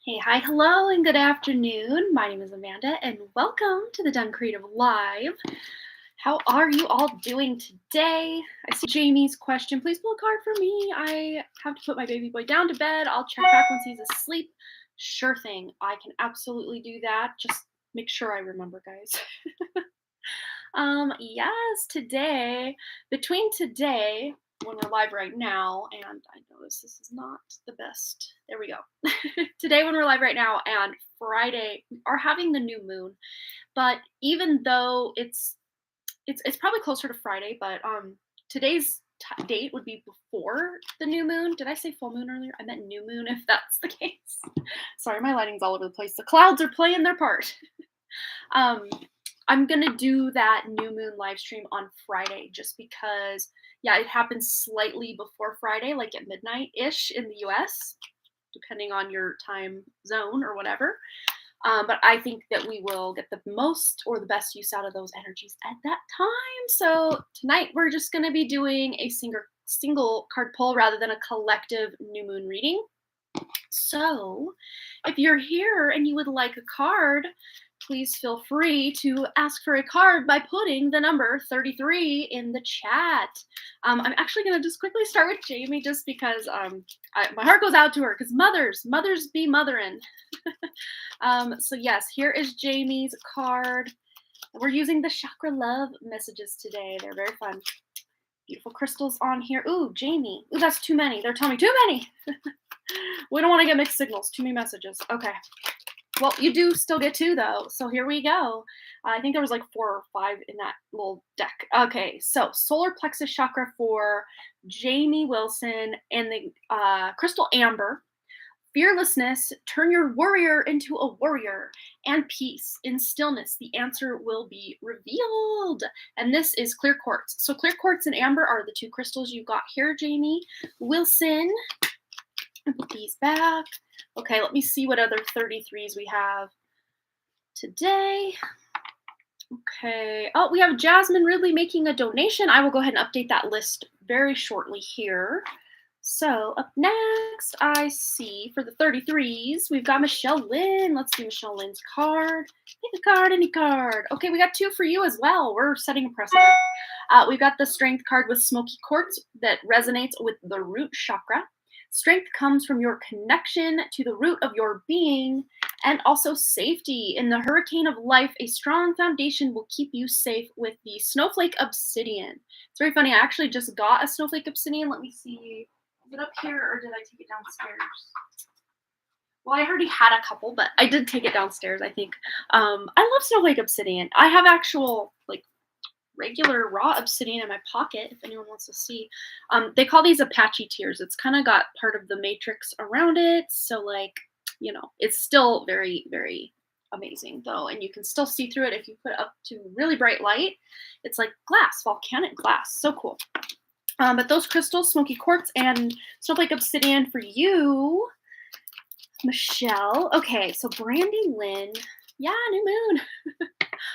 Hey, hi, hello, and good afternoon. My name is Amanda, and welcome to the Done Creative Live. How are you all doing today? I see Jamie's question. Please pull a card for me. I have to put my baby boy down to bed. I'll check back once he's asleep. Sure thing. I can absolutely do that. Just make sure I remember, guys. Yes, today, between today, when we're live right now, and I notice this is not the best. There we go. Today, when we're live right now, and Friday, we are having the new moon. But even though it's probably closer to Friday, but today's date would be before the new moon. Did I say full moon earlier? I meant new moon. If that's the case, sorry, my lighting's all over the place. The clouds are playing their part. Um, I'm gonna do that new moon live stream on Friday just because, yeah, it happens slightly before Friday, like at midnight ish in the US, depending on your time zone or whatever. But I think that we will get the most or the best use out of those energies at that time. So tonight we're just gonna be doing a single card pull rather than a collective new moon reading. So, if you're here and you would like a card, please feel free to ask for a card by putting the number 33 in the chat. I'm actually going to just quickly start with Jamie just because my heart goes out to her because mothers be mothering. So, yes, here is Jamie's card. We're using the Chakra Love messages today. They're very fun. Beautiful crystals on here. Ooh, Jamie. Ooh, that's too many. They're telling me too many. We don't want to get mixed signals. Too many messages. Okay. Well, you do still get two, though. So here we go. I think there was like 4 or 5 in that little deck. Okay. So solar plexus chakra for Jamie Wilson and the crystal amber. Fearlessness, turn your warrior into a warrior, and peace in stillness. The answer will be revealed. And this is clear quartz. So, clear quartz and amber are the two crystals you got here, Jamie Wilson. And put these back. Okay, let me see what other 33s we have today. Okay. Oh, we have Jasmine Ridley making a donation. I will go ahead and update that list very shortly here. So up next, I see for the 33s, we've got Michelle Lynn. Let's see Michelle Lynn's card. Pick a card, any card. Okay, we got 2 for you as well. We're setting a precedent. We've got the Strength card with Smoky Quartz that resonates with the root chakra. Strength comes from your connection to the root of your being and also safety. In the hurricane of life, a strong foundation will keep you safe with the Snowflake Obsidian. It's very funny. I actually just got a Snowflake Obsidian. Let me see. Is it up here or did I take it downstairs? Well, I already had a couple, but I did take it downstairs, I think. I love Snowflake Obsidian. I have actual, like, regular raw obsidian in my pocket, if anyone wants to see. They call these Apache tears. It's kind of got part of the matrix around it. So, like, it's still very, very amazing, though. And you can still see through it if you put it up to really bright light. It's like glass, volcanic glass. So cool. But those crystals, Smoky Quartz and Snowflake Obsidian for you, Michelle. Okay, so Brandy Lynn. Yeah, new moon.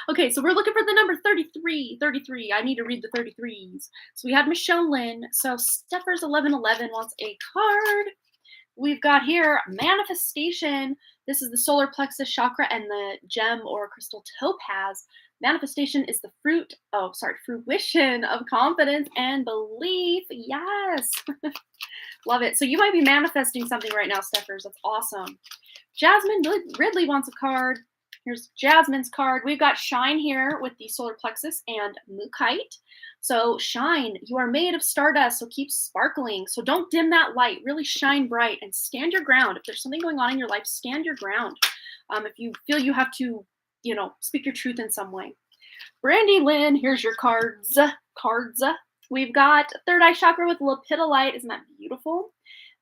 Okay, so we're looking for the number 33. 33. I need to read the 33s. So we had Michelle Lynn. So Steffers1111 wants a card. We've got here manifestation. This is the solar plexus chakra and the gem or crystal topaz. Manifestation is the fruition of confidence and belief. Yes. Love it. So you might be manifesting something right now, Steffers. That's awesome. Jasmine Ridley wants a card. Here's Jasmine's card. We've got Shine here with the solar plexus and Mookite. So shine. You are made of stardust, so keep sparkling. So don't dim that light. Really shine bright and stand your ground. If there's something going on in your life, stand your ground. If you feel you have to, speak your truth in some way. Brandy Lynn, here's your cards. We've got third eye chakra with lepidolite. Isn't that beautiful?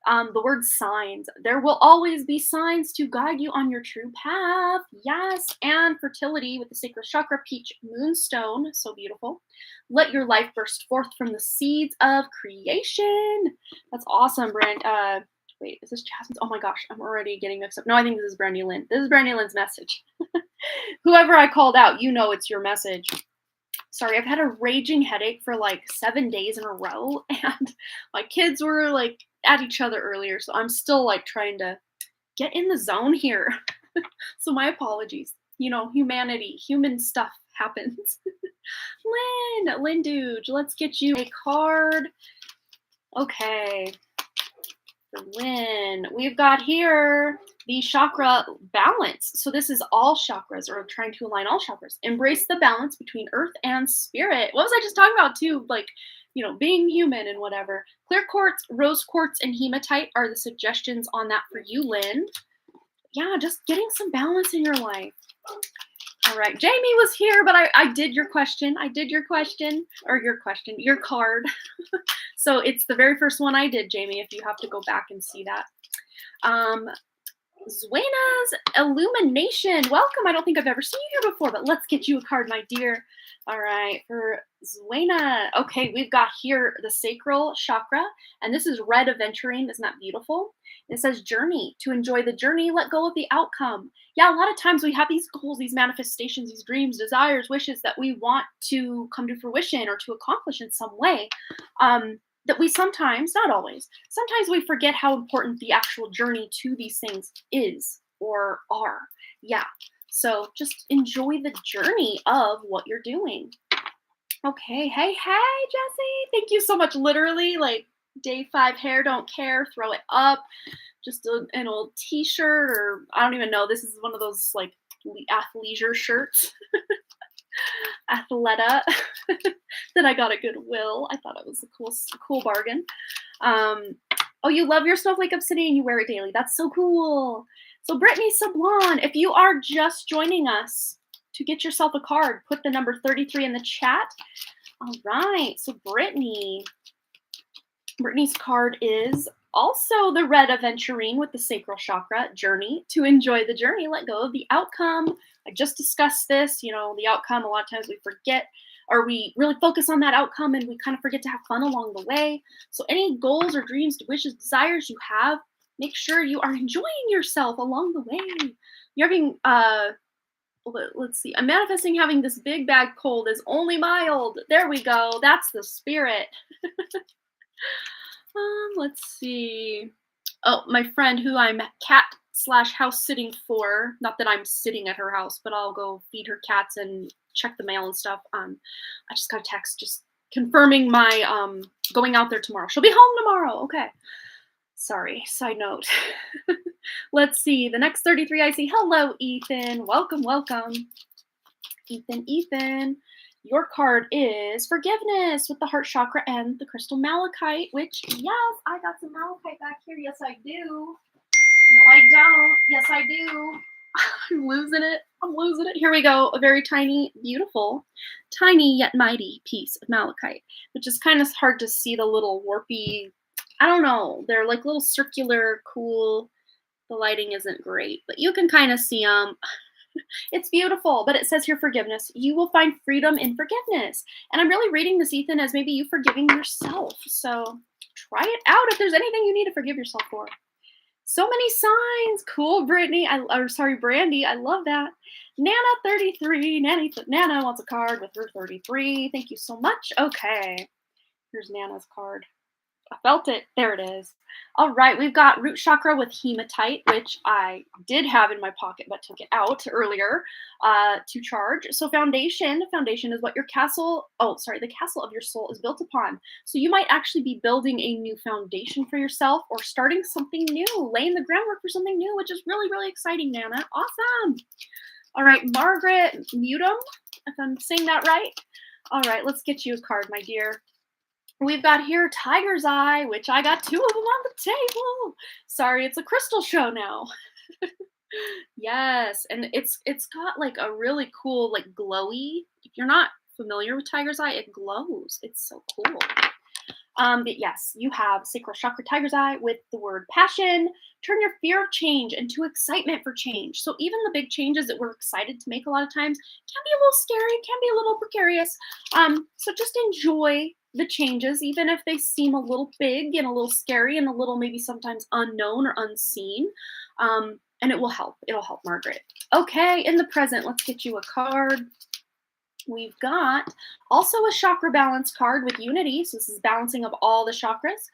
The word signs. There will always be signs to guide you on your true path. Yes. And fertility with the sacred chakra, peach moonstone. So beautiful. Let your life burst forth from the seeds of creation. That's awesome, Brand. Wait, is this Jasmine's? Oh my gosh, I'm already getting mixed up. No, I think this is Brandy Lynn. This is Brandy Lynn's message. Whoever I called out, it's your message. Sorry, I've had a raging headache for like 7 days in a row, and my kids were like at each other earlier, so I'm still like trying to get in the zone here. So my apologies. You know, human stuff happens. Lynn Dude, let's get you a card. Okay. For Lynn, we've got here the chakra balance. So this is all chakras, or trying to align all chakras. Embrace the balance between earth and spirit. What was I just talking about too? Like, you know, being human and whatever. Clear quartz, rose quartz, and hematite are the suggestions on that for you, Lynn. Yeah, just getting some balance in your life. All right, Jamie was here, but I did your question. Your card. So it's the very first one I did, Jamie, if you have to go back and see that. Zuena's Illumination. Welcome. I don't think I've ever seen you here before, but let's get you a card, my dear. All right, for Zuena. Okay, we've got here the sacral chakra, and this is red Aventurine. Isn't that beautiful? It says journey. To enjoy the journey, let go of the outcome. Yeah, a lot of times we have these goals, these manifestations, these dreams, desires, wishes that we want to come to fruition or to accomplish in some way. That we sometimes, not always, sometimes we forget how important the actual journey to these things is or are. Yeah. So just enjoy the journey of what you're doing. Okay. Hey, Jesse. Thank you so much. Literally, like day 5 hair, don't care. Throw it up. Just an old t-shirt, or I don't even know. This is one of those like athleisure shirts. Athleta that I got at Goodwill. I thought it was a cool bargain. Oh, you love your snowflake obsidian. You wear it daily. That's so cool. So Brittany Sablon, if you are just joining us, to get yourself a card, put the number 33 in the chat. All right. So Brittany's card is also the red Aventurine with the sacral chakra journey. To enjoy the journey, let go of the outcome. I just discussed this, you know, the outcome. A lot of times we forget, or we really focus on that outcome and we kind of forget to have fun along the way. So any goals or dreams, wishes, desires you have, make sure you are enjoying yourself along the way. You're having, let's see, I'm manifesting having this big bad cold is only mild. There we go. That's the spirit. Let's see. Oh, my friend who I'm cat/house sitting for, not that I'm sitting at her house, but I'll go feed her cats and check the mail and stuff. I just got a text just confirming my going out there tomorrow. She'll be home tomorrow. Okay. Sorry, side note. Let's see. The next 33 I see. Hello, Ethan. Welcome. Ethan. Your card is forgiveness with the heart chakra and the crystal malachite, which, yes, I got some malachite back here. Yes, I do. No, I don't. Yes, I do. I'm losing it. Here we go. A very tiny, beautiful, tiny yet mighty piece of malachite, which is kind of hard to see the little warpy, I don't know. They're like little circular, cool. The lighting isn't great, but you can kind of see them. It's beautiful, but it says here forgiveness. You will find freedom in forgiveness. And I'm really reading this, Ethan, as maybe you forgiving yourself. So try it out if there's anything you need to forgive yourself for. So many signs. Cool, Brittany. Brandy. I love that. Nana33. Nana wants a card with her 33. Thank you so much. Okay. Here's Nana's card. I felt it. There it is. All right, we've got root chakra with hematite, which I did have in my pocket but took it out earlier to charge. So foundation is what your castle, the castle of your soul is built upon. So you might actually be building a new foundation for yourself or starting something new, laying the groundwork for something new, which is really, really exciting, Nana. Awesome. All right, Margaret Mutum, if I'm saying that right. All right, let's get you a card, my dear. We've got here Tiger's Eye, which I got 2 of them on the table. Sorry, it's a crystal show now. Yes, and it's got like a really cool, like glowy. If you're not familiar with Tiger's Eye, it glows. It's so cool. But yes, you have sacral chakra Tiger's Eye with the word passion. Turn your fear of change into excitement for change. So even the big changes that we're excited to make a lot of times can be a little scary, can be a little precarious. So just enjoy the changes, even if they seem a little big and a little scary and a little maybe sometimes unknown or unseen. And it will help. It'll help, Margaret. Okay, in the present, let's get you a card. We've got also a chakra balance card with unity. So this is balancing of all the chakras.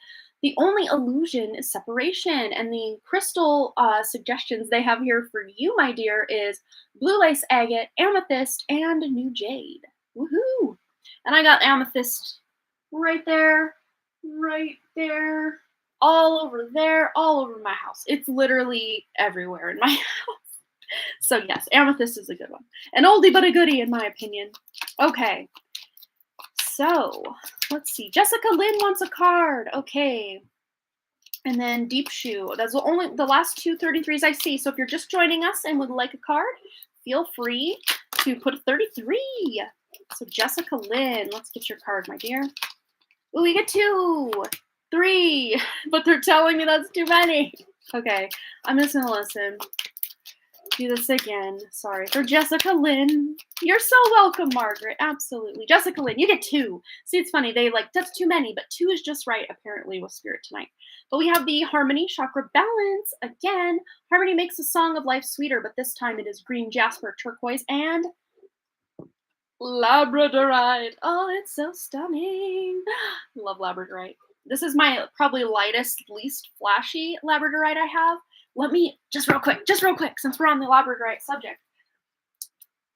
The only illusion is separation. And the crystal suggestions they have here for you, my dear, is blue lace agate, amethyst, and new jade. Woohoo! And I got amethyst right there, all over my house. It's literally everywhere in my house. So yes, amethyst is a good one. An oldie but a goodie in my opinion. Okay. So, let's see. Jessica Lynn wants a card. Okay. And then Deep Shoe. That's the last two 33s I see. So if you're just joining us and would like a card, feel free to put a 33. So Jessica Lynn, let's get your card, my dear. Ooh, we get 2, 3, but they're telling me that's too many. Okay, I'm just gonna listen. Do this again. Sorry. For Jessica Lynn. You're so welcome, Margaret. Absolutely. Jessica Lynn, you get 2. See, it's funny. They that's too many, but 2 is just right, apparently, with Spirit tonight. But we have the Harmony Chakra Balance. Again, Harmony makes the song of life sweeter, but this time it is green, jasper, turquoise, and Labradorite. Oh, it's so stunning. Love Labradorite. This is my probably lightest, least flashy Labradorite I have. Let me, just real quick, since we're on the Labradorite subject.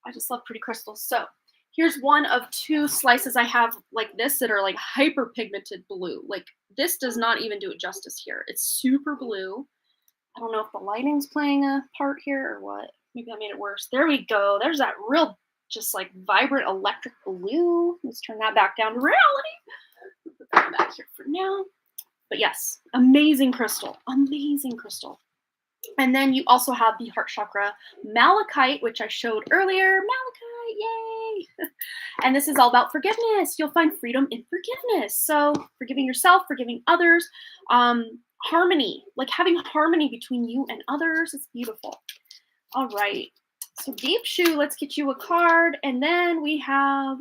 I just love pretty crystals. So here's one of 2 slices I have like this that are like hyper pigmented blue. Like this does not even do it justice here. It's super blue. I don't know if the lighting's playing a part here or what. Maybe that made it worse. There we go. There's that real just like vibrant electric blue. Let's turn that back down to reality. Put that back here for now. But yes, amazing crystal. Amazing crystal. And then you also have the heart chakra malachite, which I showed earlier. Malachite, yay! And this is all about forgiveness. You'll find freedom in forgiveness. So forgiving yourself, forgiving others, harmony, like having harmony between you and others. It's beautiful. All right. So Deep Shoe, let's get you a card. And then we have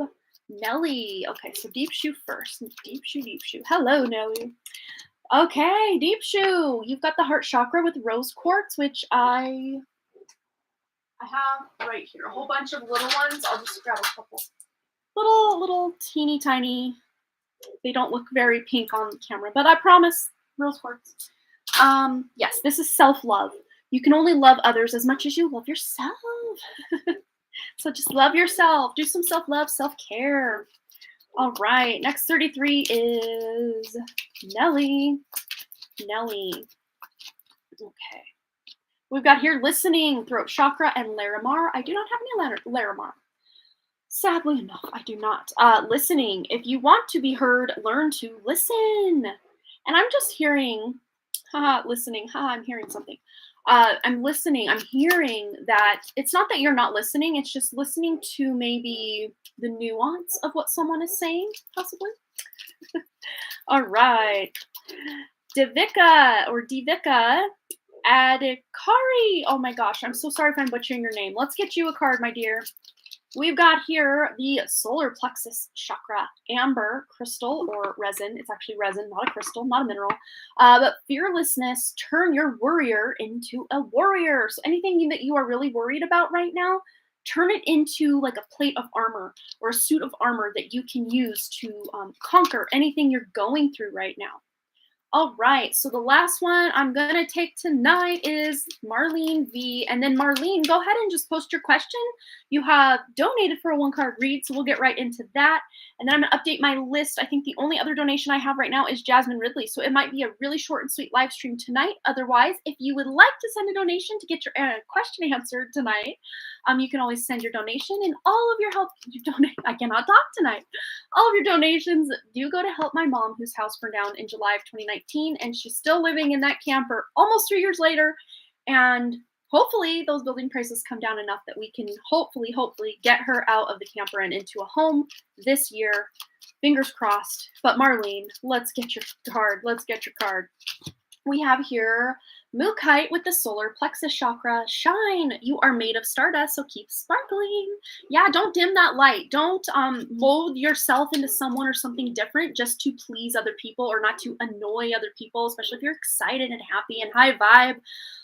Nelly. Okay, so Deep Shoe first. Deep Shoe. Hello, Nelly. Okay, Deep Shoe. You've got the heart chakra with rose quartz, which I have right here. A whole bunch of little ones. I'll just grab a couple. Little teeny tiny. They don't look very pink on camera, but I promise, rose quartz. Yes, this is self-love. You can only love others as much as you love yourself. So just love yourself. Do some self-love, self-care. All right, next 33 is Nelly. Okay. We've got here listening, throat chakra, and Larimar. I do not have any Larimar. Sadly enough, I do not. Listening. If you want to be heard, learn to listen. And I'm just hearing, listening. I'm hearing something. I'm listening. I'm hearing that it's not that you're not listening. It's just listening to maybe the nuance of what someone is saying, possibly. All right. Divika Adhikari. Oh my gosh, I'm so sorry if I'm butchering your name. Let's get you a card, my dear. We've got here the solar plexus chakra, amber crystal or resin. It's actually resin, not a crystal, not a mineral. But fearlessness, turn your worrier into a warrior. So anything that you are really worried about right now, turn it into like a plate of armor or a suit of armor that you can use to conquer anything you're going through right now. All right, so the last one I'm going to take tonight is Marlene V. And then Marlene, go ahead and just post your question. You have donated for a 1-card read, so we'll get right into that. And then I'm going to update my list. I think the only other donation I have right now is Jasmine Ridley, so it might be a really short and sweet live stream tonight. Otherwise, if you would like to send a donation to get your question answered tonight, you can always send your donation, and all of your help, I cannot talk tonight. All of your donations do go to help my mom, whose house burned down in July of 2019, and she's still living in that camper almost 3 years later. And hopefully those building prices come down enough that we can hopefully get her out of the camper and into a home this year. Fingers crossed. But Marlene, let's get your card. We have here Mookite with the solar plexus chakra. Shine. You are made of stardust, so keep sparkling. Yeah, don't dim that light. Don't mold yourself into someone or something different just to please other people or not to annoy other people, especially if you're excited and happy and high vibe.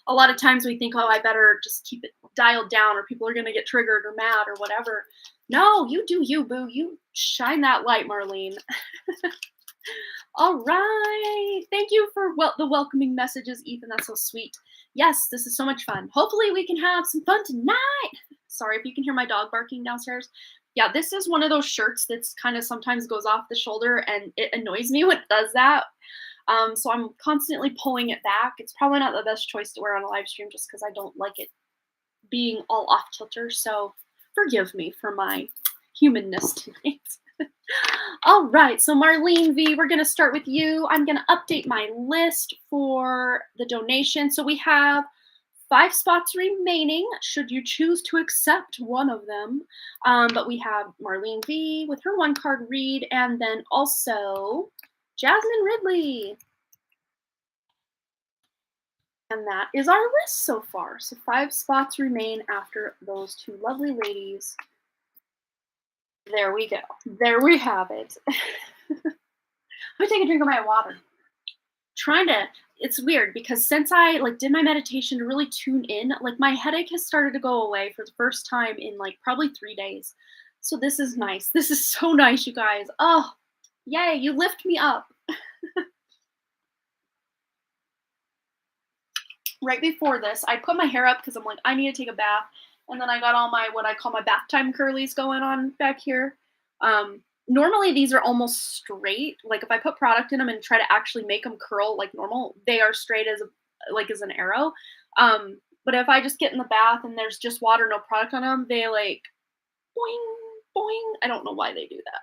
A lot of times we think, oh, I better just keep it dialed down or people are going to get triggered or mad or whatever. No, you do you, boo. You shine that light, Marlene. All right. Thank you for the welcoming messages, Ethan. That's so sweet. Yes, this is so much fun. Hopefully, we can have some fun tonight. Sorry if you can hear my dog barking downstairs. Yeah, this is one of those shirts that's kind of sometimes goes off the shoulder, and it annoys me when it does that. So I'm constantly pulling it back. It's probably not the best choice to wear on a live stream just because I don't like it being all off kilter. So forgive me for my humanness tonight. All right, so Marlene V, we're going to start with you. I'm going to update my list for the donation. So we have 5 spots remaining, should you choose to accept one of them. But we have Marlene V with her 1 card read, and then also Jasmine Ridley. And that is our list so far. So 5 spots remain after those 2 lovely ladies. There we go. There we have it. Let me take a drink of my water. It's weird because since I did my meditation to really tune in, my headache has started to go away for the first time in probably 3 days. So this is nice. This is so nice, you guys. Oh, yay, you lift me up. Right before this, I put my hair up because I'm like, I need to take a bath. And then I got all my, what I call my bath time curlies going on back here. Normally these are almost straight. If I put product in them and try to actually make them curl like normal, they are straight as an arrow. But if I just get in the bath and there's just water, no product on them, they boing, boing. I don't know why they do that.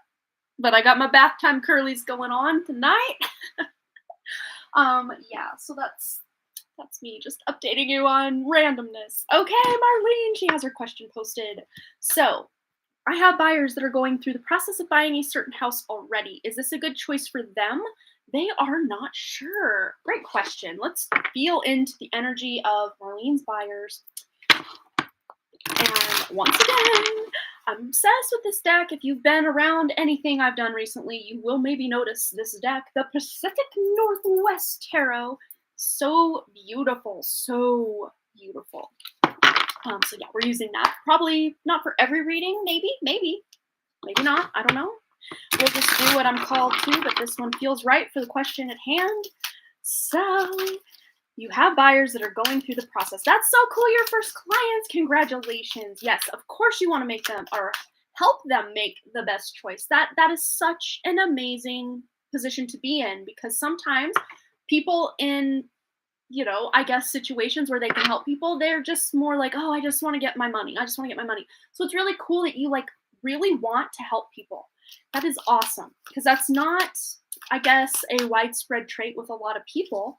But I got my bath time curlies going on tonight. Yeah, so that's me just updating you on randomness. Okay, Marlene, she has her question posted. So, I have buyers that are going through the process of buying a certain house already. Is this a good choice for them? They are not sure. Great question. Let's feel into the energy of Marlene's buyers. And once again, I'm obsessed with this deck. If you've been around anything I've done recently, you will maybe notice this deck, the Pacific Northwest Tarot. So beautiful, so beautiful. So yeah, we're using that. Probably not for every reading, maybe not, I don't know. We'll just do what I'm called to, but this one feels right for the question at hand. So you have buyers that are going through the process. That's so cool, your first clients, congratulations. Yes, of course you want to make them or help them make the best choice. That is such an amazing position to be in, because sometimes people in, I guess situations where they can help people, they're just more like, oh, I just want to get my money. I just want to get my money. So it's really cool that you really want to help people. That is awesome, because that's not, I guess, a widespread trait with a lot of people.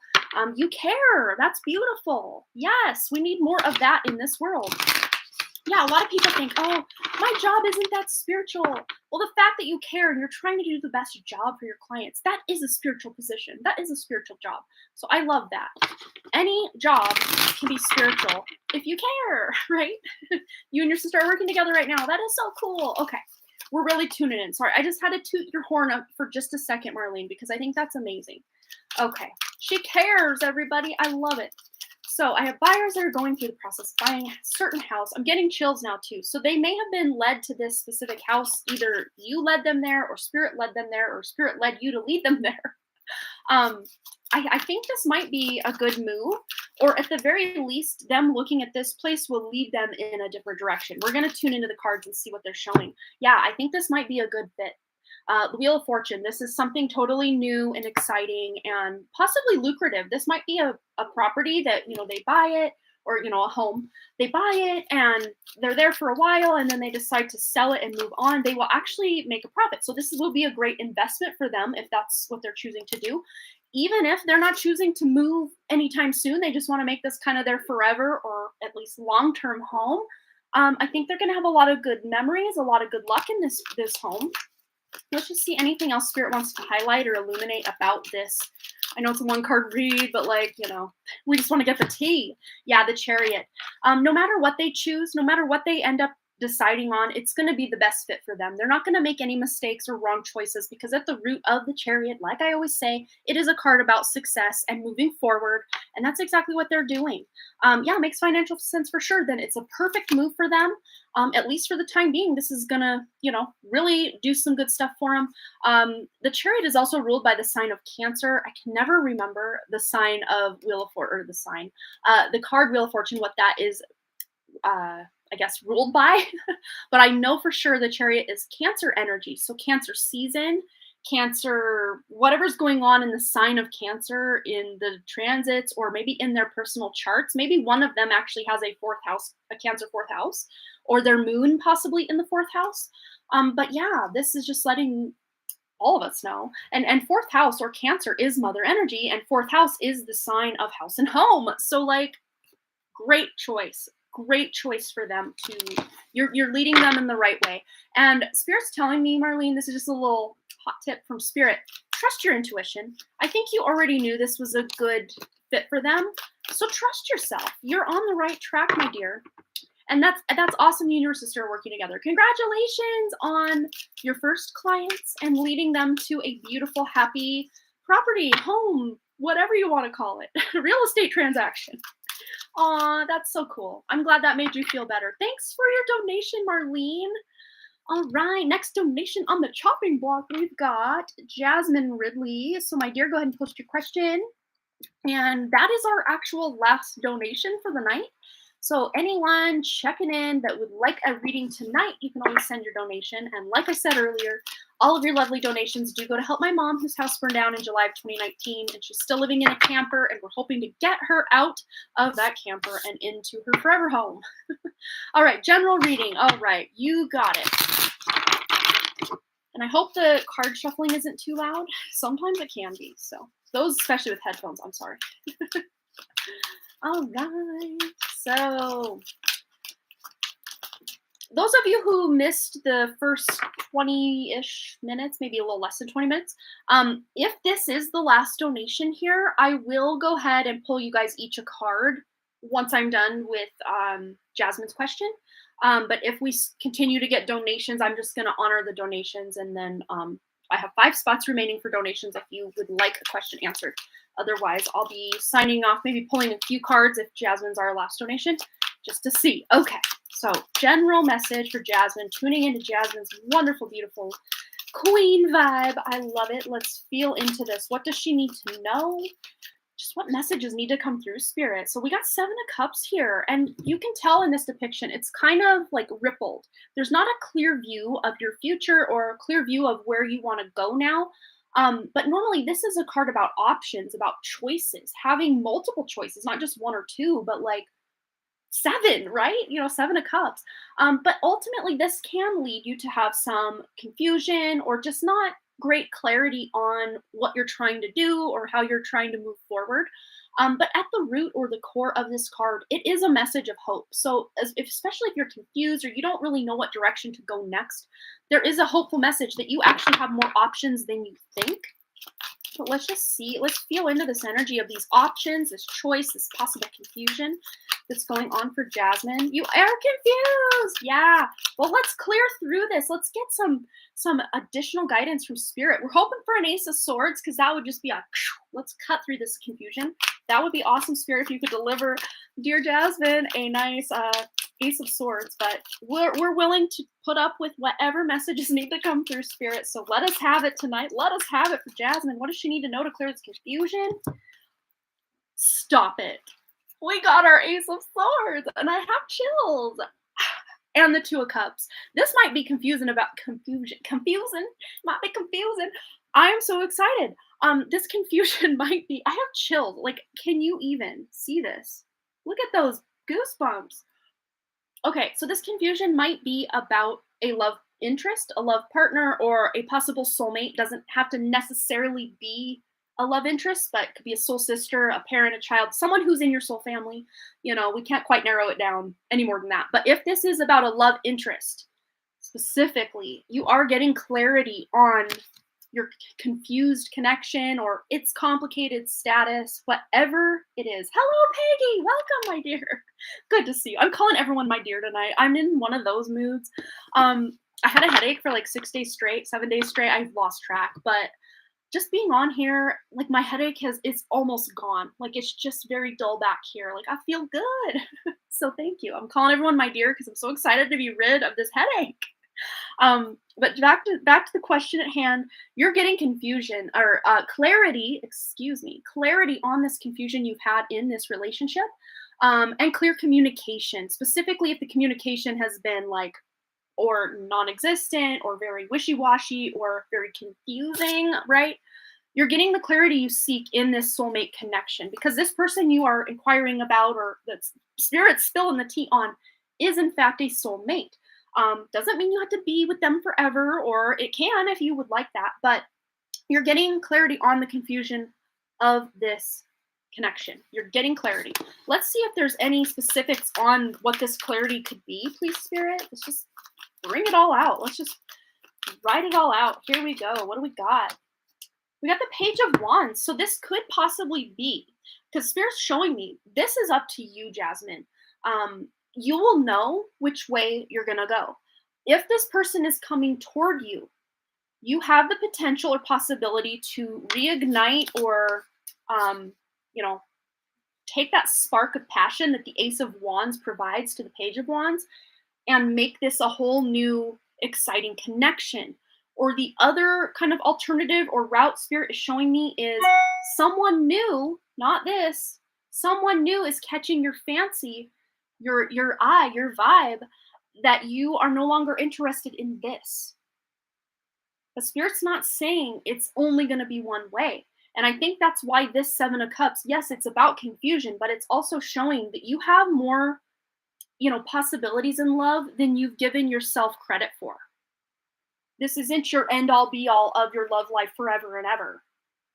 You care. That's beautiful. Yes, we need more of that in this world. Yeah, a lot of people think, oh, my job isn't that spiritual. Well, the fact that you care and you're trying to do the best job for your clients, that is a spiritual position. That is a spiritual job. So I love that. Any job can be spiritual if you care, right? You and your sister are working together right now. That is so cool. Okay, we're really tuning in. Sorry, I just had to toot your horn up for just a second, Marlene, because I think that's amazing. Okay, she cares, everybody. I love it. So I have buyers that are going through the process of buying a certain house. I'm getting chills now too. So they may have been led to this specific house. Either you led them there, or spirit led them there, or spirit led you to lead them there. I think this might be a good move, or at the very least, them looking at this place will lead them in a different direction. We're going to tune into the cards and see what they're showing. Yeah, I think this might be a good fit. The Wheel of Fortune, this is something totally new and exciting and possibly lucrative. This might be a property that, they buy it, or, a home. They buy it and they're there for a while, and then they decide to sell it and move on. They will actually make a profit. So this will be a great investment for them if that's what they're choosing to do. Even if they're not choosing to move anytime soon, they just want to make this kind of their forever or at least long-term home. I think they're going to have a lot of good memories, a lot of good luck in this home. Let's just see anything else Spirit wants to highlight or illuminate about this. I know it's a 1-card read, but we just want to get the tea. Yeah, the Chariot. No matter what they choose, no matter what they end up deciding on, it's going to be the best fit for them. They're not going to make any mistakes or wrong choices, because at the root of the Chariot, like I always say, it is a card about success and moving forward. And that's exactly what they're doing. Yeah, it makes financial sense for sure. Then it's a perfect move for them. At least for the time being, this is gonna, really do some good stuff for them. The Chariot is also ruled by the sign of Cancer. I can never remember the sign of Wheel of Fortune, or the card Wheel of Fortune, what that is, I guess, ruled by. But I know for sure the Chariot is Cancer energy. So Cancer season, Cancer, whatever's going on in the sign of Cancer in the transits, or maybe in their personal charts. Maybe one of them actually has a Cancer fourth house, or their moon possibly in the fourth house. But yeah, this is just letting all of us know. And fourth house, or Cancer, is mother energy, and fourth house is the sign of house and home. So like, great choice for them. You're leading them in the right way. And Spirit's telling me, Marlene, this is just a little hot tip from Spirit: trust your intuition. I think you already knew this was a good fit for them, so trust yourself. You're on the right track, my dear. And that's awesome. You and your sister are working together. Congratulations on your first clients and leading them to a beautiful, happy property, home, whatever you want to call it, real estate transaction. Aw, that's so cool. I'm glad that made you feel better. Thanks for your donation, Marlene. All right, next donation on the chopping block, we've got Jasmine Ridley. So my dear, go ahead and post your question. And that is our actual last donation for the night. So anyone checking in that would like a reading tonight, you can always send your donation. And like I said earlier, all of your lovely donations do go to help my mom, whose house burned down in July of 2019, and she's still living in a camper, and we're hoping to get her out of that camper and into her forever home. All right, general reading. All right, you got it. And I hope the card shuffling isn't too loud. Sometimes it can be. So those, especially with headphones, I'm sorry. All right. So those of you who missed the first 20-ish minutes, maybe a little less than 20 minutes, if this is the last donation here, I will go ahead and pull you guys each a card once I'm done with Jasmine's question. But if we continue to get donations, I'm just going to honor the donations. And then I have 5 spots remaining for donations if you would like a question answered. Otherwise, I'll be signing off, maybe pulling a few cards if Jasmine's our last donation, just to see. Okay, so general message for Jasmine, tuning into Jasmine's wonderful, beautiful queen vibe. I love it. Let's feel into this. What does she need to know? Just what messages need to come through, Spirit? So we got 7 of Cups here, and you can tell in this depiction, it's kind of like rippled. There's not a clear view of your future or a clear view of where you want to go now. But normally this is a card about options, about choices, having multiple choices, not just 1 or 2, but like 7, right? 7 of Cups. But ultimately this can lead you to have some confusion or just not great clarity on what you're trying to do or how you're trying to move forward. But at the root or the core of this card, it is a message of hope. So especially if you're confused or you don't really know what direction to go next, there is a hopeful message that you actually have more options than you think. But let's just see, let's feel into this energy of these options, this choice, this possible confusion that's going on for Jasmine. You are confused. Yeah. Well, let's clear through this. Let's get some additional guidance from Spirit. We're hoping for an Ace of Swords, because that would just be let's cut through this confusion. That would be awesome, Spirit, if you could deliver, dear Jasmine, a nice Ace of Swords. But we're willing to put up with whatever messages need to come through, Spirit. So let us have it tonight. Let us have it for Jasmine. What does she need to know to clear this confusion? Stop it. We got our Ace of Swords, and I have chills. And the 2 of Cups. This might be confusing. Might be confusing. I am so excited. This confusion might be, I have chills. Like, can you even see this? Look at those goosebumps. Okay, so this confusion might be about a love interest, a love partner, or a possible soulmate. Doesn't have to necessarily be a love interest, but it could be a soul sister, a parent, a child, someone who's in your soul family. We can't quite narrow it down any more than that. But if this is about a love interest, specifically, you are getting clarity on your confused connection or it's complicated status, whatever it is. Hello, Peggy. Welcome, my dear. Good to see you. I'm calling everyone my dear tonight. I'm in one of those moods. I had a headache for like 6 days straight, 7 days straight. I've lost track, but just being on here, like my headache it's almost gone. Like it's just very dull back here. Like I feel good. So thank you. I'm calling everyone my dear because I'm so excited to be rid of this headache. But back to the question at hand. You're getting confusion or clarity, clarity on this confusion you've had in this relationship, and clear communication. Specifically, if the communication has been like or non-existent or very wishy-washy or very confusing, right? You're getting the clarity you seek in this soulmate connection because this person you are inquiring about or that spirit's spilling the tea on is in fact a soulmate. Doesn't mean you have to be with them forever, or it can if you would like that, but you're getting clarity on the confusion of this connection. You're getting clarity. Let's see if there's any specifics on what this clarity could be, please, Spirit. Let's just bring it all out. Let's just write it all out. Here we go. What do we got? We got the Page of Wands. So this could possibly be, because Spirit's showing me, this is up to you, Jasmine. You will know which way you're going to go. If this person is coming toward you, you have the potential or possibility to reignite or, take that spark of passion that the Ace of Wands provides to the Page of Wands and make this a whole new exciting connection. Or the other kind of alternative or route Spirit is showing me is someone new, not this, someone new is catching your fancy, your eye, your vibe, that you are no longer interested in this. But Spirit's not saying it's only going to be one way. And I think that's why this Seven of Cups, yes, it's about confusion, but it's also showing that you have more, possibilities in love than you've given yourself credit for. This isn't your end all be all of your love life forever and ever.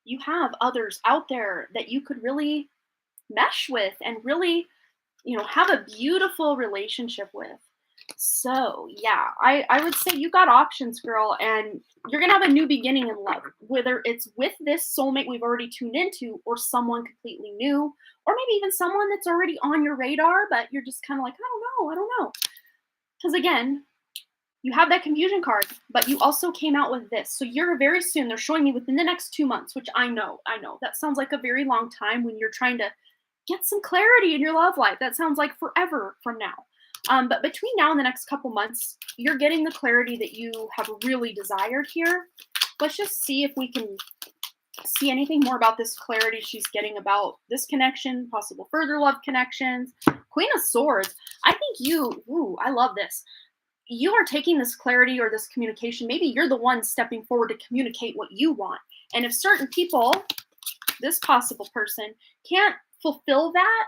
You have others out there that you could really mesh with and really, have a beautiful relationship with. So yeah, I would say you got options, girl, and you're going to have a new beginning in love, whether it's with this soulmate we've already tuned into or someone completely new, or maybe even someone that's already on your radar, but you're just kind of like, I don't know. Because again, you have that confusion card, but you also came out with this. So you're very soon, they're showing me within the next 2 months, which I know. That sounds like a very long time when you're trying to get some clarity in your love life. That sounds like forever from now. But between now and the next couple months, you're getting the clarity that you have really desired here. Let's just see if we can see anything more about this clarity she's getting about this connection, possible further love connections. Queen of Swords. I think I love this. You are taking this clarity or this communication. Maybe you're the one stepping forward to communicate what you want. And if certain people, this possible person, can't fulfill that,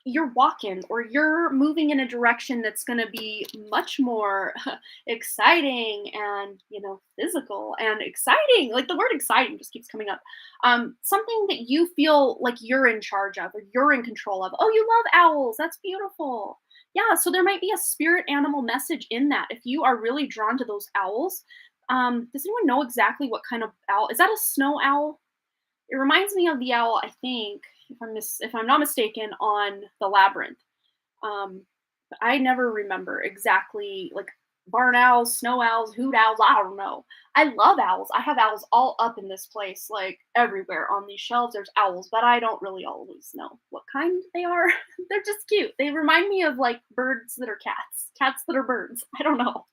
you're walking or you're moving in a direction that's going to be much more exciting and, physical and exciting. Like the word exciting just keeps coming up. Something that you feel like you're in charge of or you're in control of. Oh, you love owls. That's beautiful. Yeah, so there might be a spirit animal message in that. If you are really drawn to those owls, does anyone know exactly what kind of owl? Is that a snow owl? It reminds me of the owl, I think, if I'm not mistaken, on the Labyrinth. But I never remember exactly, like barn owls, snow owls, hoot owls, I don't know. I love owls. I have owls all up in this place, like everywhere on these shelves. There's owls, but I don't really always know what kind they are. They're just cute. They remind me of like birds that are cats, cats that are birds. I don't know.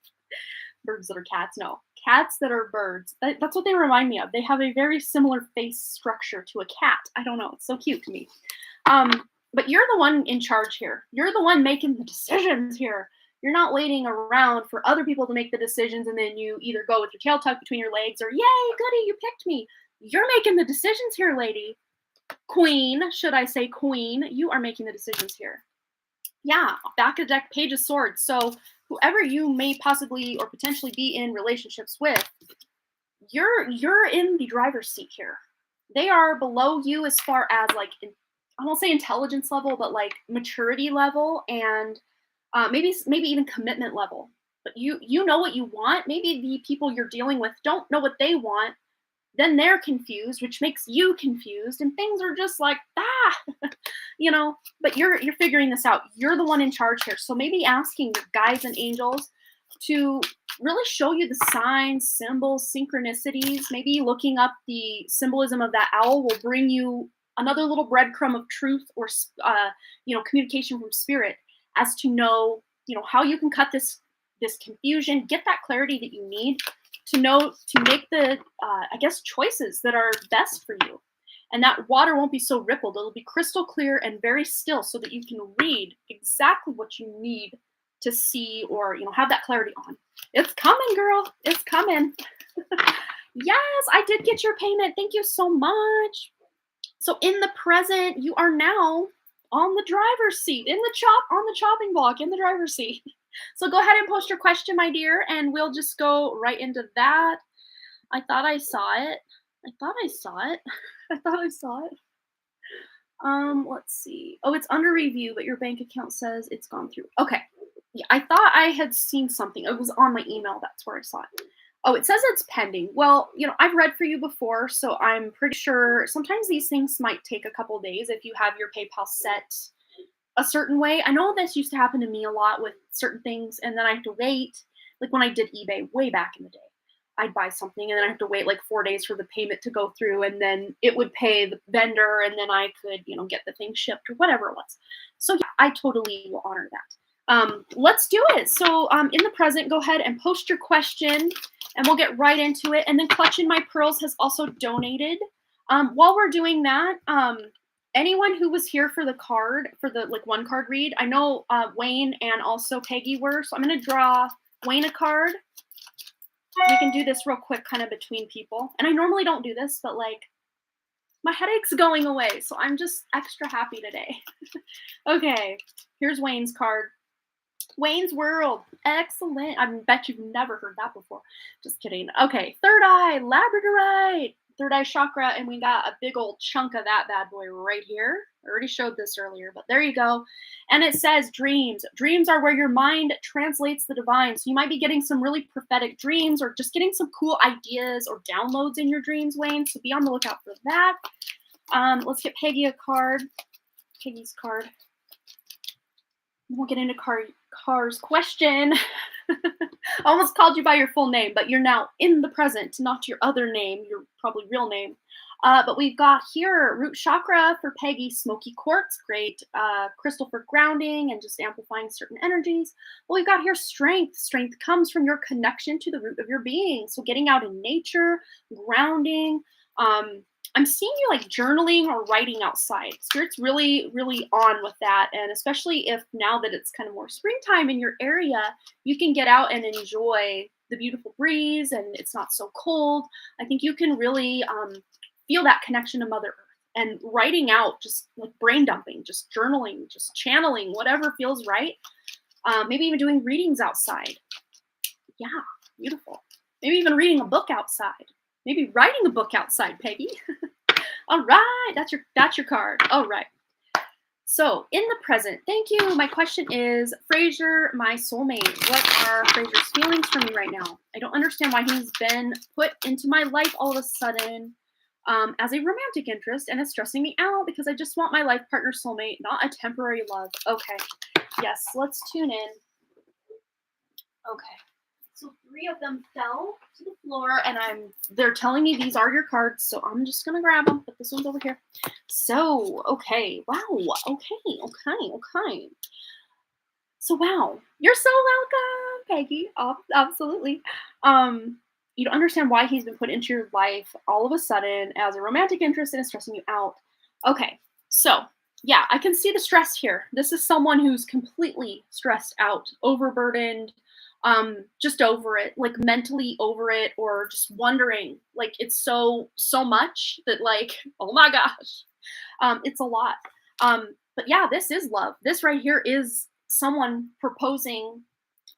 Birds that are cats, no. Cats that are birds. That's what they remind me of. They have a very similar face structure to a cat. I don't know. It's so cute to me. But you're the one in charge here. You're the one making the decisions here. You're not waiting around for other people to make the decisions and then you either go with your tail tucked between your legs or, yay, goody, you picked me. You're making the decisions here, lady. Queen, should I say queen? You are making the decisions here. Yeah, back of the deck, Page of Swords. So whoever you may possibly or potentially be in relationships with, you're in the driver's seat here. They are below you as far as like, I won't say intelligence level, but like maturity level and maybe even commitment level. but you know what you want. Maybe the people you're dealing with don't know what they want. Then they're confused, which makes you confused, and things are just like but you're figuring this out. You're the one in charge here. So maybe asking your guides and angels to really show you the signs, symbols, synchronicities. Maybe looking up the symbolism of that owl will bring you another little breadcrumb of truth or communication from spirit as to know how you can cut this confusion, get that clarity that you need to know to make the choices that are best for you. And that water won't be so rippled. It'll be crystal clear and very still so that you can read exactly what you need to see or have that clarity on. It's coming, girl. It's coming. Yes, I did get your payment. Thank you so much. So in the present, you are now on the driver's seat, on the chopping block, in the driver's seat. So go ahead and post your question, my dear, and we'll just go right into that. I thought I saw it. Let's see. Oh, it's under review, but your bank account says it's gone through. Okay. Yeah, I thought I had seen something. It was on my email. That's where I saw it. Oh, it says it's pending. Well, I've read for you before, so I'm pretty sure sometimes these things might take a couple days if you have your PayPal set a certain way. I know this used to happen to me a lot with certain things, and then I have to wait. Like when I did eBay way back in the day, I'd buy something, and then I have to wait like 4 days for the payment to go through, and then it would pay the vendor, and then I could, get the thing shipped or whatever it was. So yeah, I totally will honor that. Let's do it. So in the present, go ahead and post your question, and we'll get right into it. And then Clutching My Pearls has also donated. While we're doing that, anyone who was here for the card, for the one card read, I know Wayne and also Peggy were, so I'm going to draw Wayne a card. We can do this real quick kind of between people. And I normally don't do this, but my headache's going away, so I'm just extra happy today. Okay, here's Wayne's card. Wayne's World. Excellent. I bet you've never heard that before. Just kidding. Okay, third eye, labradorite. Third eye chakra, and we got a big old chunk of that bad boy right here. I already showed this earlier, but there you go. And it says dreams. Dreams are where your mind translates the divine. So you might be getting some really prophetic dreams or just getting some cool ideas or downloads in your dreams, Wayne. So be on the lookout for that. Let's get Peggy a card. Peggy's card. We'll get into Car's question. I almost called you by your full name, but you're now in the present, not your other name, your probably real name. But we've got here root chakra for Peggy, smoky quartz, great crystal for grounding and just amplifying certain energies. Well, we've got here strength. Strength comes from your connection to the root of your being. So getting out in nature, grounding. I'm seeing you journaling or writing outside. Spirit's really, really on with that. And especially if now that it's kind of more springtime in your area, you can get out and enjoy the beautiful breeze and it's not so cold. I think you can really feel that connection to Mother Earth. And writing out, just brain dumping, just journaling, just channeling, whatever feels right. Maybe even doing readings outside. Yeah, beautiful. Maybe even reading a book outside. Maybe writing a book outside, Peggy. All right, that's your card. All right. So in the present, thank you. My question is, Fraser, my soulmate, what are Fraser's feelings for me right now? I don't understand why he's been put into my life all of a sudden as a romantic interest, and it's stressing me out because I just want my life partner soulmate, not a temporary love. Okay. Yes, let's tune in. Okay. So 3 of them fell to the floor, and they're telling me these are your cards, so I'm just gonna grab them, but this one's over here. So, okay, wow, okay. So, wow, you're so welcome, Peggy. Oh, absolutely. You don't understand why he's been put into your life all of a sudden as a romantic interest and is stressing you out. Okay, so yeah, I can see the stress here. This is someone who's completely stressed out, overburdened, just over it, mentally over it, or just wondering, it's so much that oh my gosh, it's a lot. But yeah, this is love. This right here is someone proposing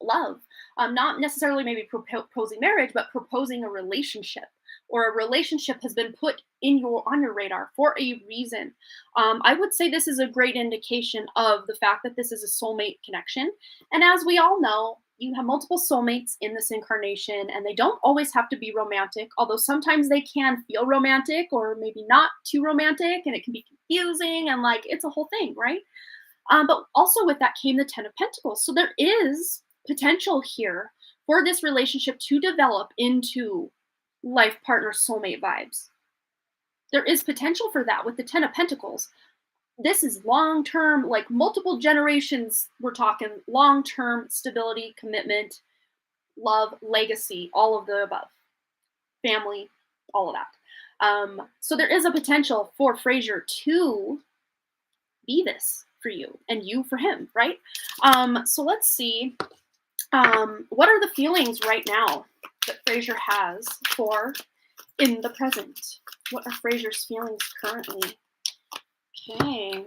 love. Not necessarily maybe proposing marriage, but proposing a relationship, or a relationship has been put on your radar for a reason. I would say this is a great indication of the fact that this is a soulmate connection. And as we all know, you have multiple soulmates in this incarnation, and they don't always have to be romantic, although sometimes they can feel romantic or maybe not too romantic, and it can be confusing and like it's a whole thing, right? But also with that came the Ten of Pentacles. So there is potential here for this relationship to develop into life partner soulmate vibes. There is potential for that with the Ten of Pentacles. This is long term, like multiple generations. We're talking long term stability, commitment, love, legacy, all of the above, family, all of that. So there is a potential for Fraser to be this for you and you for him, right? So let's see. What are the feelings right now that Fraser has for in the present? What are Fraser's feelings currently? Okay.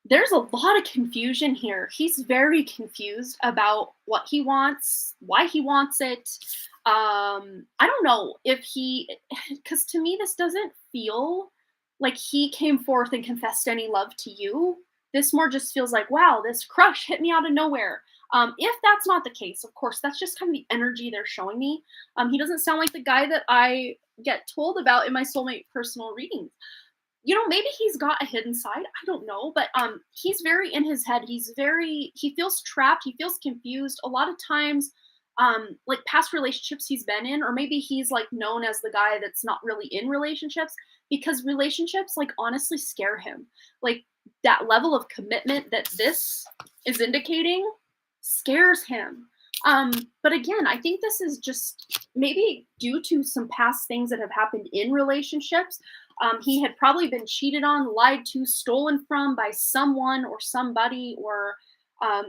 There's a lot of confusion here. He's very confused about what he wants, why he wants it. I don't know if because to me, this doesn't feel like he came forth and confessed any love to you. This more just feels like, wow, this crush hit me out of nowhere. If that's not the case, of course, that's just kind of the energy they're showing me. He doesn't sound like the guy that I get told about in my soulmate personal readings. Maybe he's got a hidden side. I don't know, but he's very in his head. He feels trapped. He feels confused. A lot of times, like past relationships he's been in, or maybe he's like known as the guy that's not really in relationships because relationships like honestly scare him. Like that level of commitment that this is indicating scares him. But again, I think this is just maybe due to some past things that have happened in relationships. He had probably been cheated on, lied to, stolen from by someone or somebody, or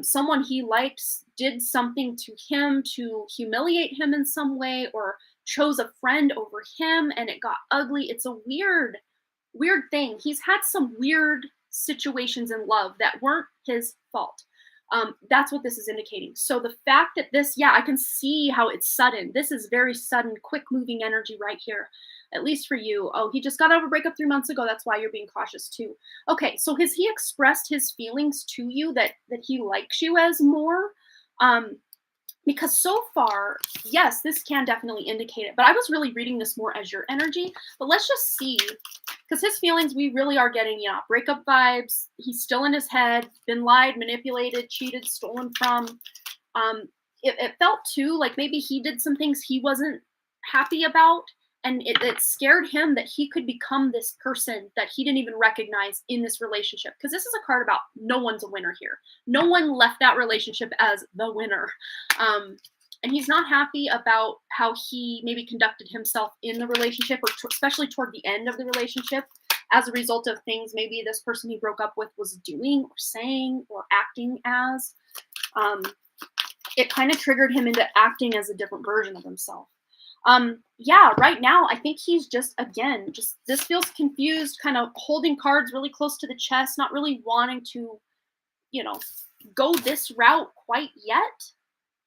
someone he likes did something to him to humiliate him in some way, or chose a friend over him and it got ugly. It's a weird thing. He's had some weird situations in love that weren't his fault. That's what this is indicating. So the fact that this, I can see how it's sudden. This is very sudden, quick moving energy right here, at least for you. Oh, he just got over a breakup 3 months ago. That's why you're being cautious too. Okay, so has he expressed his feelings to you that he likes you as more? Because so far, yes, this can definitely indicate it. But I was really reading this more as your energy. But let's just see. Because his feelings, we really are getting, breakup vibes. He's still in his head, been lied, manipulated, cheated, stolen from. It felt too like maybe he did some things he wasn't happy about. And it scared him that he could become this person that he didn't even recognize in this relationship. Because this is a card about no one's a winner here. No one left that relationship as the winner. And he's not happy about how he maybe conducted himself in the relationship, or especially toward the end of the relationship, as a result of things maybe this person he broke up with was doing or saying or acting as. It kind of triggered him into acting as a different version of himself. Right now, I think he's just this feels confused, kind of holding cards really close to the chest, not really wanting to, go this route quite yet.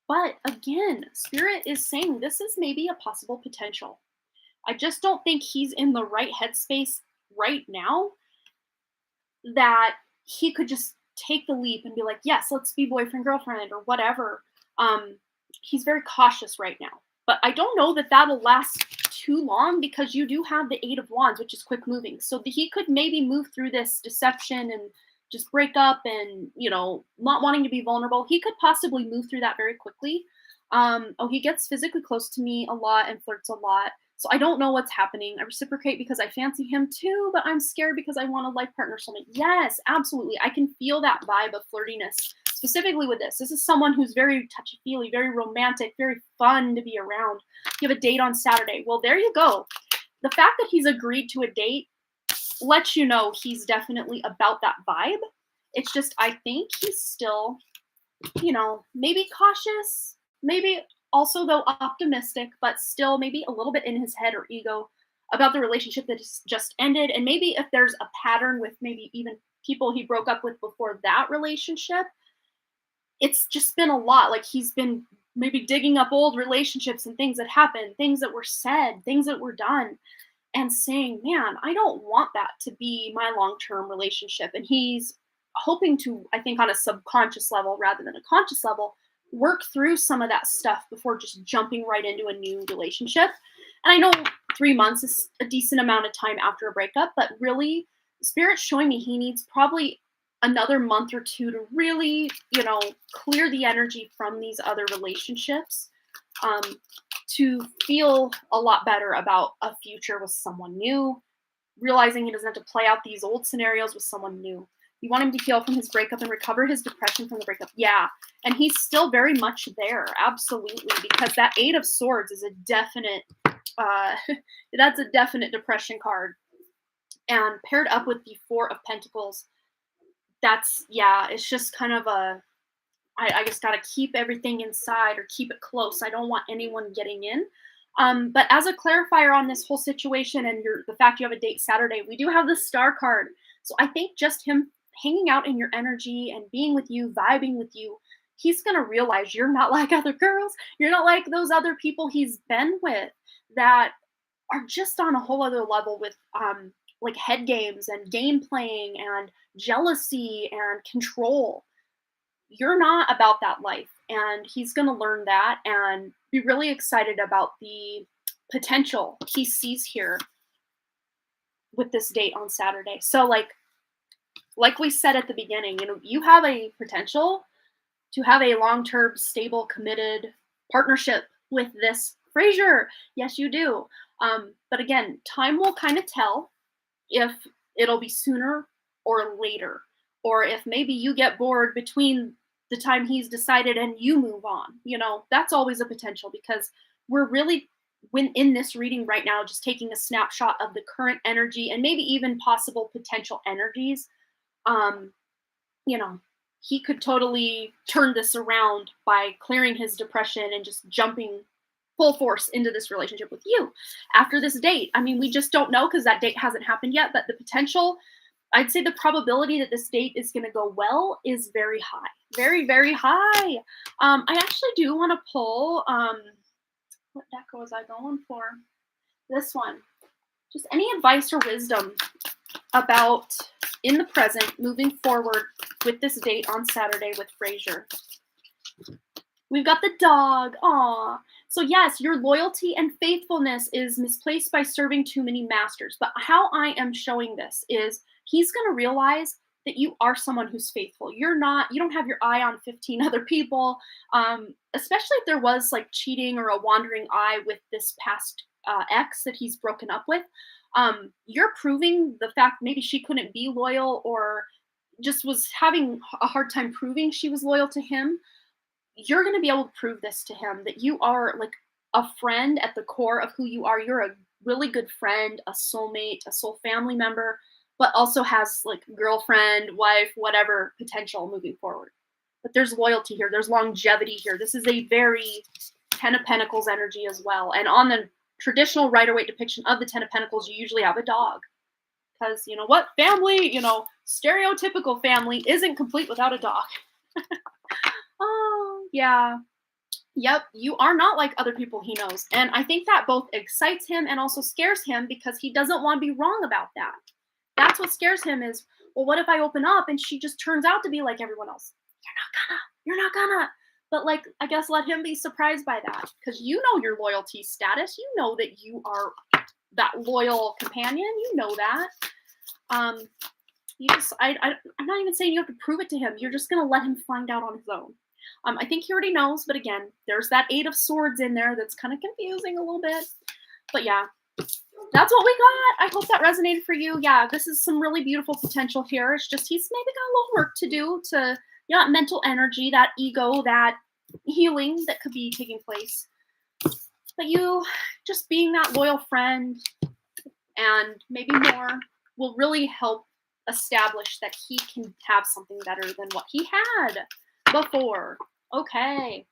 But again, Spirit is saying this is maybe a possible potential. I just don't think he's in the right headspace right now that he could just take the leap and be like, yes, let's be boyfriend, girlfriend, or whatever. He's very cautious right now. But I don't know that that'll last too long, because you do have the Eight of Wands, which is quick moving. So he could maybe move through this deception and just break up and, not wanting to be vulnerable. He could possibly move through that very quickly. He gets physically close to me a lot and flirts a lot. So I don't know what's happening. I reciprocate because I fancy him too, but I'm scared because I want a life partner soulmate. Yes, absolutely. I can feel that vibe of flirtiness. Specifically with this. This is someone who's very touchy-feely, very romantic, very fun to be around. You have a date on Saturday. Well, there you go. The fact that he's agreed to a date lets you know he's definitely about that vibe. It's just, I think he's still, maybe cautious, maybe also, though, optimistic, but still maybe a little bit in his head or ego about the relationship that just ended. And maybe if there's a pattern with maybe even people he broke up with before that relationship, it's just been a lot. Like he's been maybe digging up old relationships and things that happened, things that were said, things that were done, and saying, man, I don't want that to be my long-term relationship. And he's hoping to, I think on a subconscious level rather than a conscious level, work through some of that stuff before just jumping right into a new relationship. And I know 3 months is a decent amount of time after a breakup, but really, Spirit's showing me he needs probably another month or two to really, clear the energy from these other relationships, um, to feel a lot better about a future with someone new, realizing he doesn't have to play out these old scenarios with someone new. You want him to heal from his breakup and recover his depression from the breakup. Yeah. And he's still very much there. Absolutely. Because that 8 of Swords is a definite, that's a definite depression card. And paired up with the 4 of Pentacles, it's just kind of I just got to keep everything inside or keep it close. I don't want anyone getting in. But as a clarifier on this whole situation and the fact you have a date Saturday, we do have the Star card. So I think just him hanging out in your energy and being with you, vibing with you, he's going to realize you're not like other girls. You're not like those other people he's been with that are just on a whole other level with like head games and game playing and jealousy and control. You're not about that life, and he's going to learn that and be really excited about the potential he sees here with this date on Saturday. So like we said at the beginning, you have a potential to have a long-term, stable, committed partnership with this Frasier. Yes, you do. But again, time will kind of tell if it'll be sooner or later, or if maybe you get bored between the time he's decided and you move on. That's always a potential, because we're really, when in this reading right now, just taking a snapshot of the current energy and maybe even possible potential energies. He could totally turn this around by clearing his depression and just jumping full force into this relationship with you after this date. I mean, we just don't know because that date hasn't happened yet, but the potential, I'd say the probability that this date is going to go well is very high. Very, very high. I actually do want to pull, what deck was I going for? This one. Just any advice or wisdom about in the present, moving forward with this date on Saturday with Frasier. We've got the dog. Aw. So yes, your loyalty and faithfulness is misplaced by serving too many masters. But how I am showing this is he's going to realize that you are someone who's faithful. You don't have your eye on 15 other people, especially if there was like cheating or a wandering eye with this past ex that he's broken up with. You're proving the fact maybe she couldn't be loyal or just was having a hard time proving she was loyal to him. You're going to be able to prove this to him, that you are like a friend at the core of who you are. You're a really good friend, a soulmate, a soul family member, but also has like girlfriend, wife, whatever potential moving forward. But there's loyalty here. There's longevity here. This is a very 10 of Pentacles energy as well. And on the traditional Rider-Waite depiction of the 10 of Pentacles, you usually have a dog. Because, you know what? Family, stereotypical family isn't complete without a dog. Oh, yeah. Yep, you are not like other people he knows. And I think that both excites him and also scares him because he doesn't want to be wrong about that. That's what scares him is, well, what if I open up and she just turns out to be like everyone else? You're not gonna. But like, I guess let him be surprised by that because you know your loyalty status. You know that you are that loyal companion. You know that. I'm not even saying you have to prove it to him. You're just gonna let him find out on his own. I think he already knows, but again, there's that 8 of Swords in there that's kind of confusing a little bit. But yeah, that's what we got. I hope that resonated for you. Yeah, this is some really beautiful potential here. It's just he's maybe got a little work to do to, that mental energy, that ego, that healing that could be taking place. But you just being that loyal friend and maybe more will really help establish that he can have something better than what he had before. Okay.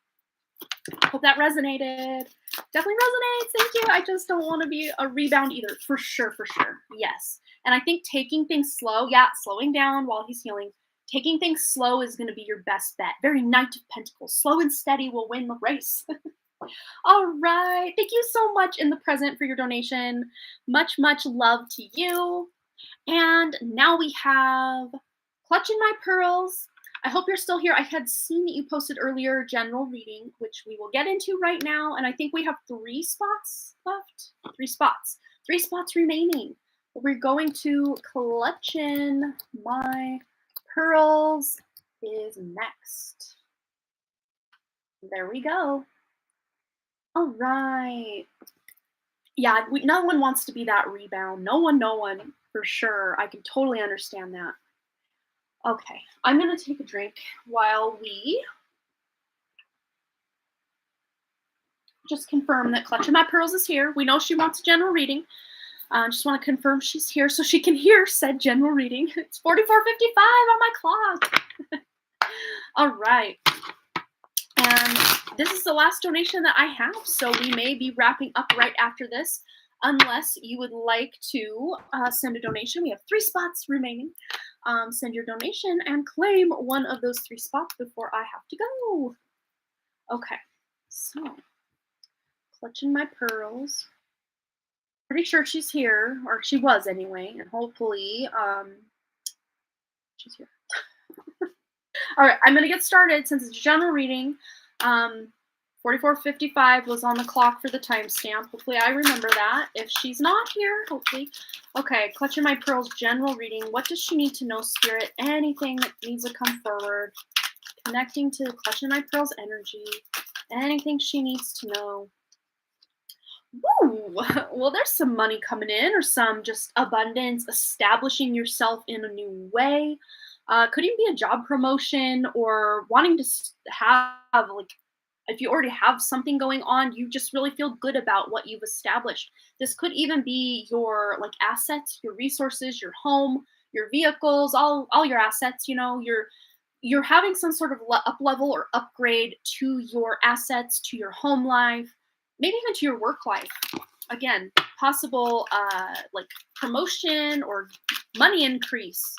Hope that resonated. Definitely resonates. Thank you. I just don't want to be a rebound either. For sure. Yes. And I think taking things slow, slowing down while he's healing, taking things slow is going to be your best bet. Very Knight of Pentacles. Slow and steady will win the race. All right. Thank you so much in the present for your donation. Much, much love to you. And now we have Clutching My Pearls. I hope you're still here. I had seen that you posted earlier general reading, which we will get into right now. And I think we have 3 spots left. 3 spots. 3 spots remaining. We're going to Collection My Pearls is next. There we go. All right. Yeah, no one wants to be that rebound. No one, for sure. I can totally understand that. Okay, I'm going to take a drink while we just confirm that Collection My Pearls is here. We know she wants a general reading. Just want to confirm she's here so she can hear said general reading. It's 44:55 on my clock. All right. And this is the last donation that I have, so we may be wrapping up right after this, unless you would like to send a donation. We have 3 spots remaining. Send your donation and claim one of those 3 spots before I have to go. Okay, so Clutching My Pearls. Pretty sure she's here, or she was anyway, and hopefully she's here. All right, I'm going to get started since it's a general reading. 44:55 was on the clock for the timestamp. Hopefully I remember that. If she's not here, hopefully. Okay, Clutching My Pearls general reading. What does she need to know, Spirit? Anything that needs to come forward. Connecting to Clutching My Pearls energy. Anything she needs to know. Woo! Well, there's some money coming in, or some just abundance, establishing yourself in a new way. Could even be a job promotion, or wanting to have, like, if you already have something going on, you just really feel good about what you've established. This could even be your, like, assets, your resources, your home, your vehicles, all your assets. You know, you're having some sort of up level or upgrade to your assets, to your home life, maybe even to your work life. Again, possible like promotion or money increase.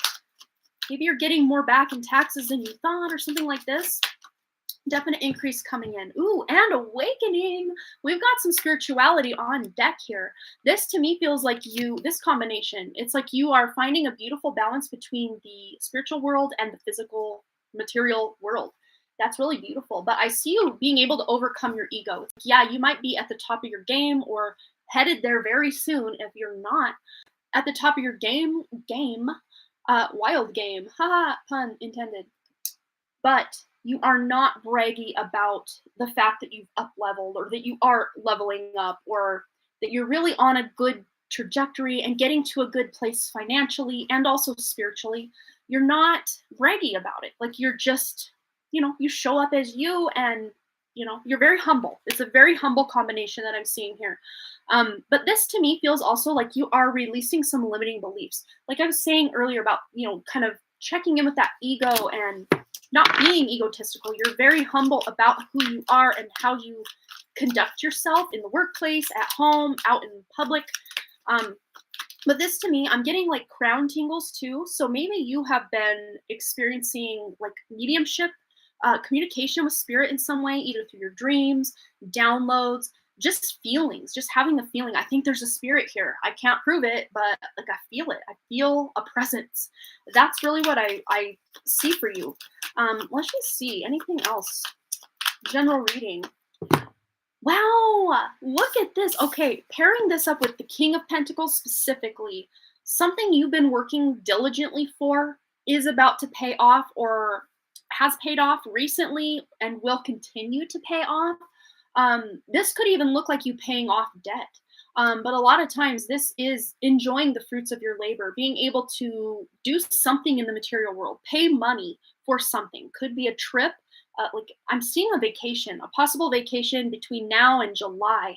Maybe you're getting more back in taxes than you thought, or something like this. Definite increase coming in. Ooh, and awakening. We've got some spirituality on deck here. This to me feels like this combination, it's like you are finding a beautiful balance between the spiritual world and the physical material world. That's really beautiful. But I see you being able to overcome your ego. Yeah, you might be at the top of your game or headed there very soon. If you're not at the top of your game, wild game, haha, pun intended. But you are not braggy about the fact that you've up leveled, or that you are leveling up, or that you're really on a good trajectory and getting to a good place financially and also spiritually. You're not braggy about it. Like, you're just, you show up as you, and, you're very humble. It's a very humble combination that I'm seeing here. But this to me feels also like you are releasing some limiting beliefs. Like I was saying earlier about, kind of checking in with that ego and not being egotistical. You're very humble about who you are and how you conduct yourself in the workplace, at home, out in public. But this to me, I'm getting like crown tingles too. So maybe you have been experiencing like mediumship, communication with spirit in some way, either through your dreams, downloads, just feelings, just having a feeling. I think there's a spirit here. I can't prove it, but like I feel it. I feel a presence. That's really what I see for you. Let's just see anything else. General reading. Wow, look at this. Okay, pairing this up with the King of Pentacles specifically, something you've been working diligently for is about to pay off, or has paid off recently and will continue to pay off. This could even look like you paying off debt. But a lot of times this is enjoying the fruits of your labor, being able to do something in the material world, pay money for something. Could be a trip. Like I'm seeing a vacation, a possible vacation between now and July.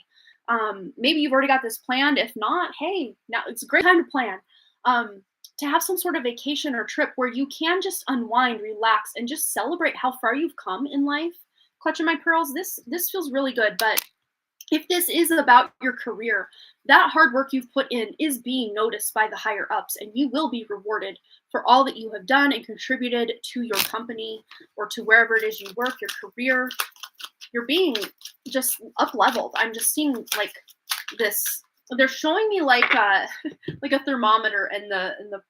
Maybe you've already got this planned. If not, hey, now it's a great time to plan. To have some sort of vacation or trip where you can just unwind, relax, and just celebrate how far you've come in life. Clutching My Pearls, this feels really good. But if this is about your career, that hard work you've put in is being noticed by the higher ups, and you will be rewarded for all that you have done and contributed to your company or to wherever it is you work, your career. You're being just up leveled. I'm just seeing like this. They're showing me like like a thermometer and the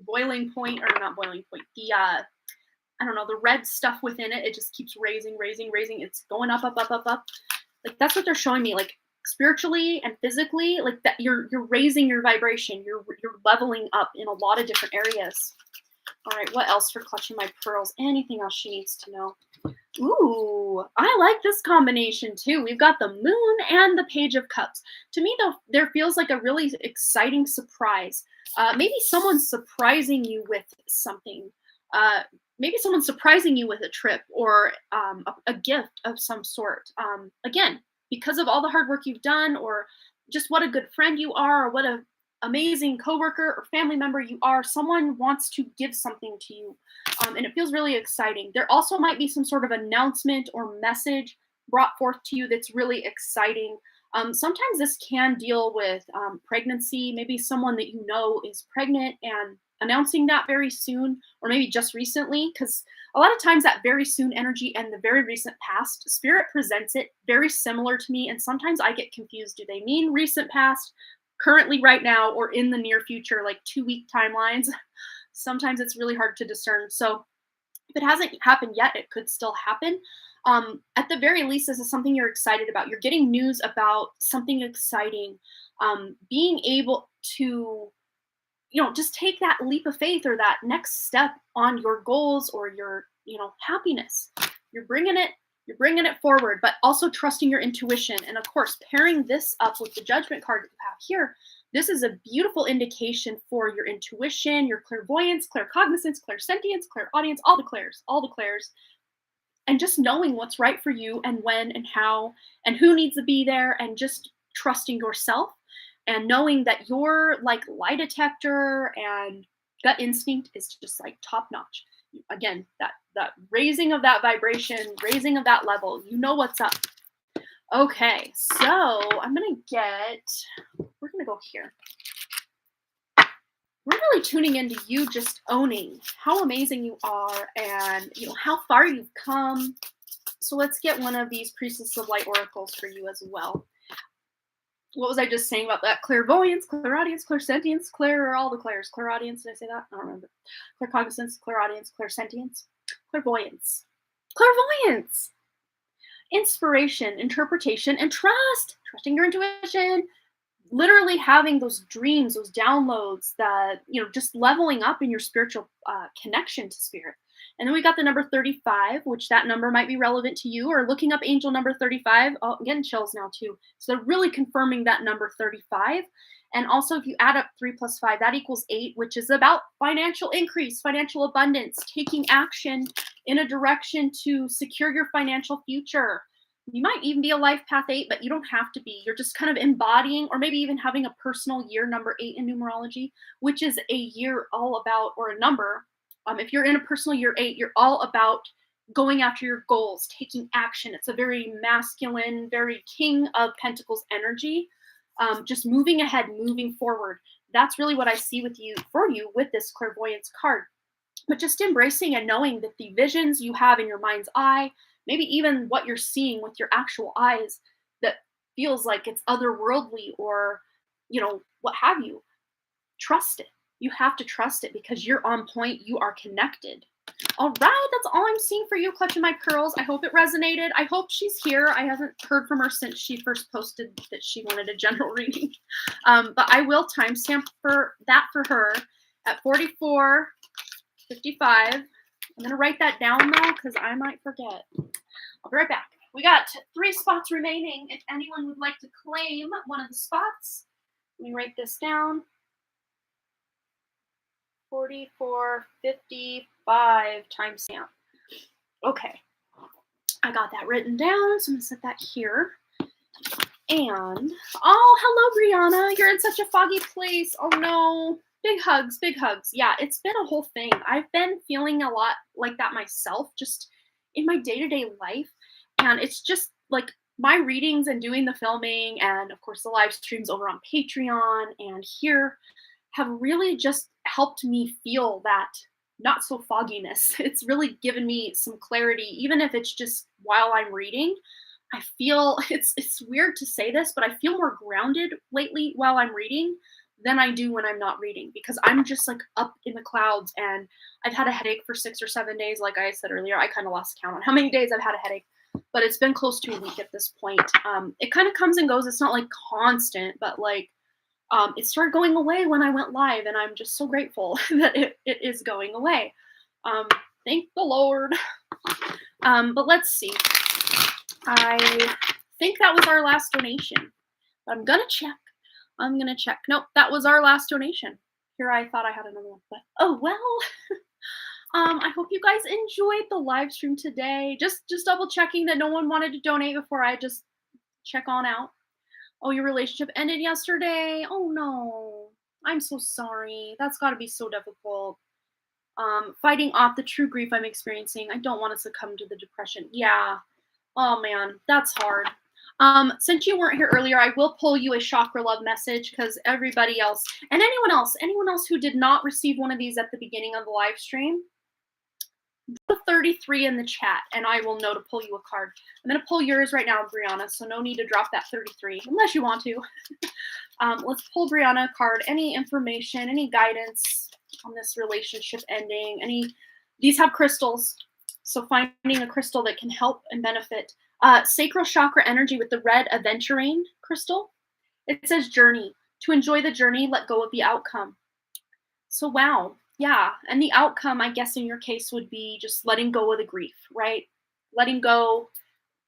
boiling point, or not boiling point, I don't know, the red stuff within it. It just keeps raising, raising, raising. It's going up, up, up, up, up. Like that's what they're showing me. Like spiritually and physically, like that you're raising your vibration. You're leveling up in a lot of different areas. All right, what else for clutching my pearls? Anything else she needs to know? Ooh, I like this combination too. We've got the moon and the page of cups. To me, though, there feels like a really exciting surprise. Maybe someone's surprising you with something. Maybe someone's surprising you with a trip or a gift of some sort. Again, because of all the hard work you've done, or just what a good friend you are, or what a amazing coworker or family member you are, someone wants to give something to you, and it feels really exciting. There also might be some sort of announcement or message brought forth to you that's really exciting. Sometimes this can deal with pregnancy. Maybe someone that you know is pregnant and announcing that very soon, or maybe just recently, because a lot of times that very soon energy and the very recent past, spirit presents it very similar to me, and sometimes I get confused. Do they mean recent past, currently right now, or in the near future, like 2-week timelines? Sometimes it's really hard to discern. So if it hasn't happened yet, it could still happen. At the very least, this is something you're excited about. You're getting news about something exciting. Being able to, just take that leap of faith or that next step on your goals or your, happiness. You're bringing it forward, but also trusting your intuition. And of course, pairing this up with the Judgment card that you have here, this is a beautiful indication for your intuition, your clairvoyance, claircognizance, clairsentience, clairaudience, all the clairs, and just knowing what's right for you and when and how and who needs to be there, and just trusting yourself and knowing that your like lie detector and gut instinct is just like top notch. Again, that raising of that vibration, raising of that level, you know what's up. Okay, so we're gonna go here. We're really tuning into you just owning how amazing you are and how far you've come. So let's get one of these Priestess of Light oracles for you as well. What was I just saying about that? Clairvoyance, clairaudience, clairsentience, all the clairs. Clairaudience, did I say that? I don't remember. Claircognizance, clairaudience, clairsentience, clairvoyance. Clairvoyance! Inspiration, interpretation, and trust. Trusting your intuition. Literally having those dreams, those downloads, that, just leveling up in your spiritual connection to spirit. And then we got the number 35, which that number might be relevant to you, or looking up angel number 35. Oh, I'm getting chills now too. So they're really confirming that number 35. And also if you add up 3 plus 5, that equals 8, which is about financial increase, financial abundance, taking action in a direction to secure your financial future. You might even be a life path 8, but you don't have to be. You're just kind of embodying, or maybe even having a personal year number 8 in numerology, which is a year all about, or a number. If you're in a personal year 8, you're all about going after your goals, taking action. It's a very masculine, very King of Pentacles energy. Just moving ahead, moving forward. That's really what I see for you with this clairvoyance card. But just embracing and knowing that the visions you have in your mind's eye, maybe even what you're seeing with your actual eyes that feels like it's otherworldly or, what have you, trust it. You have to trust it because you're on point. You are connected. All right, that's all I'm seeing for you, Clutching My Pearls. I hope it resonated. I hope she's here. I haven't heard from her since she first posted that she wanted a general reading. But I will timestamp for her at 44:55. I'm going to write that down, though, because I might forget. I'll be right back. We got 3 spots remaining. If anyone would like to claim one of the spots, let me write this down. 44:55 timestamp. Okay. I got that written down, so I'm going to set that here. And, hello, Brianna. You're in such a foggy place. Oh, no. Big hugs, big hugs. Yeah, it's been a whole thing. I've been feeling a lot like that myself, just in my day-to-day life. And it's just like my readings and doing the filming and, of course, the live streams over on Patreon and here have really just helped me feel that not so fogginess. It's really given me some clarity, even if it's just while I'm reading. I feel, it's weird to say this, but I feel more grounded lately while I'm reading. than I do when I'm not reading, because I'm just like up in the clouds, and I've had a headache for 6 or 7 days. Like I said earlier, I kind of lost count on how many days I've had a headache, but it's been close to a week at this point. It kind of comes and goes. It's not like constant, but like it started going away when I went live, and I'm just so grateful that it is going away. Thank the Lord. But let's see. I think that was our last donation. I'm gonna check. Nope, that was our last donation. Here, I thought I had another one, but oh well. I hope you guys enjoyed the live stream today. Just double checking that no one wanted to donate before I just check on out. Oh, your relationship ended yesterday. Oh no, I'm so sorry. That's got to be so difficult. Fighting off the true grief I'm experiencing. I don't want to succumb to the depression. Yeah. Oh man, that's hard. Since you weren't here earlier, I will pull you a chakra love message, because everybody else and anyone else who did not receive one of these at the beginning of the live stream, put 33 in the chat and I will know to pull you a card. I'm going to pull yours right now, Brianna, so no need to drop that 33 unless you want to. Let's pull Brianna a card. Any information, any guidance on this relationship ending? These have crystals, so finding a crystal that can help and benefit. Sacral chakra energy with the red Aventurine crystal. It says journey. To enjoy the journey, let go of the outcome. So wow. Yeah, and the outcome, I guess in your case, would be just letting go of the grief, right? Letting go.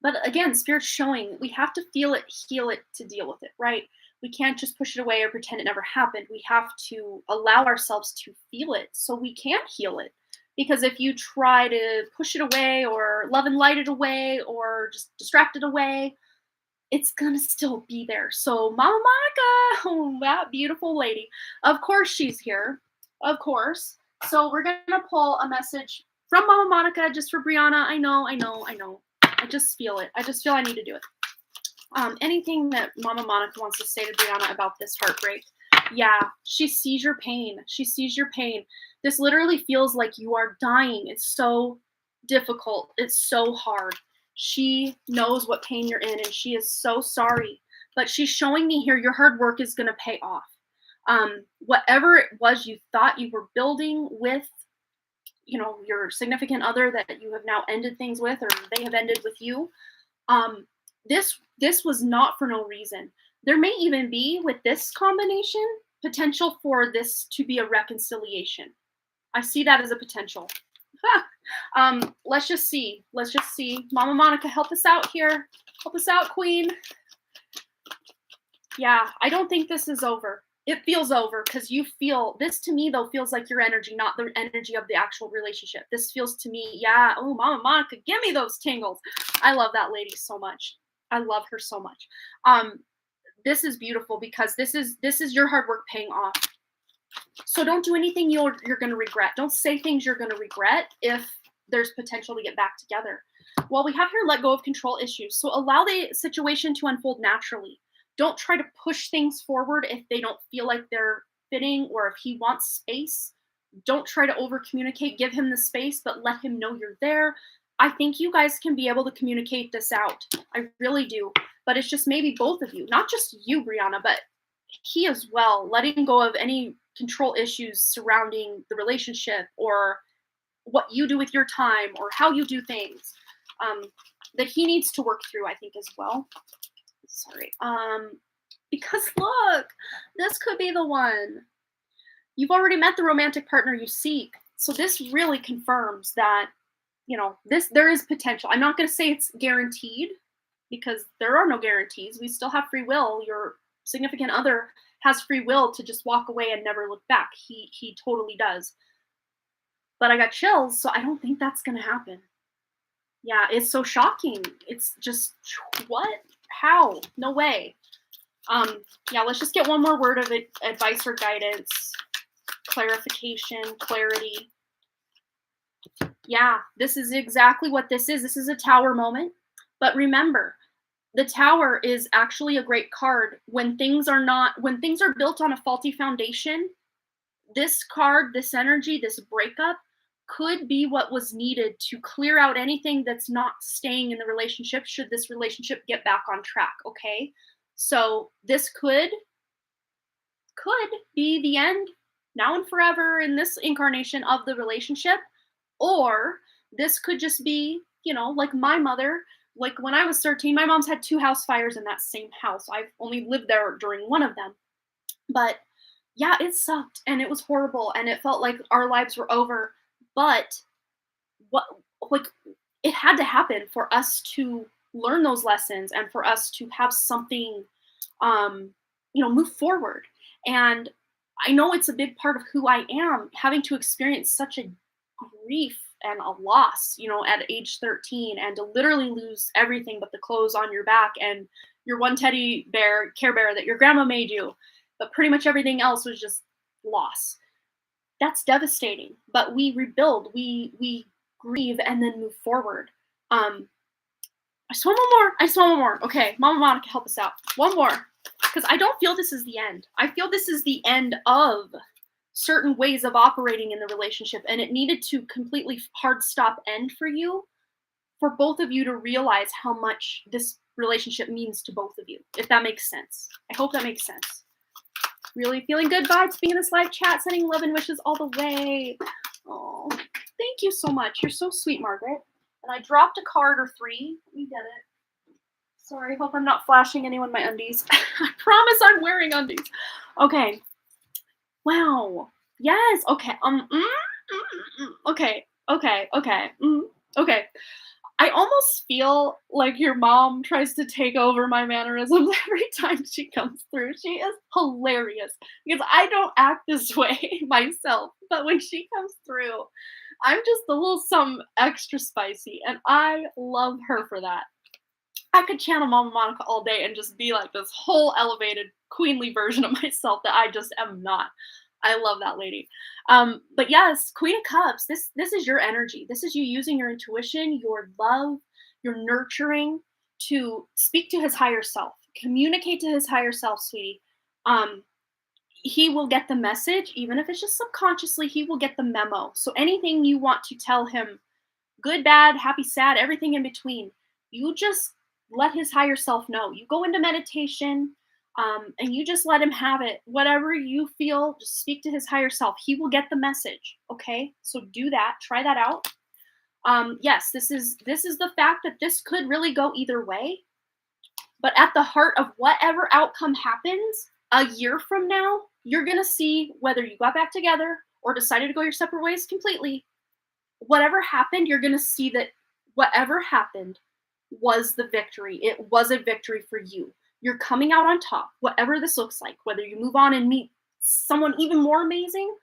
But again, Spirit's showing we have to feel it, heal it to deal with it, right? We can't just push it away or pretend it never happened. We have to allow ourselves to feel it so we can heal it. Because if you try to push it away or love and light it away or just distract it away, it's going to still be there. So Mama Monica, oh, that beautiful lady, of course she's here. Of course. So we're going to pull a message from Mama Monica just for Brianna. I know. I just feel it. I just feel I need to do it. Anything that Mama Monica wants to say to Brianna about this heartbreak. Yeah, she sees your pain. She sees your pain. This literally feels like you are dying. It's so difficult. It's so hard. She knows what pain you're in, and she is so sorry. But she's showing me here your hard work is going to pay off. Whatever it was you thought you were building with, your significant other that you have now ended things with, or they have ended with you, this was not for no reason. There may even be, with this combination, potential for this to be a reconciliation. I see that as a potential. Let's just see. Mama Monica, help us out here. Help us out, Queen. Yeah, I don't think this is over. It feels over because you feel this. To me, though, feels like your energy, not the energy of the actual relationship. This feels to me, yeah. Oh, Mama Monica, give me those tingles. I love that lady so much. I love her so much. This is beautiful because this is your hard work paying off. So don't do anything you're going to regret. Don't say things you're going to regret if there's potential to get back together. Well, we have here let go of control issues. So allow the situation to unfold naturally. Don't try to push things forward if they don't feel like they're fitting, or if he wants space. Don't try to over communicate. Give him the space, but let him know you're there. I think you guys can be able to communicate this out. I really do. But it's just maybe both of you, not just you, Brianna, but he as well, letting go of any control issues surrounding the relationship or what you do with your time or how you do things, that he needs to work through, I think, as well. Sorry. Because look, this could be the one. You've already met the romantic partner you seek. So this really confirms that, there is potential. I'm not going to say it's guaranteed because there are no guarantees. We still have free will. Your significant other has free will to just walk away and never look back. He totally does. But I got chills, so I don't think that's going to happen. Yeah, it's so shocking. It's just, what? How? No way. Yeah, let's just get one more word of advice or guidance, clarification, clarity. Yeah, this is exactly what this is. This is a tower moment. But remember, the tower is actually a great card. When things are built on a faulty foundation, this card, this energy, this breakup could be what was needed to clear out anything that's not staying in the relationship should this relationship get back on track, okay? So this could could be the end now and forever in this incarnation of the relationship, or this could just be, like my mother. Like when I was 13, my mom's had 2 house fires in that same house. I've only lived there during one of them. But yeah, it sucked and it was horrible and it felt like our lives were over. But what like it had to happen for us to learn those lessons and for us to have something move forward. And I know it's a big part of who I am, having to experience such a grief and a loss, at age 13, and to literally lose everything but the clothes on your back and your one teddy bear, Care Bear that your grandma made you. But pretty much everything else was just loss. That's devastating. But we rebuild, we grieve, and then move forward. I just want one more. Okay, Mama Monica, help us out. One more. Because I don't feel this is the end. I feel this is the end of certain ways of operating in the relationship, and it needed to completely hard stop end for you, for both of you to realize how much this relationship means to both of you, if that makes sense. I hope that makes sense. Really feeling good vibes being in this live chat, sending love and wishes all the way. Oh, thank you so much. You're so sweet, Margaret. And I dropped a card or 3. We did it. Sorry, hope I'm not flashing anyone my undies. I promise I'm wearing undies. Okay. Wow. Yes. Okay. Okay. Okay. I almost feel like your mom tries to take over my mannerisms every time she comes through. She is hilarious because I don't act this way myself, but when she comes through, I'm just a little some extra spicy, and I love her for that. I could channel Mama Monica all day and just be like this whole elevated, queenly version of myself that I just am not. I love that lady. But yes, Queen of Cups, this is your energy. This is you using your intuition, your love, your nurturing to speak to his higher self. Communicate to his higher self, sweetie. He will get the message, even if it's just subconsciously, he will get the memo. So anything you want to tell him, good, bad, happy, sad, everything in between, you just let his higher self know. You go into meditation, and you just let him have it. Whatever you feel, just speak to his higher self. He will get the message. Okay, so do that. Try that out. Yes, this is the fact that this could really go either way. But at the heart of whatever outcome happens a year from now, you're gonna see whether you got back together or decided to go your separate ways completely. Whatever happened, you're gonna see that whatever happened was the victory. It was a victory for you. You're coming out on top, whatever this looks like, whether you move on and meet someone even more amazing,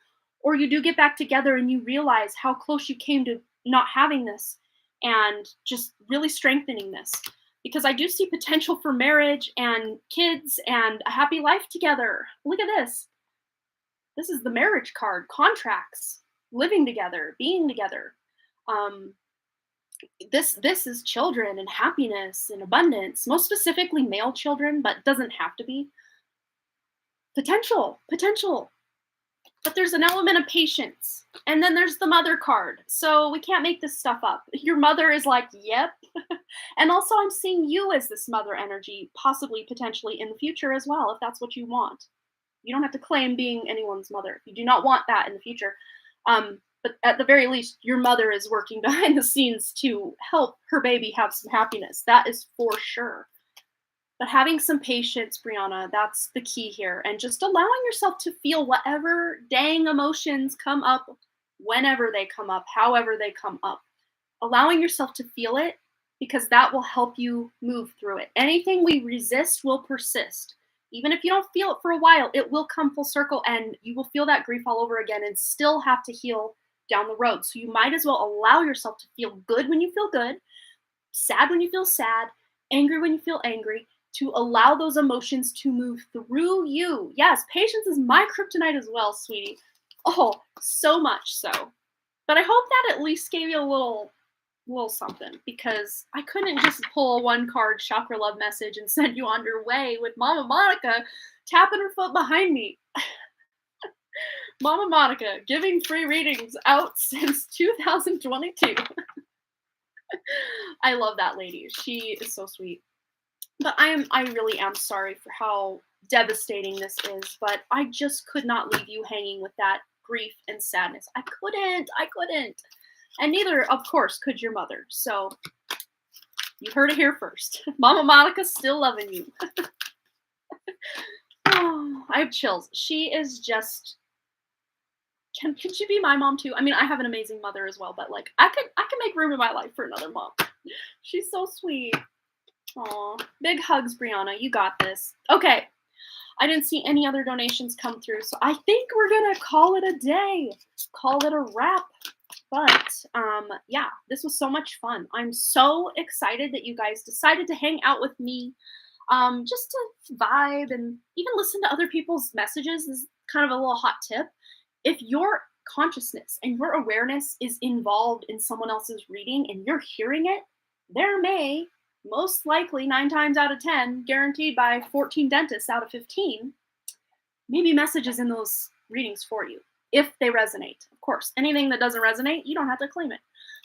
or you do get back together and you realize how close you came to not having this and just really strengthening this. Because I do see potential for marriage and kids and a happy life together. Look at this. This is the marriage card, contracts, living together, being together. This is children and happiness and abundance, most specifically male children, but doesn't have to be. Potential. But there's an element of patience. And then there's the mother card. So we can't make this stuff up. Your mother is like, yep. And also I'm seeing you as this mother energy, possibly, potentially in the future as well, if that's what you want. You don't have to claim being anyone's mother if you do not want that in the future. But at the very least, your mother is working behind the scenes to help her baby have some happiness. That is for sure. But having some patience, Brianna, that's the key here. And just allowing yourself to feel whatever dang emotions come up, whenever they come up, however they come up. Allowing yourself to feel it, because that will help you move through it. Anything we resist will persist. Even if you don't feel it for a while, it will come full circle and you will feel that grief all over again and still have to heal down the road. So you might as well allow yourself to feel good when you feel good, sad when you feel sad, angry when you feel angry, to allow those emotions to move through you. Yes, patience is my kryptonite as well, sweetie. Oh, so much so. But I hope that at least gave you a little something, because I couldn't just pull a 1 card chakra love message and send you on your way with Mama Monica tapping her foot behind me. Mama Monica giving free readings out since 2022. I love that lady. She is so sweet. But I really am sorry for how devastating this is, but I just could not leave you hanging with that grief and sadness. I couldn't. And neither, of course, could your mother. So you heard it here first. Mama Monica's still loving you. Oh, I have chills. She is just, can she be my mom too? I mean, I have an amazing mother as well, but like I can make room in my life for another mom. She's so sweet. Aw, big hugs, Brianna. You got this. Okay. I didn't see any other donations come through, so I think we're gonna call it a day. Call it a wrap. But yeah, this was so much fun. I'm so excited that you guys decided to hang out with me, just to vibe and even listen to other people's messages. This is kind of a little hot tip. If your consciousness and your awareness is involved in someone else's reading and you're hearing it, there may, most likely 9 times out of 10, guaranteed by 14 dentists out of 15, maybe messages in those readings for you, if they resonate. Of course, anything that doesn't resonate, you don't have to claim it.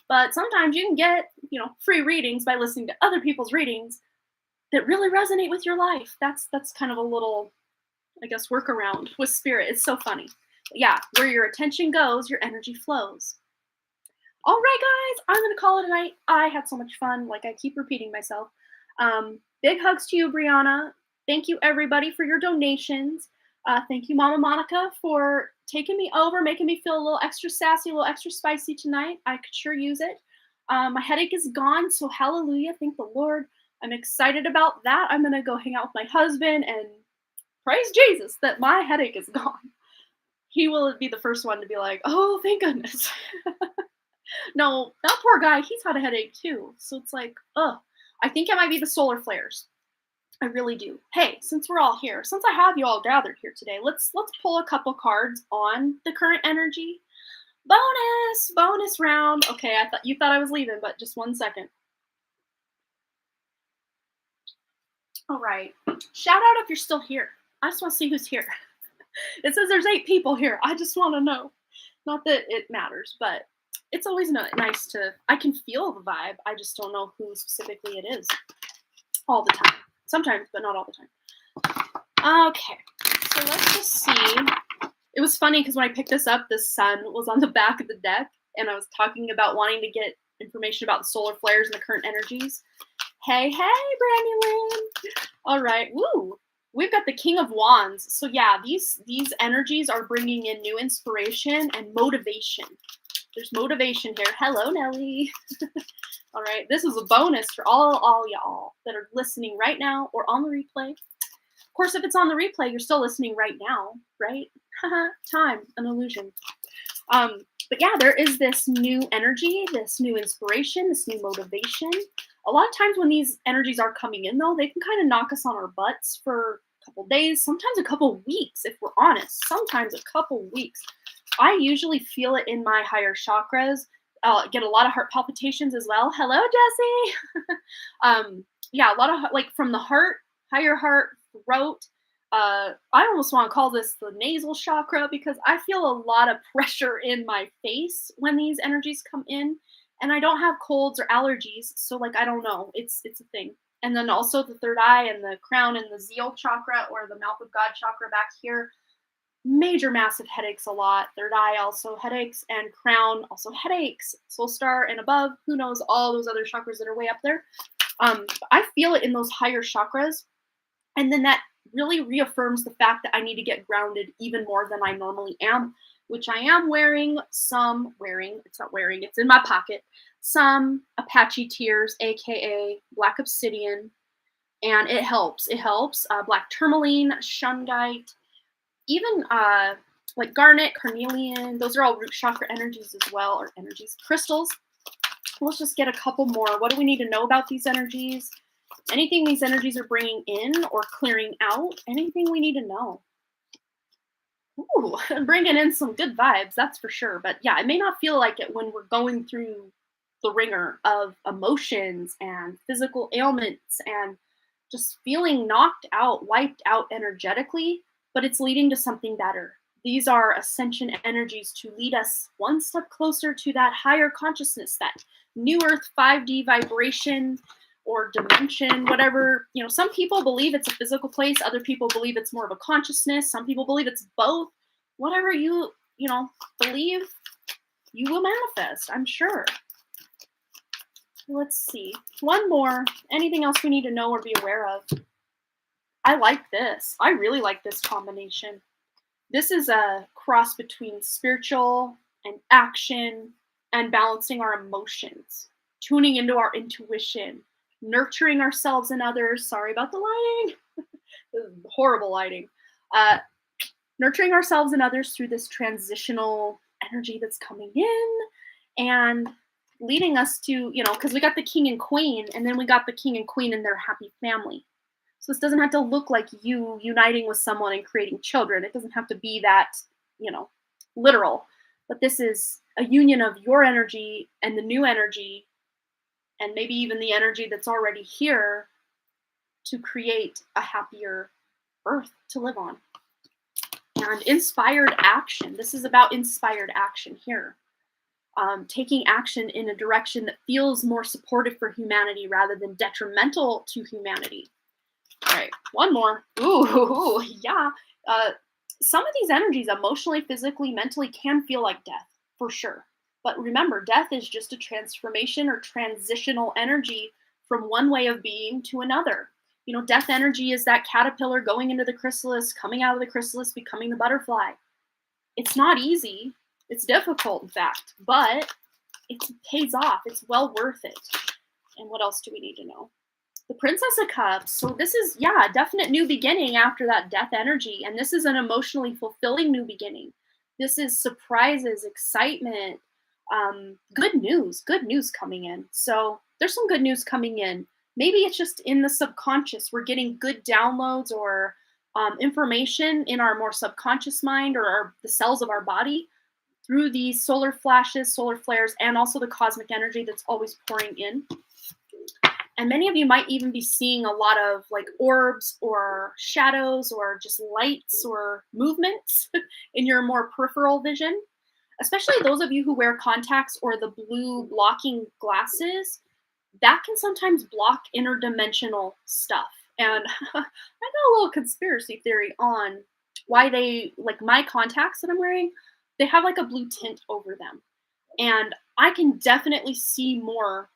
But sometimes you can get, free readings by listening to other people's readings that really resonate with your life. That's kind of a little, I guess, workaround with spirit. It's so funny. But yeah, where your attention goes, your energy flows. All right, guys, I'm going to call it a night. I had so much fun. Like, I keep repeating myself. Big hugs to you, Brianna. Thank you, everybody, for your donations. Thank you, Mama Monica, for taking me over, making me feel a little extra sassy, a little extra spicy tonight. I could sure use it. My headache is gone, so hallelujah. Thank the Lord. I'm excited about that. I'm going to go hang out with my husband and praise Jesus that my headache is gone. He will be the first one to be like, oh, thank goodness. No, that poor guy, he's had a headache too. So it's like, ugh. I think it might be the solar flares. I really do. Hey, since we're all here, since I have you all gathered here today, let's pull a couple cards on the current energy. Bonus round. Okay, you thought I was leaving, but just 1 second. All right. Shout out if you're still here. I just want to see who's here. It says there's 8 people here. I just want to know. Not that it matters, but it's always nice to, I can feel the vibe. I just don't know who specifically it is all the time. Sometimes, but not all the time. Okay, so let's just see. It was funny because when I picked this up, the sun was on the back of the deck, and I was talking about wanting to get information about the solar flares and the current energies. Hey, Brandy Lynn. All right, woo. We've got the King of Wands. So yeah, these energies are bringing in new inspiration and motivation. There's motivation here. Hello, Nelly. All right, this is a bonus for all y'all that are listening right now or on the replay. Of course, if it's on the replay, you're still listening right now, right? Time, an illusion. But yeah, there is this new energy, this new inspiration, this new motivation. A lot of times when these energies are coming in, though, they can kind of knock us on our butts for a couple days, sometimes a couple weeks, if we're honest. Sometimes a couple weeks. I usually feel it in my higher chakras. I'll get a lot of heart palpitations as well. Hello, Jessie. Yeah, a lot of like from the heart, higher heart, throat. I almost want to call this the nasal chakra because I feel a lot of pressure in my face when these energies come in, and I don't have colds or allergies, so like I don't know, it's a thing. And then also the third eye and the crown and the zeal chakra or the mouth of God chakra back here. Major massive headaches a lot. Third eye also headaches, and crown also headaches. Soul star and above, who knows, all those other chakras that are way up there. I feel it in those higher chakras, and then that really reaffirms the fact that I need to get grounded even more than I normally am, which I am it's in my pocket, some Apache tears, aka black obsidian, and it helps. Black tourmaline, shungite, even like garnet, carnelian, those are all root chakra energies as well, or energies, crystals. Let's just get a couple more. What do we need to know about these energies? Anything these energies are bringing in or clearing out, anything we need to know. Ooh, bringing in some good vibes, that's for sure. But yeah, it may not feel like it when we're going through the ringer of emotions and physical ailments and just feeling knocked out, wiped out energetically, but it's leading to something better. These are ascension energies to lead us one step closer to that higher consciousness, that new earth 5D vibration, or dimension, whatever. You know, some people believe it's a physical place. Other people believe it's more of a consciousness. Some people believe it's both. Whatever you believe, you will manifest, I'm sure. Let's see. One more. Anything else we need to know or be aware of? I like this. I really like this combination. This is a cross between spiritual and action and balancing our emotions, tuning into our intuition, nurturing ourselves and others. Sorry about the lighting. Horrible lighting. Nurturing ourselves and others through this transitional energy that's coming in and leading us to, because we got the king and queen, and then we got the king and queen and their happy family. So this doesn't have to look like you uniting with someone and creating children. It doesn't have to be that, literal. But this is a union of your energy and the new energy, and maybe even the energy that's already here, to create a happier earth to live on. And inspired action. This is about inspired action here. Taking action in a direction that feels more supportive for humanity rather than detrimental to humanity. All right, one more. Ooh, yeah. Some of these energies, emotionally, physically, mentally, can feel like death, for sure. But remember, death is just a transformation or transitional energy from one way of being to another. Death energy is that caterpillar going into the chrysalis, coming out of the chrysalis, becoming the butterfly. It's not easy. It's difficult, in fact, but it pays off. It's well worth it. And what else do we need to know? The Princess of Cups. So this is, a definite new beginning after that death energy. And this is an emotionally fulfilling new beginning. This is surprises, excitement, good news coming in. So there's some good news coming in. Maybe it's just in the subconscious. We're getting good downloads or information in our more subconscious mind or the cells of our body through these solar flashes, solar flares, and also the cosmic energy that's always pouring in. And many of you might even be seeing a lot of like orbs or shadows or just lights or movements in your more peripheral vision, especially those of you who wear contacts or the blue blocking glasses. That can sometimes block interdimensional stuff. And I got a little conspiracy theory on why they, like my contacts that I'm wearing, they have like a blue tint over them. And I can definitely see more,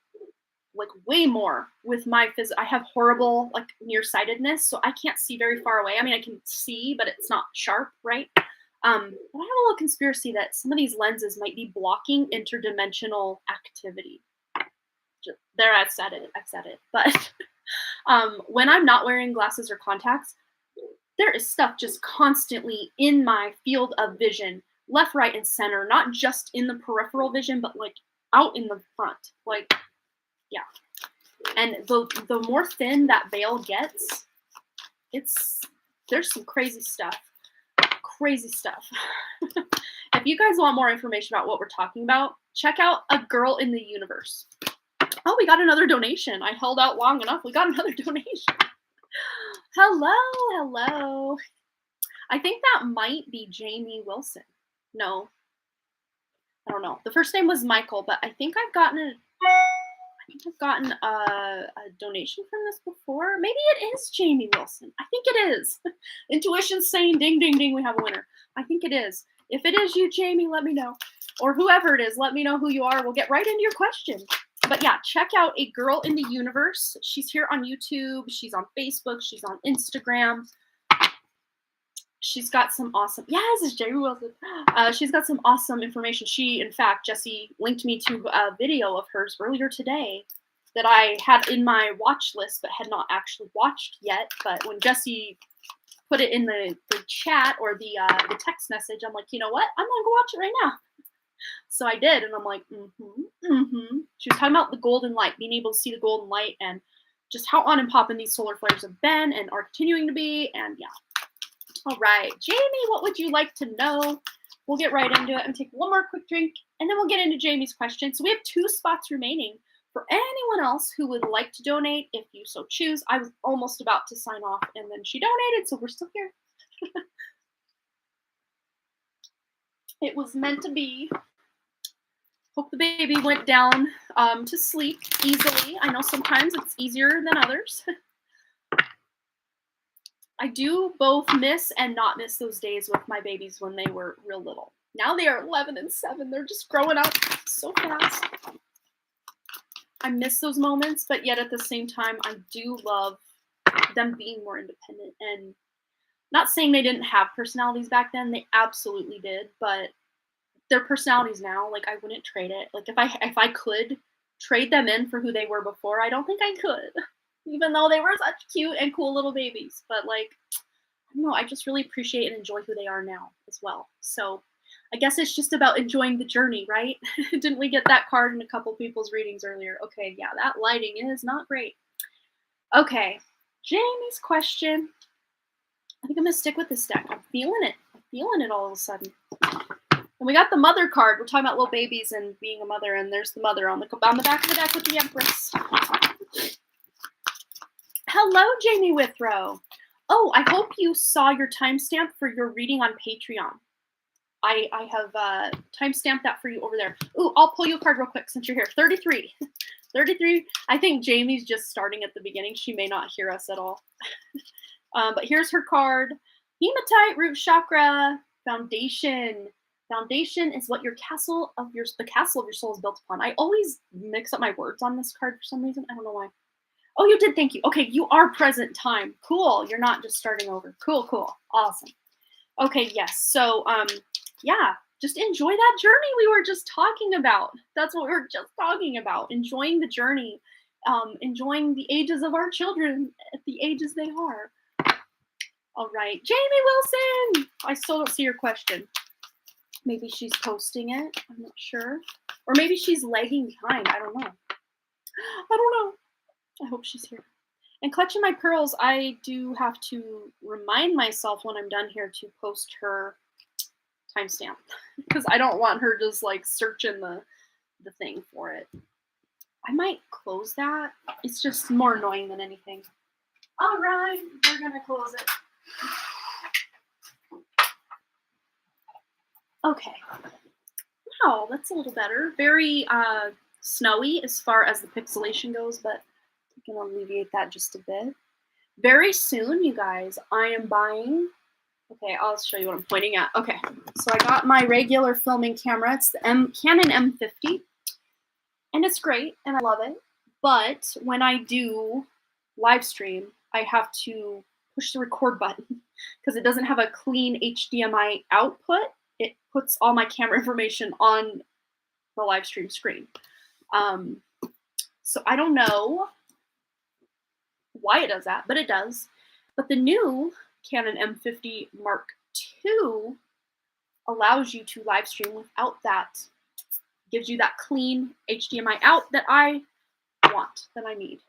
like way more with my I have horrible like nearsightedness, so I can't see very far away. I mean, I can see, but it's not sharp, right? But I have a little conspiracy that some of these lenses might be blocking interdimensional activity. There, I've said it. But when I'm not wearing glasses or contacts, there is stuff just constantly in my field of vision, left, right, and center, not just in the peripheral vision, but like out in the front. Like, yeah. And the more thin that veil gets, there's some crazy stuff. If you guys want more information about what we're talking about, check out A Girl in the Universe. Oh, we got another donation. I held out long enough. We got another donation. Hello. I think that might be Jamie Wilson. No, I don't know. The first name was Michael, but I think I've gotten a donation from this before. Maybe it is Jamie Wilson. I think it is. Intuition's saying ding, ding, ding, we have a winner. I think it is. If it is you, Jamie, let me know. Or whoever it is, let me know who you are. We'll get right into your question. But yeah, check out A Girl in the Universe. She's here on YouTube. She's on Facebook. She's on Instagram. She's got some awesome, yes, it's Jamie Wilson. She's got some awesome information. In fact, Jessie linked me to a video of hers earlier today that I had in my watch list, but had not actually watched yet. But when Jessie put it in the chat or the text message, I'm like, you know what? I'm going to go watch it right now. So I did, and I'm like, She was talking about the golden light, being able to see the golden light, and just how on and popping these solar flares have been and are continuing to be, and yeah. All right, Jamie, what would you like to know? We'll get right into it and take one more quick drink, and then we'll get into Jamie's question. So we have 2 spots remaining for anyone else who would like to donate, if you so choose. I was almost about to sign off, and then she donated, so we're still here. It was meant to be. Hope the baby went down to sleep easily. I know sometimes it's easier than others. I do both miss and not miss those days with my babies when they were real little. Now they are 11 and 7. They're just growing up so fast. I miss those moments, but yet at the same time, I do love them being more independent. And not saying they didn't have personalities back then. They absolutely did, but their personalities now, like, I wouldn't trade it. Like, if I could trade them in for who they were before, I don't think I could. Even though they were such cute and cool little babies. But, like, I don't know, I just really appreciate and enjoy who they are now as well. So I guess it's just about enjoying the journey, right? Didn't we get that card in a couple people's readings earlier? Okay, yeah, that lighting is not great. Okay, Jamie's question. I think I'm going to stick with this deck. I'm feeling it. I'm feeling it all of a sudden. And we got the mother card. We're talking about little babies and being a mother, and there's the mother on the back of the deck with the Empress. Hello, Jamie Withrow. Oh, I hope you saw your timestamp for your reading on Patreon. I have timestamped that for you over there. Ooh, I'll pull you a card real quick since you're here. 33. 33. I think Jamie's just starting at the beginning. She may not hear us at all. But here's her card. Hematite, root chakra, foundation. Foundation is what the castle of your soul is built upon. I always mix up my words on this card for some reason. I don't know why. Oh, you did. Thank you. Okay, you are present time. Cool. You're not just starting over. Cool, cool. Awesome. Okay, yes. So, yeah, just enjoy that journey we were just talking about. That's what we were just talking about. Enjoying the journey. Enjoying the ages of our children at the ages they are. All right. Jamie Wilson! I still don't see your question. Maybe she's posting it. I'm not sure. Or maybe she's lagging behind. I don't know. I don't know. I hope she's here. And Clutching My Pearls, I do have to remind myself when I'm done here to post her timestamp. Because I don't want her just like searching the thing for it. I might close that. It's just more annoying than anything. All right, we're going to close it. Okay. Wow, that's a little better. Very snowy as far as the pixelation goes, but I can alleviate that just a bit. Very soon, you guys, I am buying... Okay, I'll show you what I'm pointing at. Okay, so I got my regular filming camera. It's the Canon M50, and it's great, and I love it. But when I do live stream, I have to push the record button because it doesn't have a clean HDMI output. It puts all my camera information on the live stream screen. So I don't know why it does that, but it does. But the new Canon M50 Mark II allows you to live stream without that. Gives you that clean HDMI out that I want, that I need.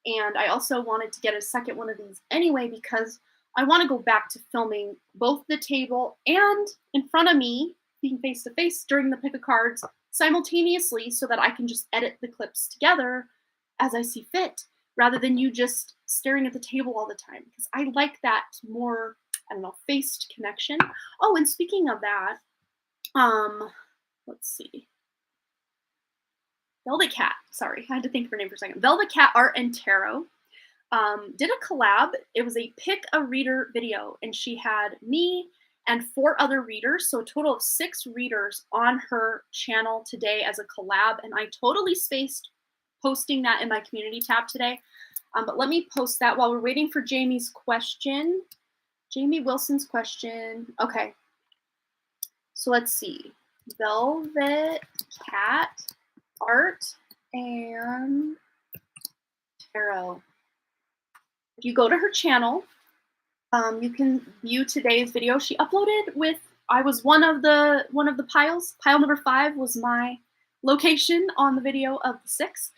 And I also wanted to get a second one of these anyway because I want to go back to filming both the table and in front of me, being face to face during the pick of cards simultaneously so that I can just edit the clips together as I see fit rather than you just staring at the table all the time. Because I like that more, I don't know, faced connection. Oh, and speaking of that, let's see. Velvet Cat, sorry, I had to think of her name for a second. Velvet Cat Art and Tarot did a collab. It was a pick a reader video, and she had me and 4 other readers, so a total of 6 readers on her channel today as a collab, and I totally spaced posting that in my community tab today. But let me post that while we're waiting for Jamie's question. Jamie Wilson's question. Okay, so let's see. Velvet Cat Art and Tarot. If you go to her channel, you can view today's video. She uploaded with, I was one of the piles. Pile number 5 was my location on the video of the 6.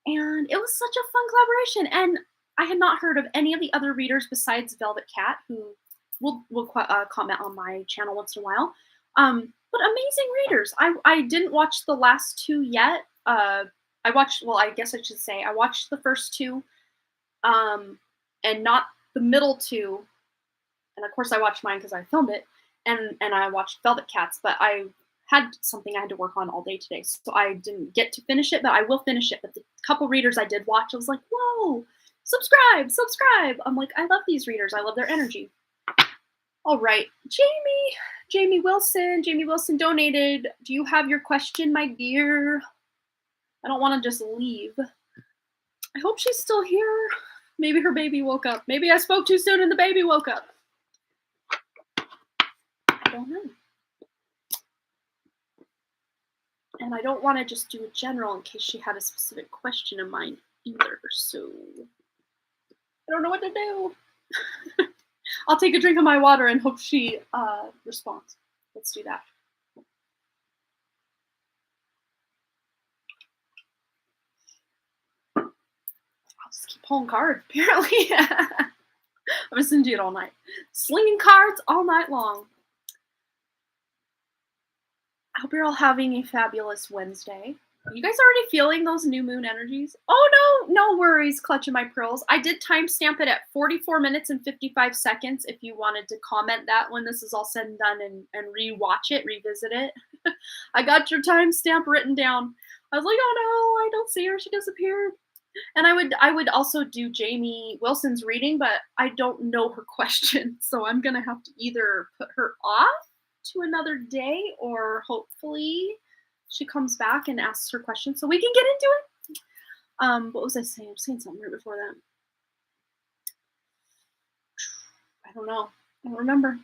And it was such a fun collaboration. And I had not heard of any of the other readers besides Velvet Cat, who will comment on my channel once in a while. But amazing readers. I didn't watch the last 2 yet. I watched, well, I guess I should say, I watched the first 2 and not the middle 2. And of course I watched mine because I filmed it. And I watched Velvet Cat's, but I had something I had to work on all day today, so I didn't get to finish it, but I will finish it. But the couple readers I did watch, I was like, whoa, subscribe, subscribe. I'm like, I love these readers. I love their energy. All right, Jamie Wilson donated. Do you have your question, my dear? I don't want to just leave. I hope she's still here. Maybe her baby woke up. Maybe I spoke too soon and the baby woke up. I don't know. And I don't want to just do a general in case she had a specific question in mind either. So I don't know what to do. I'll take a drink of my water and hope she responds. Let's do that. I'll just keep pulling cards, apparently. I'm just gonna do it all night. Slinging cards all night long. I hope you're all having a fabulous Wednesday. Are you guys already feeling those new moon energies? Oh, no worries, clutching my pearls. I did timestamp it at 44 minutes and 55 seconds if you wanted to comment that when this is all said and done and rewatch it, revisit it. I got your timestamp written down. I was like, oh no, I don't see her. She disappeared. And I would also do Jamie Wilson's reading, but I don't know her question. So I'm going to have to either put her off to another day or hopefully she comes back and asks her question so we can get into it. What was I saying? I was saying something right before that. I don't know. I don't remember.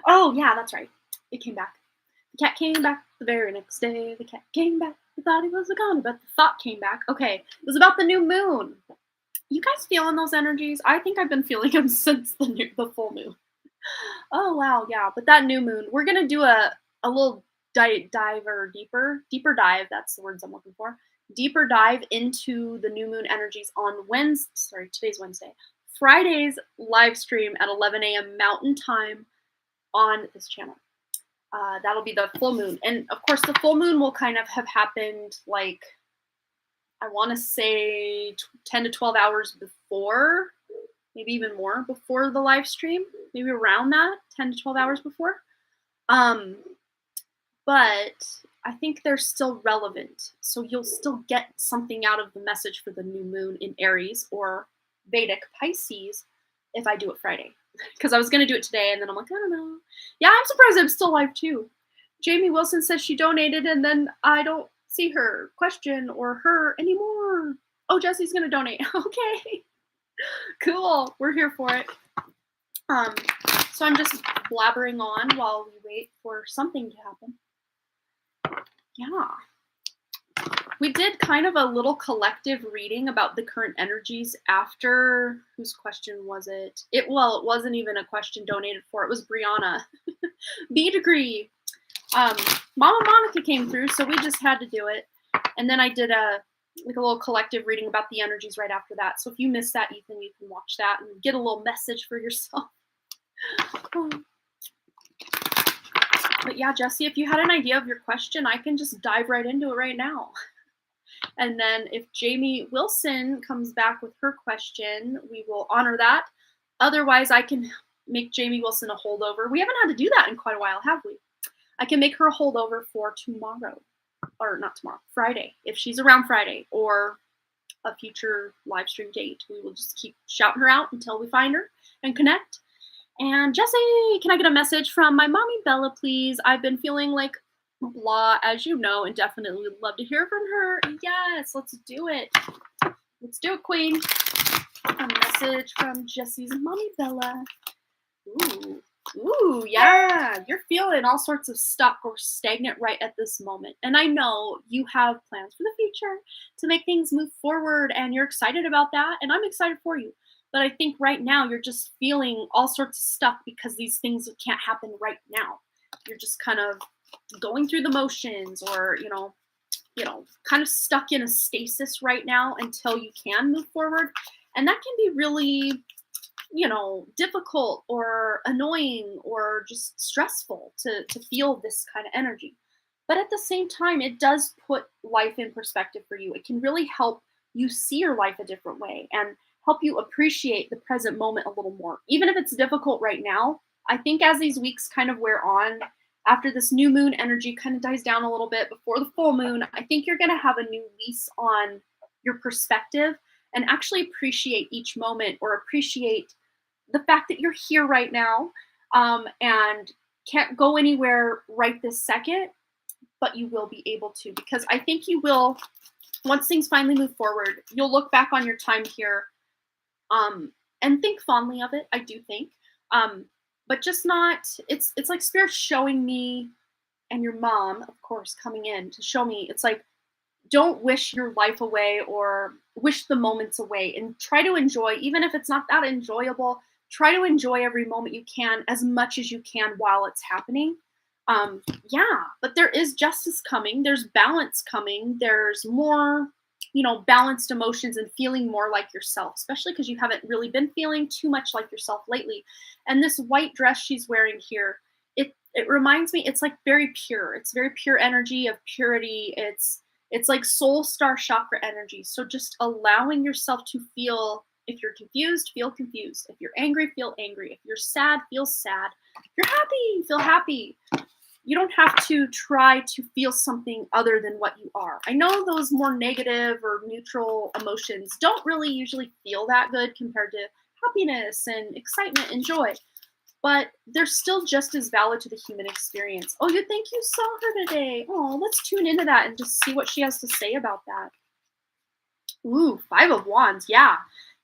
Oh, yeah, that's right. It came back. The cat came back the very next day. The cat came back. We thought he was gone, but the thought came back. Okay, it was about the new moon. You guys feeling those energies? I think I've been feeling them since the full moon. Oh, wow, yeah. But that new moon, we're going to do a little deeper dive, that's the words I'm looking for. Deeper dive into the new moon energies on Wednesday. Sorry, today's Wednesday. Friday's live stream at 11 a.m. Mountain Time on this channel. That'll be the full moon. And of course, the full moon will kind of have happened like, I want to say 10 to 12 hours before, maybe even more before the live stream, maybe around that, 10 to 12 hours before. But I think they're still relevant. So you'll still get something out of the message for the new moon in Aries or Vedic Pisces if I do it Friday. Because I was going to do it today, and then I'm like, I don't know. Yeah, I'm surprised I'm still live, too. Jamie Wilson says she donated, and then I don't see her question or her anymore. Oh, Jesse's going to donate. Okay. Cool. We're here for it. So I'm just blabbering on while we wait for something to happen. Yeah. We did kind of a little collective reading about the current energies after, whose question was it? It wasn't even a question donated for. It was Brianna. B degree. Mama Monica came through, so we just had to do it. And then I did a little collective reading about the energies right after that. So if you missed that, Ethan, you can watch that and get a little message for yourself. But yeah, Jesse, if you had an idea of your question, I can just dive right into it right now. And then if Jamie Wilson comes back with her question, we will honor that. Otherwise, I can make Jamie Wilson a holdover. We haven't had to do that in quite a while, have we? I can make her a holdover for tomorrow. Or not tomorrow, Friday. If she's around Friday or a future live stream date, we will just keep shouting her out until we find her and connect. And Jesse, can I get a message from my mommy Bella, please? I've been feeling like blah, as you know, and definitely would love to hear from her. Yes, let's do it. Let's do it, Queen. A message from Jesse's mommy Bella. Ooh, yeah. You're feeling all sorts of stuck or stagnant right at this moment. And I know you have plans for the future to make things move forward, and you're excited about that, and I'm excited for you. But I think right now you're just feeling all sorts of stuff because these things can't happen right now. You're just kind of going through the motions or, you know, kind of stuck in a stasis right now until you can move forward. And that can be really, difficult or annoying or just stressful to feel this kind of energy. But at the same time, it does put life in perspective for you. It can really help you see your life a different way and help you appreciate the present moment a little more. Even if it's difficult right now, I think as these weeks kind of wear on after this new moon energy kind of dies down a little bit before the full moon, I think you're going to have a new lease on your perspective and actually appreciate each moment, or appreciate the fact that you're here right now, and can't go anywhere right this second, but you will be able to, because I think you will, once things finally move forward, you'll look back on your time here, and think fondly of it. I do think, but just not. It's like Spirit showing me, and your mom, of course, coming in to show me. It's like, don't wish your life away or wish the moments away, and try to enjoy, even if it's not that enjoyable. Try to enjoy every moment you can, as much as you can while it's happening. Yeah, but there is justice coming. There's balance coming. There's more, balanced emotions and feeling more like yourself, especially because you haven't really been feeling too much like yourself lately. And this white dress she's wearing here, it reminds me, it's like very pure. It's very pure energy of purity. It's like soul star chakra energy. So just allowing yourself to feel. If you're confused, feel confused. If you're angry, feel angry. If you're sad, feel sad. If you're happy, feel happy. You don't have to try to feel something other than what you are. I know those more negative or neutral emotions don't really usually feel that good compared to happiness and excitement and joy, but they're still just as valid to the human experience. Oh, you think you saw her today? Oh, let's tune into that and just see what she has to say about that. Ooh, 5 of Wands. Yeah.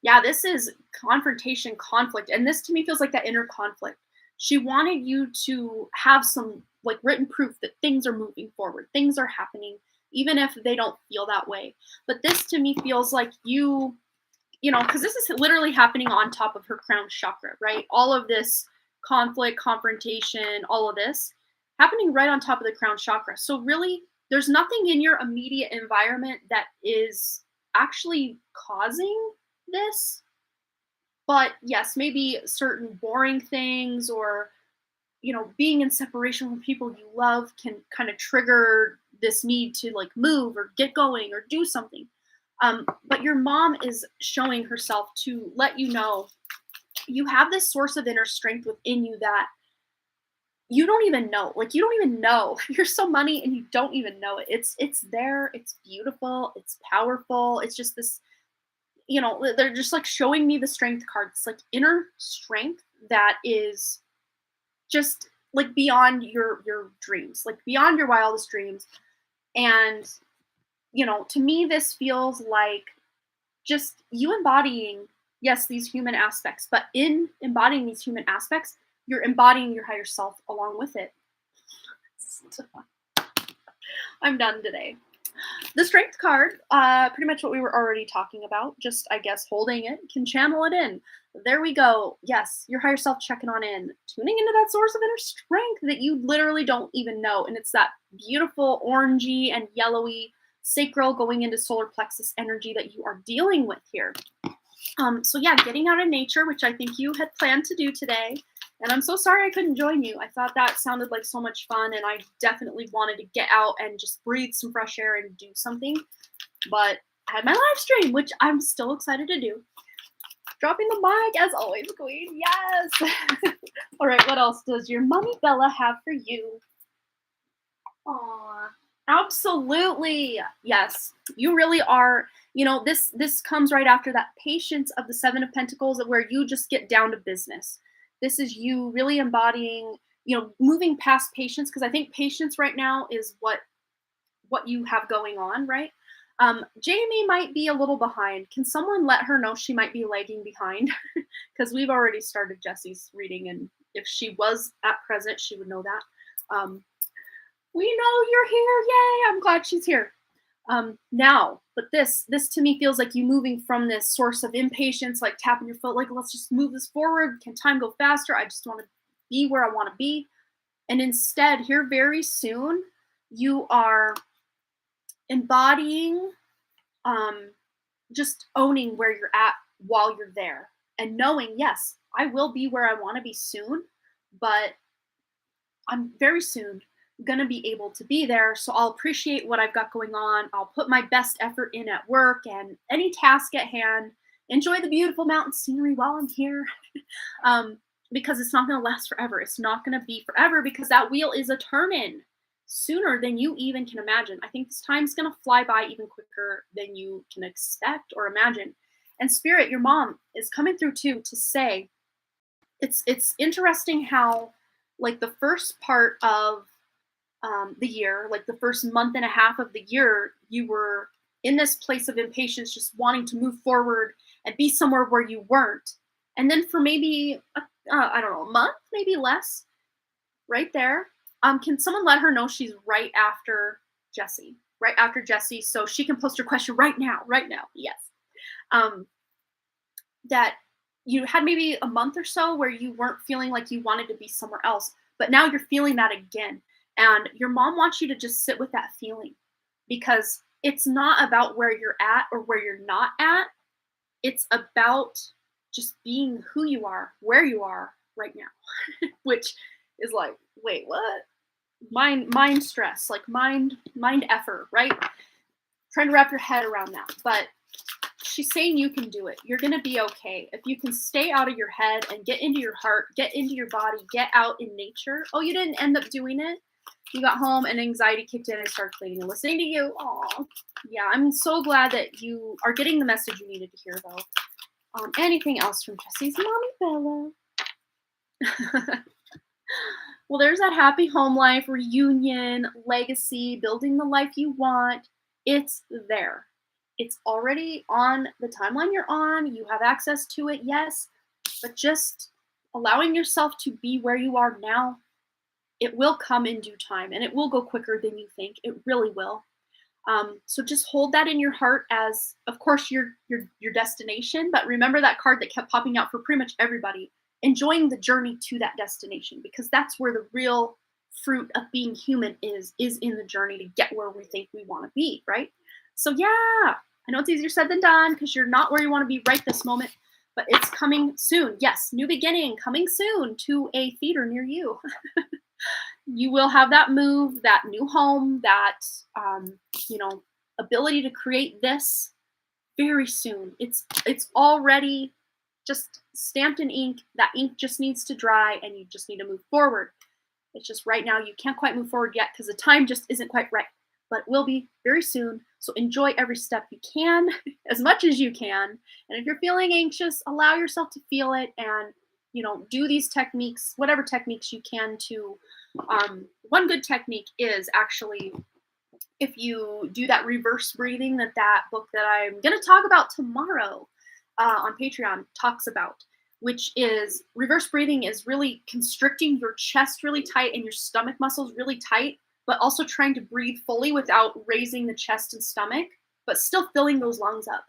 Yeah, this is confrontation, conflict. And this to me feels like that inner conflict. She wanted you to have some like written proof that things are moving forward, things are happening, even if they don't feel that way. But this to me feels like because this is literally happening on top of her crown chakra, right? All of this conflict, confrontation, all of this happening right on top of the crown chakra. So really, there's nothing in your immediate environment that is actually causing this, but yes, maybe certain boring things, or being in separation from people you love can kind of trigger this need to like move or get going or do something. But your mom is showing herself to let you know you have this source of inner strength within you that you don't even know. Like, you don't even know you're so money and you don't even know it. It's there. It's beautiful. It's powerful. It's just this, they're just like showing me the strength card. It's like inner strength that is just like beyond your dreams, like beyond your wildest dreams. And, to me, this feels like just you embodying, yes, these human aspects, but in embodying these human aspects, you're embodying your higher self along with it. I'm done today. The strength card, pretty much what we were already talking about, just, I guess, holding it, can channel it in. There we go. Yes, your higher self checking on in, tuning into that source of inner strength that you literally don't even know. And it's that beautiful orangey and yellowy sacral going into solar plexus energy that you are dealing with here. So yeah, getting out in nature, which I think you had planned to do today. And I'm so sorry I couldn't join you. I thought that sounded like so much fun, and I definitely wanted to get out and just breathe some fresh air and do something. But I had my live stream, which I'm still excited to do. Dropping the mic, as always, Queen. Yes! All right, what else does your mommy Bella have for you? Aw, absolutely. Yes, you really are. This comes right after that patience of the 7 of Pentacles, where you just get down to business. This is you really embodying, moving past patience, because I think patience right now is what you have going on, right? Jamie might be a little behind. Can someone let her know she might be lagging behind? Because we've already started Jesse's reading, and if she was at present, she would know that. We know you're here. Yay! I'm glad she's here. Now, but this to me feels like you moving from this source of impatience, like tapping your foot, like, let's just move this forward. Can time go faster? I just want to be where I want to be. And instead, here very soon, you are embodying, just owning where you're at while you're there, and knowing, yes, I will be where I want to be soon, but I'm very soon going to be able to be there. So I'll appreciate what I've got going on. I'll put my best effort in at work and any task at hand. Enjoy the beautiful mountain scenery while I'm here. because it's not going to last forever. It's not going to be forever because that wheel is a turning sooner than you even can imagine. I think this time's going to fly by even quicker than you can expect or imagine. And Spirit, your mom, is coming through too to say, it's interesting how, like, the first part of the year, like the first month and a half of the year, you were in this place of impatience, just wanting to move forward and be somewhere where you weren't. And then for maybe, I don't know, a month, maybe less, right there, can someone let her know she's right after Jessie? Right after Jessie, so she can post her question right now, yes. That you had maybe a month or so where you weren't feeling like you wanted to be somewhere else, but now you're feeling that again. And your mom wants you to just sit with that feeling, because it's not about where you're at or where you're not at. It's about just being who you are, where you are right now, which is like, wait, what? Mind stress, like mind effort, right? Trying to wrap your head around that. But she's saying you can do it. You're going to be okay. If you can stay out of your head and get into your heart, get into your body, get out in nature. Oh, you didn't end up doing it? You got home and anxiety kicked in and started cleaning and listening to you. Oh, yeah. I'm so glad that you are getting the message you needed to hear, though. Anything else from Jessie's Mommy Bella? Well, there's that happy home life, reunion, legacy, building the life you want. It's there. It's already on the timeline you're on. You have access to it, yes. But just allowing yourself to be where you are now, it will come in due time, and it will go quicker than you think. It really will. So just hold that in your heart as, of course, your destination. But remember that card that kept popping out for pretty much everybody. Enjoying the journey to that destination, because that's where the real fruit of being human is in the journey to get where we think we want to be, right? So yeah, I know it's easier said than done because you're not where you want to be right this moment, but it's coming soon. Yes, new beginning coming soon to a theater near you. You will have that move, that new home, that ability to create this very soon. It's already just stamped in ink. That ink just needs to dry, and you just need to move forward. It's just right now you can't quite move forward yet because the time just isn't quite right, but it will be very soon. So enjoy every step you can, as much as you can. And if you're feeling anxious, allow yourself to feel it, and do these techniques, whatever techniques you can to. One good technique is actually, if you do that reverse breathing that book that I'm going to talk about tomorrow on Patreon talks about, which is reverse breathing is really constricting your chest really tight and your stomach muscles really tight, but also trying to breathe fully without raising the chest and stomach, but still filling those lungs up.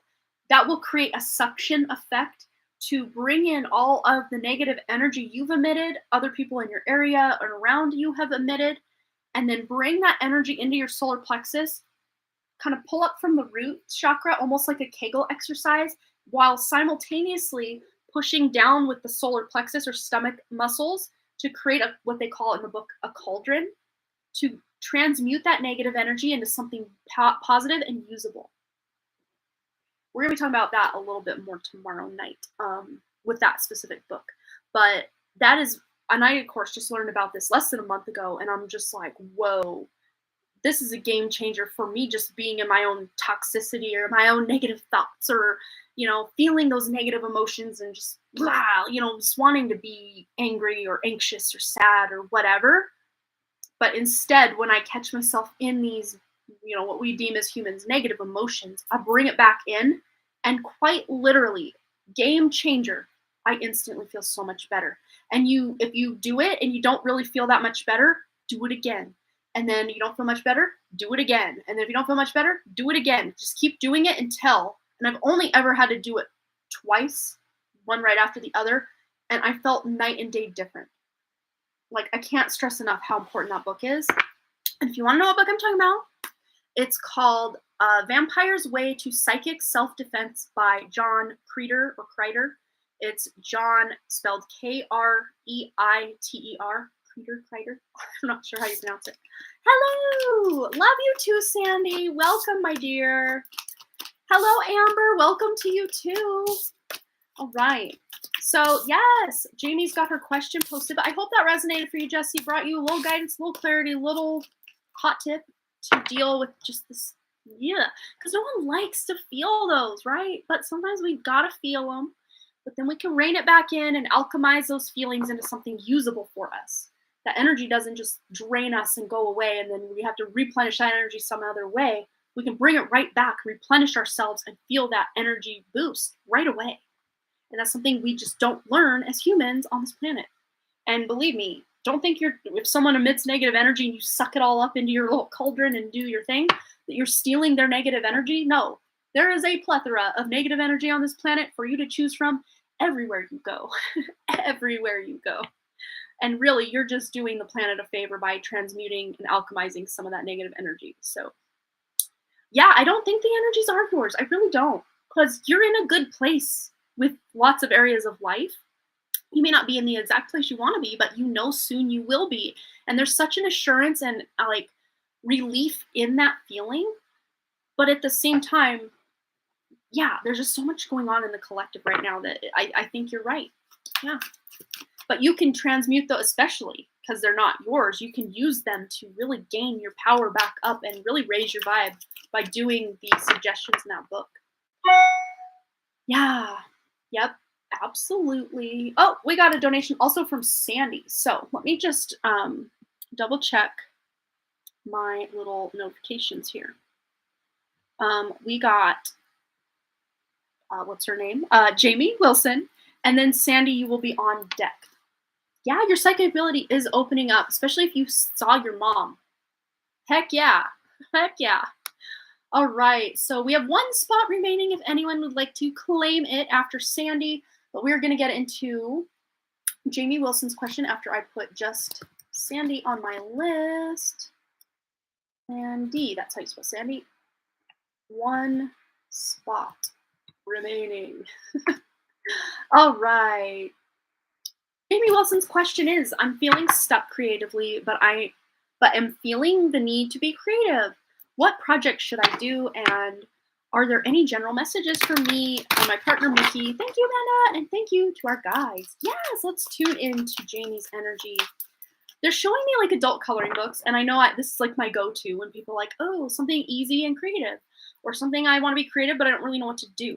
That will create a suction effect to bring in all of the negative energy you've emitted, other people in your area or around you have emitted, and then bring that energy into your solar plexus, kind of pull up from the root chakra, almost like a Kegel exercise, while simultaneously pushing down with the solar plexus or stomach muscles to create what they call in the book a cauldron, to transmute that negative energy into something positive and usable. We're going to be talking about that a little bit more tomorrow night with that specific book. But that is, and I, of course, just learned about this less than a month ago, and I'm just like, whoa, this is a game changer for me, just being in my own toxicity or my own negative thoughts, or, feeling those negative emotions and just, just wanting to be angry or anxious or sad or whatever. But instead, when I catch myself in these, what we deem as humans, negative emotions, I bring it back in, and quite literally, game changer, I instantly feel so much better. And if you do it and you don't really feel that much better, do it again. And then you don't feel much better, do it again. And then if you don't feel much better, do it again. Just keep doing it until, and I've only ever had to do it twice, one right after the other, and I felt night and day different. Like, I can't stress enough how important that book is. And if you want to know what book I'm talking about, it's called Vampire's Way to Psychic Self-Defense by John Kreider or Kreider. It's John spelled Kreiter. Kreider. I'm not sure how you pronounce it. Hello! Love you too, Sandy. Welcome, my dear. Hello, Amber. Welcome to you too. All right. So yes, Jamie's got her question posted, but I hope that resonated for you, Jesse. Brought you a little guidance, a little clarity, a little hot tip to deal with just this. Yeah, because no one likes to feel those, right? But sometimes we gotta feel them, but then we can rein it back in and alchemize those feelings into something usable for us. That energy doesn't just drain us and go away, and then we have to replenish that energy some other way. We can bring it right back, replenish ourselves, and feel that energy boost right away. And that's something we just don't learn as humans on this planet. And believe me, don't think if someone emits negative energy and you suck it all up into your little cauldron and do your thing, that you're stealing their negative energy. No, there is a plethora of negative energy on this planet for you to choose from everywhere you go. Everywhere you go. And really, you're just doing the planet a favor by transmuting and alchemizing some of that negative energy. So, yeah, I don't think the energies are yours. I really don't. Because you're in a good place with lots of areas of life. You may not be in the exact place you want to be, but you know soon you will be. And there's such an assurance and like relief in that feeling. But at the same time, yeah, there's just so much going on in the collective right now that I think you're right. Yeah. But you can transmute those, especially because they're not yours. You can use them to really gain your power back up and really raise your vibe by doing the suggestions in that book. Yeah. Yep. Absolutely. Oh, we got a donation also from Sandy. So let me just double check my little notifications here. We got, what's her name? Jamie Wilson. And then Sandy, you will be on deck. Yeah, your psychic ability is opening up, especially if you saw your mom. Heck yeah. Heck yeah. All right, so we have one spot remaining if anyone would like to claim it after Sandy, but we're going to get into Jamie Wilson's question after I put just Sandy on my list. Sandy, that's how you spell Sandy. One spot remaining. All right. Jamie Wilson's question is, I'm feeling stuck creatively, but am feeling the need to be creative. What project should I do? And are there any general messages for me and my partner, Mickey? Thank you, Amanda, and thank you to our guides. Yes, let's tune into Jamie's energy. They're showing me like adult coloring books, and I know this is like my go-to when people are like, oh, something easy and creative, or something I want to be creative, but I don't really know what to do.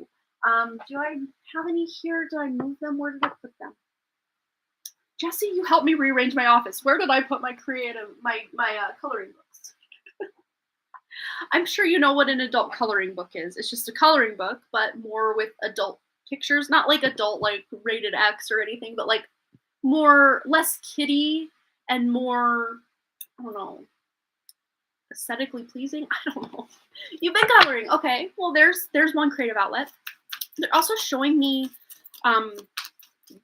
Do I have any here? Did I move them? Where did I put them? Jesse, you helped me rearrange my office. Where did I put my coloring books? I'm sure you know what an adult coloring book is. It's just a coloring book, but more with adult pictures. Not like adult, like rated X or anything, but like less kiddie and more, I don't know, aesthetically pleasing. I don't know. You've been coloring. Okay, well, there's one creative outlet. They're also showing me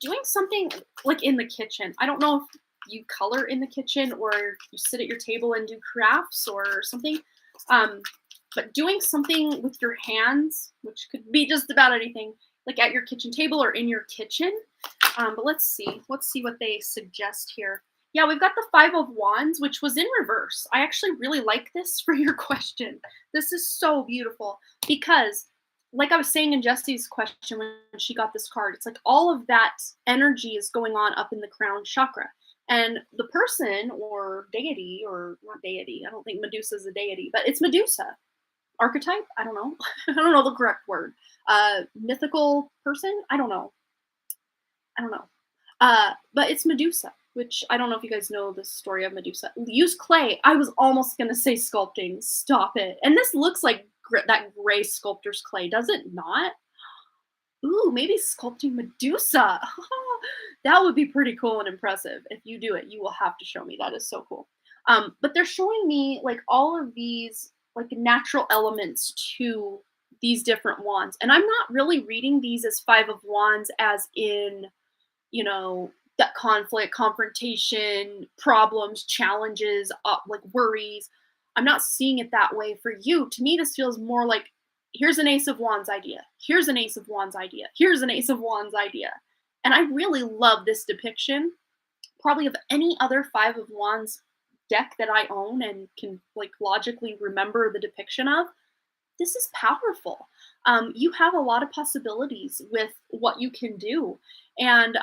doing something like in the kitchen. I don't know if you color in the kitchen or you sit at your table and do crafts or something. But doing something with your hands, which could be just about anything, like at your kitchen table or in your kitchen. But let's see what they suggest here. Yeah, we've got the Five of Wands, which was in reverse. I actually really like this for your question. This is so beautiful because, like I was saying in Jesse's question when she got this card, it's like all of that energy is going on up in the crown chakra. And the person or deity, or not deity, I don't think Medusa is a deity, but it's Medusa. Archetype? I don't know. I don't know the correct word. Mythical person? I don't know. But it's Medusa, which I don't know if you guys know the story of Medusa. Use clay. I was almost going to say sculpting. Stop it. And this looks like that gray sculptor's clay, does it not? Ooh, maybe sculpting Medusa. That would be pretty cool and impressive. If you do it, you will have to show me. That is so cool. But they're showing me like all of these like natural elements to these different wands. And I'm not really reading these as Five of Wands as in, you know, that conflict, confrontation, problems, challenges, like worries. I'm not seeing it that way for you. To me, this feels more like, here's an Ace of Wands idea. Here's an Ace of Wands idea. Here's an Ace of Wands idea. And I really love this depiction, probably of any other Five of Wands deck that I own and can like logically remember the depiction of. this is powerful. You have a lot of possibilities with what you can do. And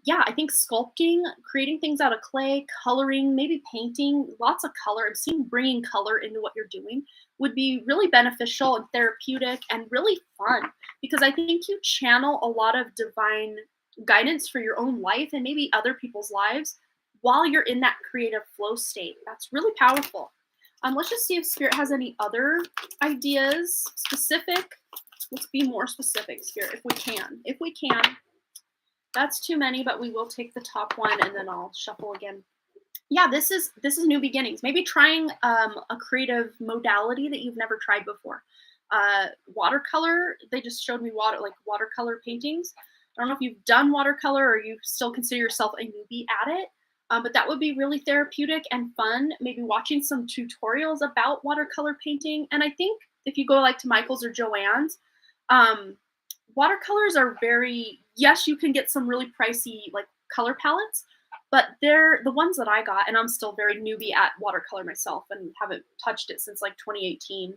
yeah, I think sculpting, creating things out of clay, coloring, maybe painting, lots of color. I'm seeing bringing color into what you're doing would be really beneficial and therapeutic and really fun because I think you channel a lot of divine guidance for your own life and maybe other people's lives while you're in that creative flow state. That's really powerful. Let's just see if Spirit has any other ideas, specific. Let's be more specific, Spirit, if we can. If we can. That's too many, but we will take the top one and then I'll shuffle again. Yeah, this is new beginnings. Maybe trying a creative modality that you've never tried before. Watercolor. They just showed me watercolor paintings. I don't know if you've done watercolor or you still consider yourself a newbie at it. But that would be really therapeutic and fun. Maybe watching some tutorials about watercolor painting. And I think if you go like to Michael's or Joanne's, watercolors are yes, you can get some really pricey like color palettes, but they're the ones that I got, and I'm still very newbie at watercolor myself and haven't touched it since like 2018.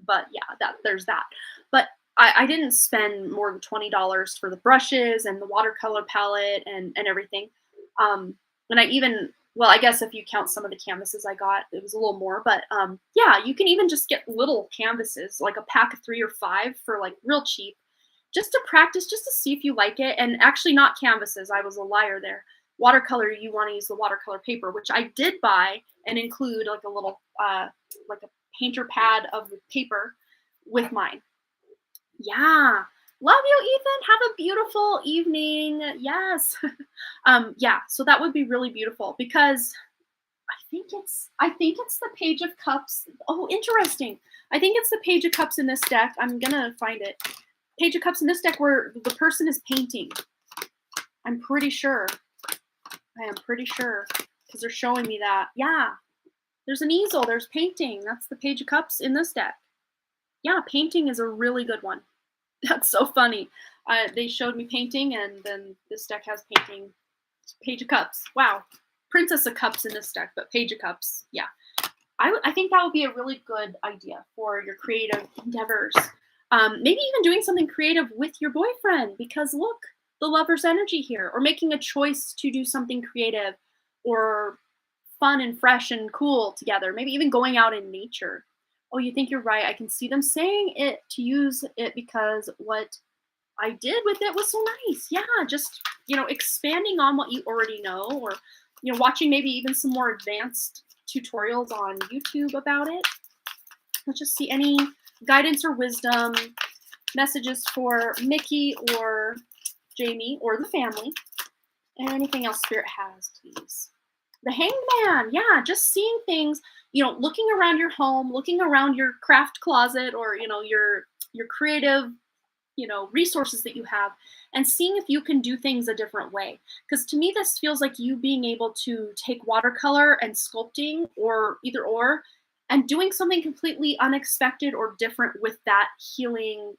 But yeah, there's that. But I didn't spend more than $20 for the brushes and the watercolor palette and everything. And I guess if you count some of the canvases I got, it was a little more. But yeah, you can even just get little canvases, like a pack of 3 or 5 for like real cheap, just to practice, just to see if you like it. And actually not canvases. I was a liar there. Watercolor, you want to use the watercolor paper, which I did buy and include like a little, like a painter pad of the paper with mine. Yeah. Love you, Ethan. Have a beautiful evening. Yes. Yeah, so that would be really beautiful because I think it's the Page of Cups. Oh, interesting. I think it's the Page of Cups in this deck. I'm gonna find it. Page of Cups in this deck where the person is painting. I'm pretty sure. I am pretty sure because they're showing me that. Yeah. There's an easel. There's painting. That's the Page of Cups in this deck. Yeah, painting is a really good one. That's so funny. They showed me painting, and then this deck has painting. Page of Cups. Wow. Princess of Cups in this deck, but Page of Cups. Yeah. I think that would be a really good idea for your creative endeavors. Maybe even doing something creative with your boyfriend because look, the lover's energy here. Or making a choice to do something creative or fun and fresh and cool together. Maybe even going out in nature. Oh, you think you're right. I can see them saying it to use it because what I did with it was so nice. Yeah, just, expanding on what you already know or, watching maybe even some more advanced tutorials on YouTube about it. Let's just see any guidance or wisdom messages for Mickey or Jamie or the family. And anything else Spirit has, please. The Hangman. Yeah, just seeing things, looking around your home, looking around your craft closet or, your creative, resources that you have and seeing if you can do things a different way. Because to me, this feels like you being able to take watercolor and sculpting or either or and doing something completely unexpected or different with that healing.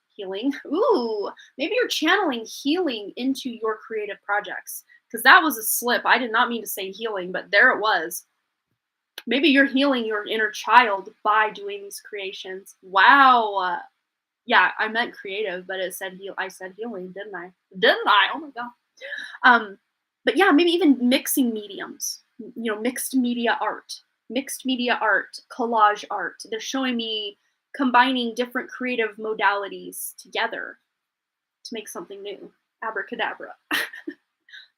Ooh, maybe you're channeling healing into your creative projects. Because that was a slip. I did not mean to say healing, but there it was. Maybe you're healing your inner child by doing these creations. Wow. Yeah, I meant creative, but it said I said healing, didn't I? Didn't I? Oh my god. But yeah, maybe even mixing mediums. Mixed media art, collage art. They're showing me combining different creative modalities together to make something new. Abracadabra.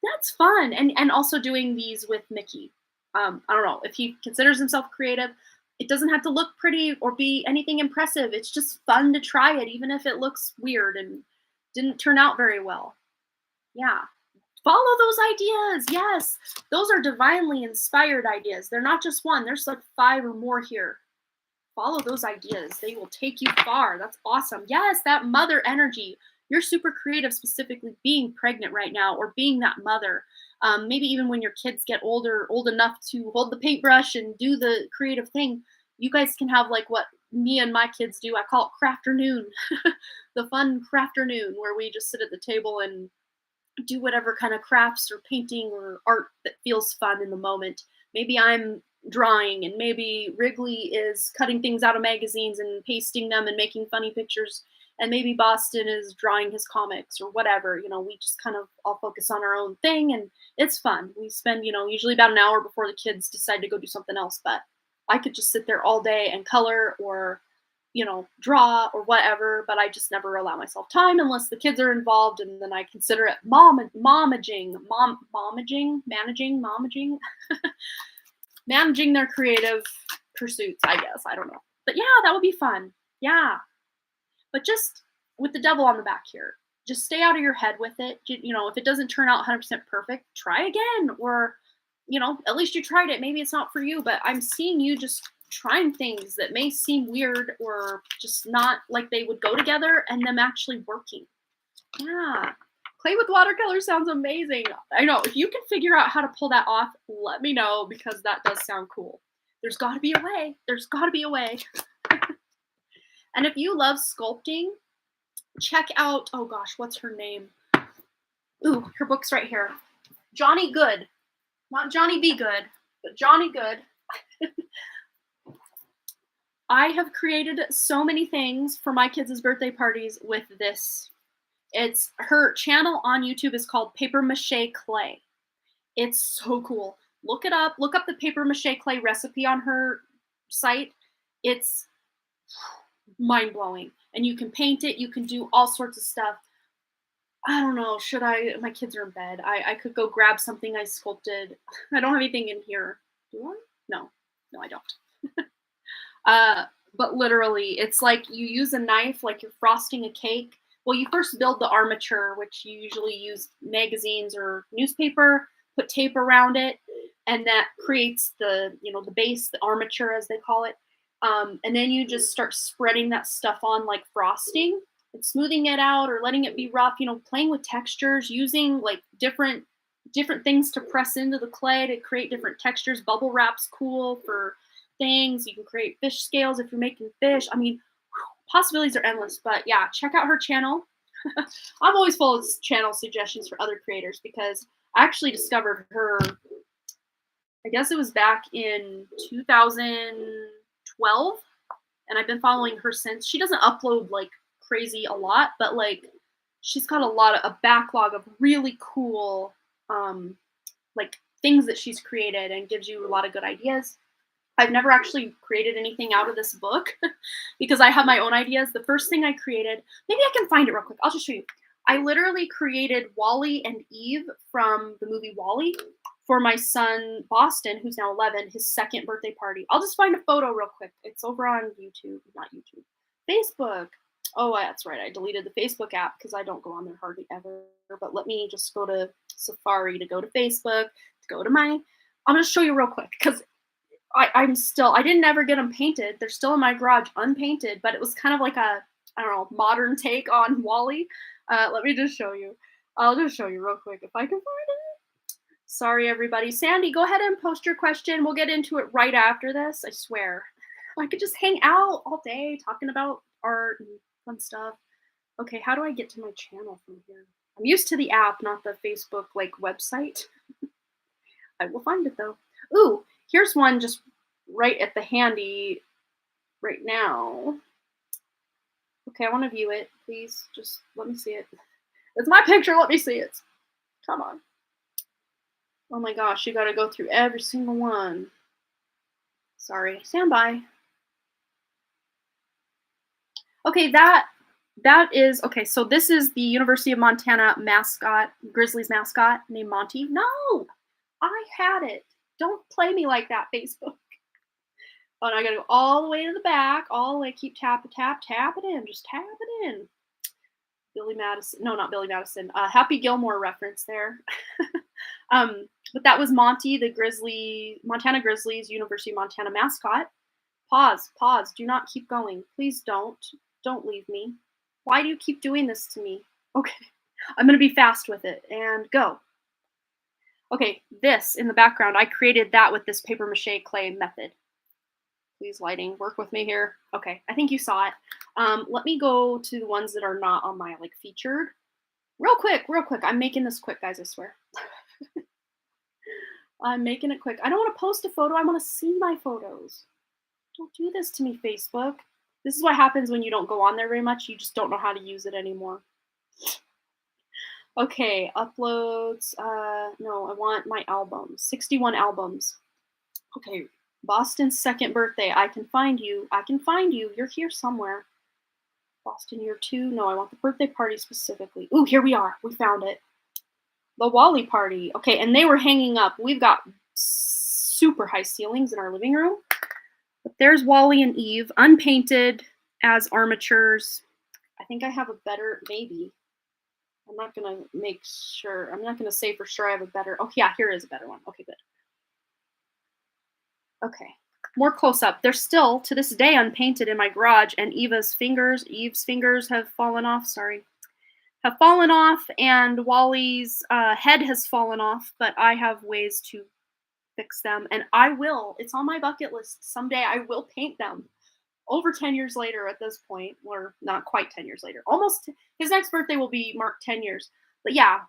That's fun. And also doing these with Mickey. I don't know if he considers himself creative. It doesn't have to look pretty or be anything impressive. It's just fun to try it, even if it looks weird and didn't turn out very well. Yeah. Follow those ideas. Yes. Those are divinely inspired ideas. They're not just one. There's like 5 or more here. Follow those ideas. They will take you far. That's awesome. Yes, that mother energy. You're super creative, specifically being pregnant right now or being that mother. Maybe even when your kids get old enough to hold the paintbrush and do the creative thing, you guys can have like what me and my kids do. I call it crafternoon, the fun crafternoon where we just sit at the table and do whatever kind of crafts or painting or art that feels fun in the moment. Maybe I'm drawing, and maybe Wrigley is cutting things out of magazines and pasting them and making funny pictures, and maybe Boston is drawing his comics or whatever. We just kind of all focus on our own thing, and it's fun. We spend, usually about an hour before the kids decide to go do something else, but I could just sit there all day and color or draw or whatever, but I just never allow myself time unless the kids are involved, and then I consider it managing their creative pursuits, I guess. I don't know. But yeah, that would be fun. Yeah. But just with the devil on the back here, just stay out of your head with it. If it doesn't turn out 100% perfect, try again. Or, at least you tried it. Maybe it's not for you, but I'm seeing you just trying things that may seem weird or just not like they would go together, and them actually working. Yeah. Play with watercolor sounds amazing. I know. If you can figure out how to pull that off, let me know, because that does sound cool. There's got to be a way. There's got to be a way. And if you love sculpting, check out, oh gosh, what's her name? Ooh, her book's right here. Johnny Good. Not Johnny Be Good, but Johnny Good. I have created so many things for my kids' birthday parties with this. It's her channel on YouTube is called Paper Mache Clay. It's so cool. Look it up. Look up the paper mache clay recipe on her site. It's mind-blowing. And you can paint it. You can do all sorts of stuff. I don't know. My kids are in bed. I could go grab something I sculpted. I don't have anything in here. Do I? No, I don't. But literally, it's like you use a knife like you're frosting a cake. Well, you first build the armature, which you usually use magazines or newspaper, put tape around it, and that creates the base, the armature as they call it. And then you just start spreading that stuff on like frosting and smoothing it out or letting it be rough, playing with textures, using like different things to press into the clay to create different textures. Bubble wrap's cool for things. You can create fish scales if you're making fish. I mean, possibilities are endless. But yeah, check out her channel. I'm always full of channel suggestions for other creators, because I actually discovered her, I guess it was back in 2012, and I've been following her since. She doesn't upload like crazy a lot, but like she's got a backlog of really cool like things that she's created, and gives you a lot of good ideas. I've never actually created anything out of this book because I have my own ideas. The first thing I created, maybe I can find it real quick. I'll just show you. I literally created Wally and Eve from the movie Wally for my son, Boston, who's now 11, his second birthday party. I'll just find a photo real quick. It's over on YouTube, not YouTube, Facebook. Oh, that's right. I deleted the Facebook app because I don't go on there hardly ever. But let me just go to Safari to go to Facebook, to go to I'm going to show you real quick because I didn't ever get them painted. They're still in my garage unpainted, but it was kind of like a, I don't know, modern take on Wally. Let me just show you. I'll just show you real quick if I can find it. Sorry, everybody. Sandy, go ahead and post your question. We'll get into it right after this. I swear. I could just hang out all day talking about art and fun stuff. Okay, how do I get to my channel from here? I'm used to the app, not the Facebook website. I will find it though. Ooh, here's one just right at the handy right now. Okay, I want to view it, please. Just let me see it. It's my picture. Let me see it. Come on. Oh my gosh, you got to go through every single one. Sorry. Stand by. Okay, that is, okay, so this is the University of Montana mascot, Grizzlies mascot named Monty. No, I had it. Don't play me like that, Facebook. Oh, and I got to go all the way to the back, all the way, keep tap it in, just tap it in. Billy Madison, no, not Billy Madison, Happy Gilmore reference there. But that was Monty, the Montana Grizzlies, University of Montana mascot. Pause, do not keep going. Please don't leave me. Why do you keep doing this to me? Okay, I'm going to be fast with it, and go. Okay, this in the background, I created that with this paper mache clay method. Please, lighting, work with me here. Okay, I think you saw it. Let me go to the ones that are not on my featured. Real quick. I'm making this quick, guys, I swear. I'm making it quick. I don't want to post a photo. I want to see my photos. Don't do this to me, Facebook. This is what happens when you don't go on there very much. You just don't know how to use it anymore. Okay, uploads. No, I want my albums. 61 albums. Okay, Boston's second birthday. I can find you. I can find you. You're here somewhere. Boston year 2. No, I want the birthday party specifically. Ooh, here we are. We found it. The Wally party. Okay, and they were hanging up. We've got super high ceilings in our living room. But there's Wally and Eve, unpainted as armatures. I think I have a better, maybe. I'm not going to make sure. I'm not going to say for sure I have a better. Oh, yeah, here is a better one. Okay, good. Okay, more close up. They're still, to this day, unpainted in my garage, and Eve's fingers have fallen off. Sorry. Have fallen off, and Wally's head has fallen off, but I have ways to fix them, and I will. It's on my bucket list. Someday I will paint them. Over 10 years later at this point, or not quite 10 years later. Almost, his next birthday will be marked 10 years. But yeah,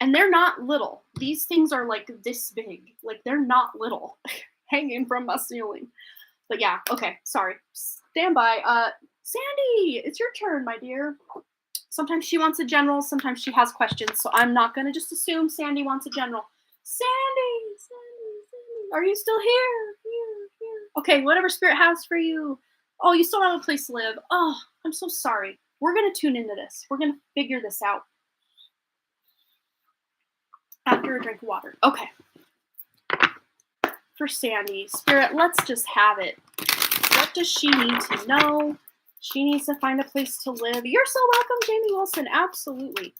and they're not little. These things are like this big. Like, they're not little, hanging from my ceiling. But yeah, okay, sorry. Stand by. Sandy, it's your turn, my dear. Sometimes she wants a general, sometimes she has questions, so I'm not going to just assume Sandy wants a general. Sandy, are you still here? Here. Okay, whatever Spirit has for you. Oh, you still have a place to live. Oh, I'm so sorry. We're going to tune into this. We're going to figure this out. After a drink of water. Okay. For Sandy, Spirit, let's just have it. What does she need to know? She needs to find a place to live. You're so welcome, Jamie Wilson. Absolutely.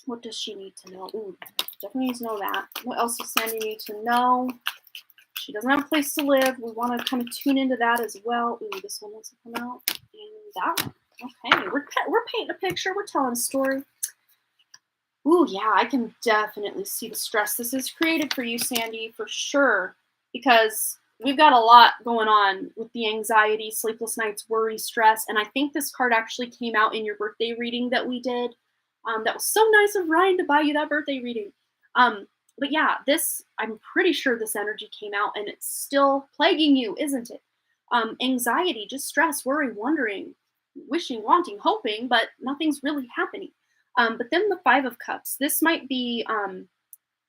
What does she need to know? Ooh, definitely needs to know that. What else does Sandy need to know? She doesn't have a place to live. We want to kind of tune into that as well. Ooh, this one wants to come out. And that one. Okay, we're painting a picture. We're telling a story. Ooh, yeah, I can definitely see the stress this is created for you, Sandy, for sure. Because we've got a lot going on with the anxiety, sleepless nights, worry, stress. And I think this card actually came out in your birthday reading that we did. That was so nice of Ryan to buy you that birthday reading. But yeah, I'm pretty sure this energy came out and it's still plaguing you, isn't it? Anxiety, just stress, worry, wondering, wishing, wanting, hoping, but nothing's really happening. But then the Five of Cups, this might be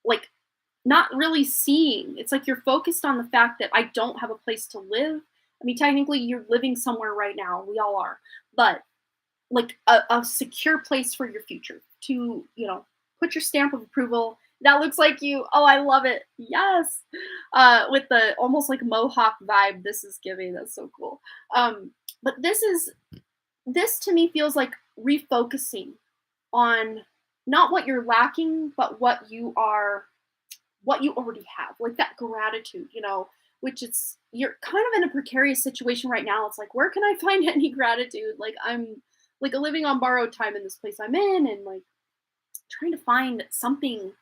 like not really seeing. It's like you're focused on the fact that I don't have a place to live. I mean, technically you're living somewhere right now. We all are. But like a secure place for your future to, put your stamp of approval. That looks like you. Oh, I love it. Yes. With the almost like Mohawk vibe this is giving. That's so cool. But this to me feels like refocusing on not what you're lacking, but what you already have, like that gratitude, which you're kind of in a precarious situation right now. It's like, where can I find any gratitude? Like, I'm like living on borrowed time in this place I'm in, and like trying to find something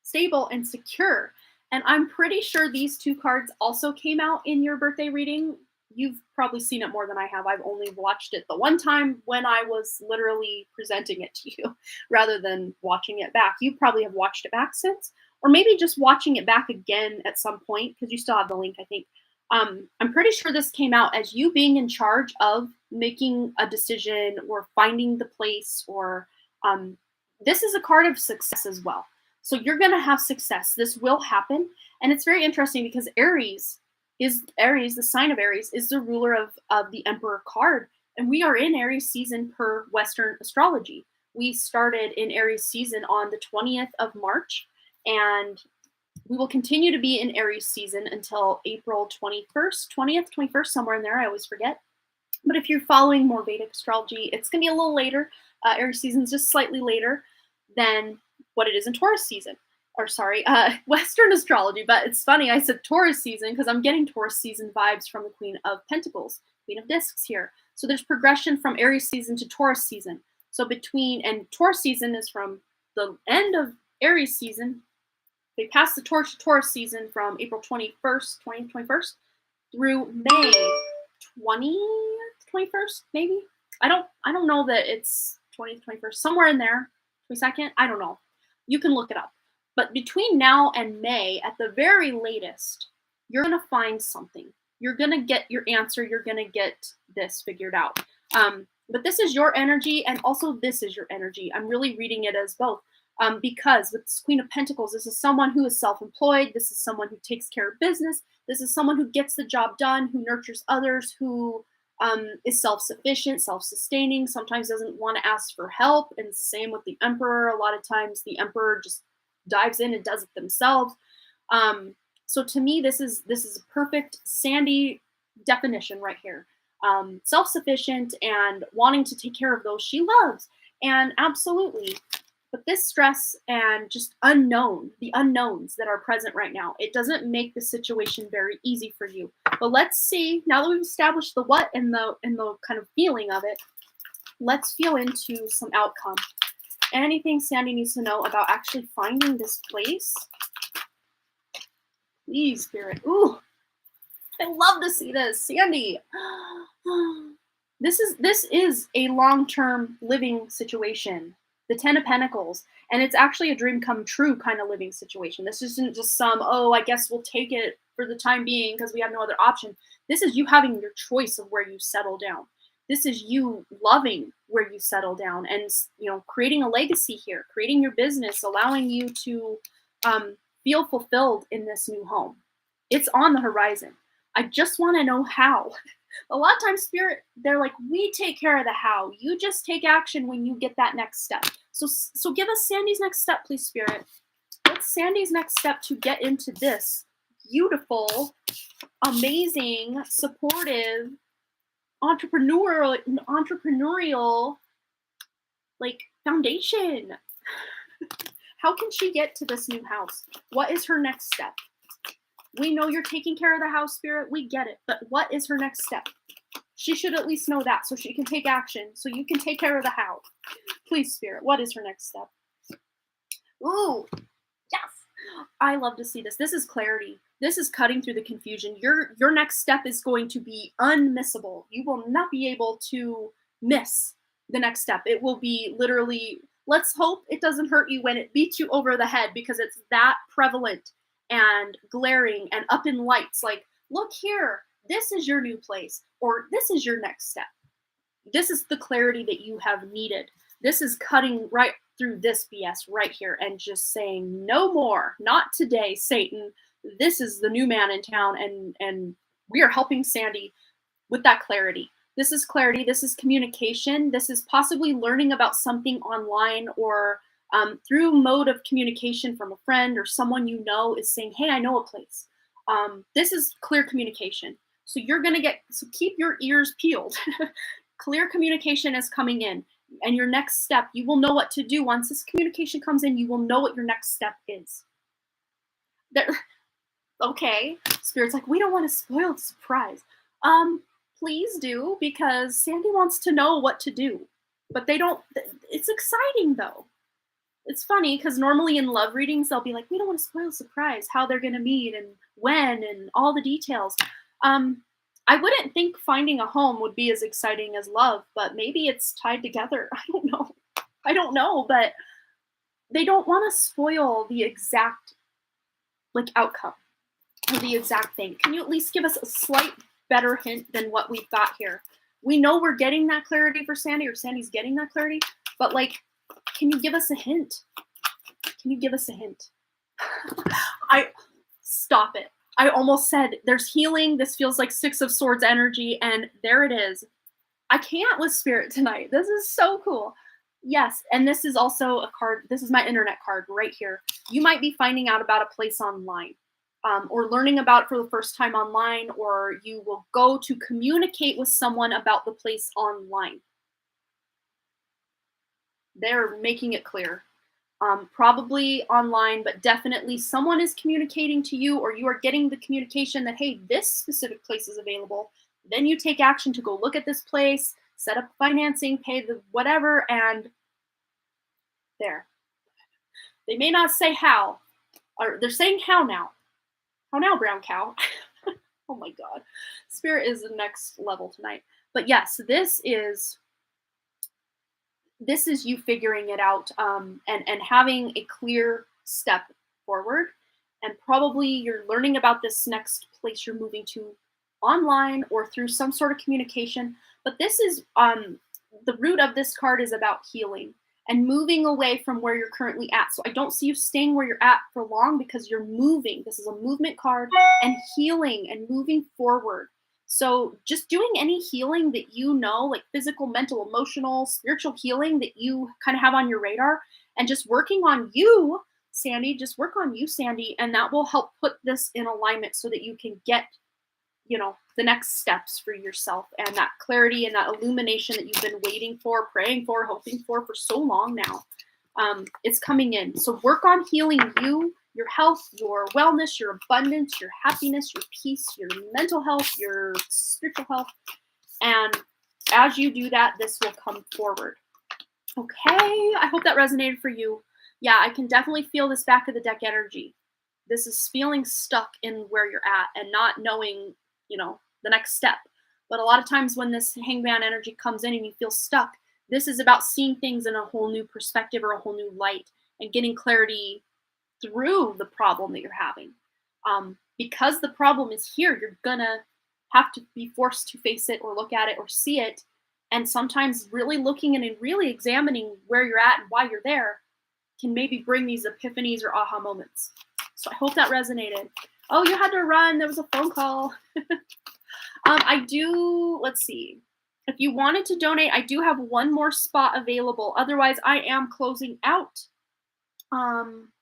stable and secure. And I'm pretty sure these two cards also came out in your birthday reading. You've probably seen it more than I have. I've only watched it the one time when I was literally presenting it to you rather than watching it back. You probably have watched it back since, or maybe just watching it back again at some point because you still have the link, I think. I'm pretty sure this came out as you being in charge of making a decision or finding the place, or this is a card of success as well. So you're going to have success. This will happen. And it's very interesting because Aries, the sign of Aries, is the ruler of the Emperor card. And we are in Aries season per Western astrology. We started in Aries season on the 20th of March, and we will continue to be in Aries season until April 21st, 20th, 21st, somewhere in there. I always forget. But if you're following more Vedic astrology, it's going to be a little later. Aries season is just slightly later than what it is in Taurus season. Or sorry, Western astrology. But it's funny, I said Taurus season because I'm getting Taurus season vibes from the Queen of Pentacles, Queen of Discs here. So there's progression from Aries season to Taurus season. So and Taurus season is from the end of Aries season. They pass the torch to Taurus season from April 21st through May 20th, 21st, maybe. I don't know that it's 20th, 21st, somewhere in there. 22nd, I don't know. You can look it up. But between now and May, at the very latest, you're going to find something. You're going to get your answer. You're going to get this figured out. But this is your energy, and also this is your energy. I'm really reading it as both. Because with this Queen of Pentacles, this is someone who is self-employed. This is someone who takes care of business. This is someone who gets the job done, who nurtures others, who is self-sufficient, self-sustaining, sometimes doesn't want to ask for help. And same with the Emperor. A lot of times the Emperor just dives in and does it themselves. So to me, this is a perfect Sandy definition right here. Self-sufficient and wanting to take care of those she loves. And absolutely, but this stress and just the unknowns that are present right now, it doesn't make the situation very easy for you. But let's see, now that we've established the what and the kind of feeling of it, let's feel into some outcome. Anything Sandy needs to know about actually finding this place? Please, Spirit. Ooh, I love to see this. Sandy. This is a long-term living situation. The 10 of Pentacles. And it's actually a dream come true kind of living situation. This isn't just some, oh, I guess we'll take it for the time being because we have no other option. This is you having your choice of where you settle down. This is you loving where you settle down and, you know, creating a legacy here, creating your business, allowing you to feel fulfilled in this new home. It's on the horizon. I just want to know how. A lot of times, Spirit, they're like, we take care of the how. You just take action when you get that next step. So give us Sandy's next step, please, Spirit. What's Sandy's next step to get into this beautiful, amazing, supportive, entrepreneurial like foundation? How can she get to this new house? What is her next step? We know you're taking care of the house, Spirit. We get it. But what is her next step? She should at least know that so she can take action, so you can take care of the how. Please, Spirit, what is her next step? Ooh, yes. I love to see this. This is clarity. This is cutting through the confusion. Your next step is going to be unmissable. You will not be able to miss the next step. It will be literally, let's hope it doesn't hurt you when it beats you over the head, because it's that prevalent and glaring and up in lights, like, look here, this is your new place, or this is your next step. This is the clarity that you have needed. This is cutting right through this BS right here and just saying, no more, not today, Satan. This is the new man in town, and we are helping Sandy with that clarity. This is clarity. This is communication. This is possibly learning about something online, or through mode of communication from a friend or someone you know is saying, hey, I know a place. This is clear communication. So you're going to so keep your ears peeled. Clear communication is coming in. And your next step, you will know what to do. Once this communication comes in, you will know what your next step is. Okay. Spirit's like, we don't want to spoil the surprise. Please do, because Sandy wants to know what to do. But they don't, it's exciting though. It's funny because normally in love readings, they'll be like, we don't want to spoil the surprise, how they're going to meet and when and all the details. I wouldn't think finding a home would be as exciting as love, but maybe it's tied together. I don't know, but they don't want to spoil the exact like outcome or the exact thing. Can you at least give us a slight better hint than what we've got here? We know we're getting that clarity for Sandy, or Sandy's getting that clarity, but like, can you give us a hint? Can you give us a hint? Stop it. I almost said there's healing. This feels like Six of Swords energy, and there it is. I can't with Spirit tonight. This is so cool. Yes, and this is also a card. This is my internet card right here. You might be finding out about a place online, or learning about it for the first time online, or you will go to communicate with someone about the place online. They're making it clear. Probably online, but definitely someone is communicating to you, or you are getting the communication that, hey, this specific place is available. Then you take action to go look at this place, set up financing, pay the whatever, and there. They may not say how, or they're saying how now. How now, brown cow? Oh my God. Spirit is the next level tonight. But yes, this is you figuring it out, and having a clear step forward. And probably you're learning about this next place you're moving to online or through some sort of communication. But this is the root of this card is about healing and moving away from where you're currently at. So I don't see you staying where you're at for long because you're moving. This is a movement card, and healing and moving forward. So just doing any healing that you know, like physical, mental, emotional, spiritual healing that you kind of have on your radar, and just working on you, Sandy, just work on you, Sandy, and that will help put this in alignment so that you can get, you know, the next steps for yourself and that clarity and that illumination that you've been waiting for, praying for, hoping for so long now. It's coming in. So work on healing you, your health, your wellness, your abundance, your happiness, your peace, your mental health, your spiritual health. And as you do that, this will come forward. Okay, I hope that resonated for you. Yeah, I can definitely feel this back of the deck energy. This is feeling stuck in where you're at and not knowing, you know, the next step. But a lot of times when this hangman energy comes in and you feel stuck, this is about seeing things in a whole new perspective or a whole new light and getting clarity through the problem that you're having. Because the problem is here, you're gonna have to be forced to face it or look at it or see it. And sometimes really looking and really examining where you're at and why you're there can maybe bring these epiphanies or aha moments. So I hope that resonated. Oh, you had to run. There was a phone call. Let's see. If you wanted to donate, I do have one more spot available. Otherwise, I am closing out.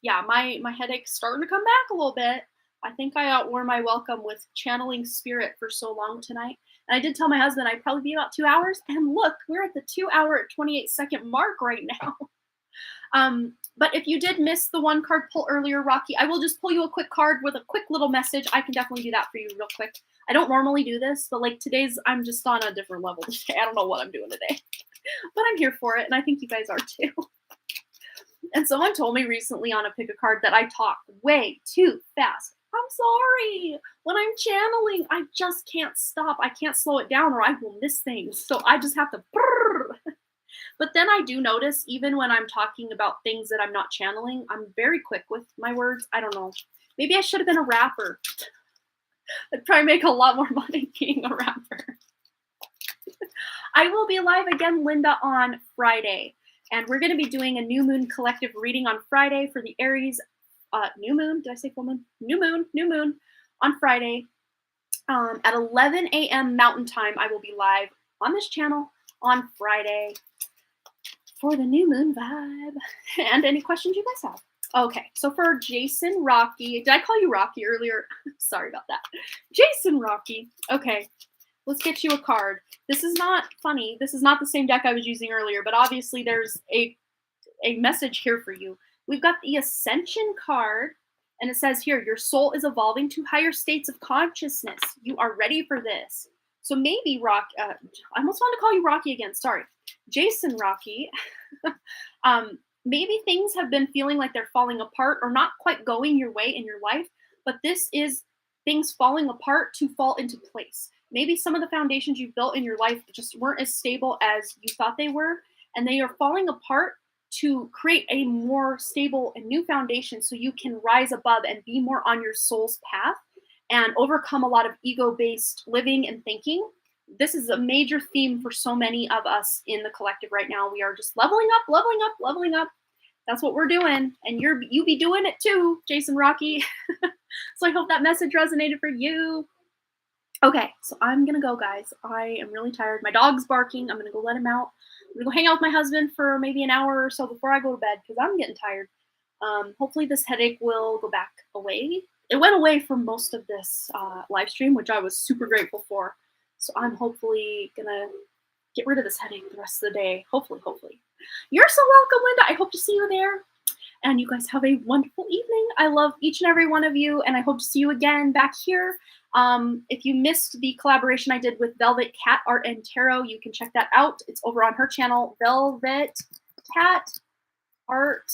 Yeah, my headache's starting to come back a little bit. I think I outwore my welcome with channeling spirit for so long tonight. And I did tell my husband I'd probably be about 2 hours. And look, we're at the 2 hour at 28-second mark right now. But if you did miss the one card pull earlier, Rocky, I will just pull you a quick card with a quick little message. I can definitely do that for you real quick. I don't normally do this, but like I'm just on a different level today. I don't know what I'm doing today, but I'm here for it. And I think you guys are too. And someone told me recently on a pick a card that I talk way too fast. I'm sorry. When I'm channeling, I just can't stop. I can't slow it down or I will miss things. So I just have to. But then I do notice, even when I'm talking about things that I'm not channeling, I'm very quick with my words. I don't know. Maybe I should have been a rapper. I'd probably make a lot more money being a rapper. I will be live again, Linda, on Friday. And we're going to be doing a new moon collective reading on Friday for the Aries new moon. Did I say full moon? New moon on Friday. At 11 a.m. Mountain Time, I will be live on this channel on Friday for the new moon vibe. And any questions you guys have? Okay, so for Jason Rocky, did I call you Rocky earlier? Sorry about that. Jason Rocky. Okay, let's get you a card. This is not funny. This is not the same deck I was using earlier, but obviously there's a message here for you. We've got the Ascension card, and it says here, your soul is evolving to higher states of consciousness. You are ready for this. So maybe I almost wanted to call you Rocky again. Sorry. Jason Rocky. Maybe things have been feeling like they're falling apart or not quite going your way in your life, but this is things falling apart to fall into place. Maybe some of the foundations you've built in your life just weren't as stable as you thought they were, and they are falling apart to create a more stable and new foundation so you can rise above and be more on your soul's path and overcome a lot of ego-based living and thinking. This is a major theme for so many of us in the collective right now. We are just leveling up, leveling up, leveling up. That's what we're doing. And you be doing it too, Jason Rocky. So I hope that message resonated for you. Okay, so I'm going to go, guys. I am really tired. My dog's barking. I'm going to go let him out. I'm going to go hang out with my husband for maybe an hour or so before I go to bed because I'm getting tired. Hopefully this headache will go back away. It went away for most of this live stream, which I was super grateful for. So I'm hopefully going to get rid of this headache the rest of the day. Hopefully. You're so welcome, Linda. I hope to see you there. And you guys have a wonderful evening. I love each and every one of you, and I hope to see you again back here. If you missed the collaboration I did with Velvet Cat Art and Tarot, you can check that out. It's over on her channel, Velvet Cat Art,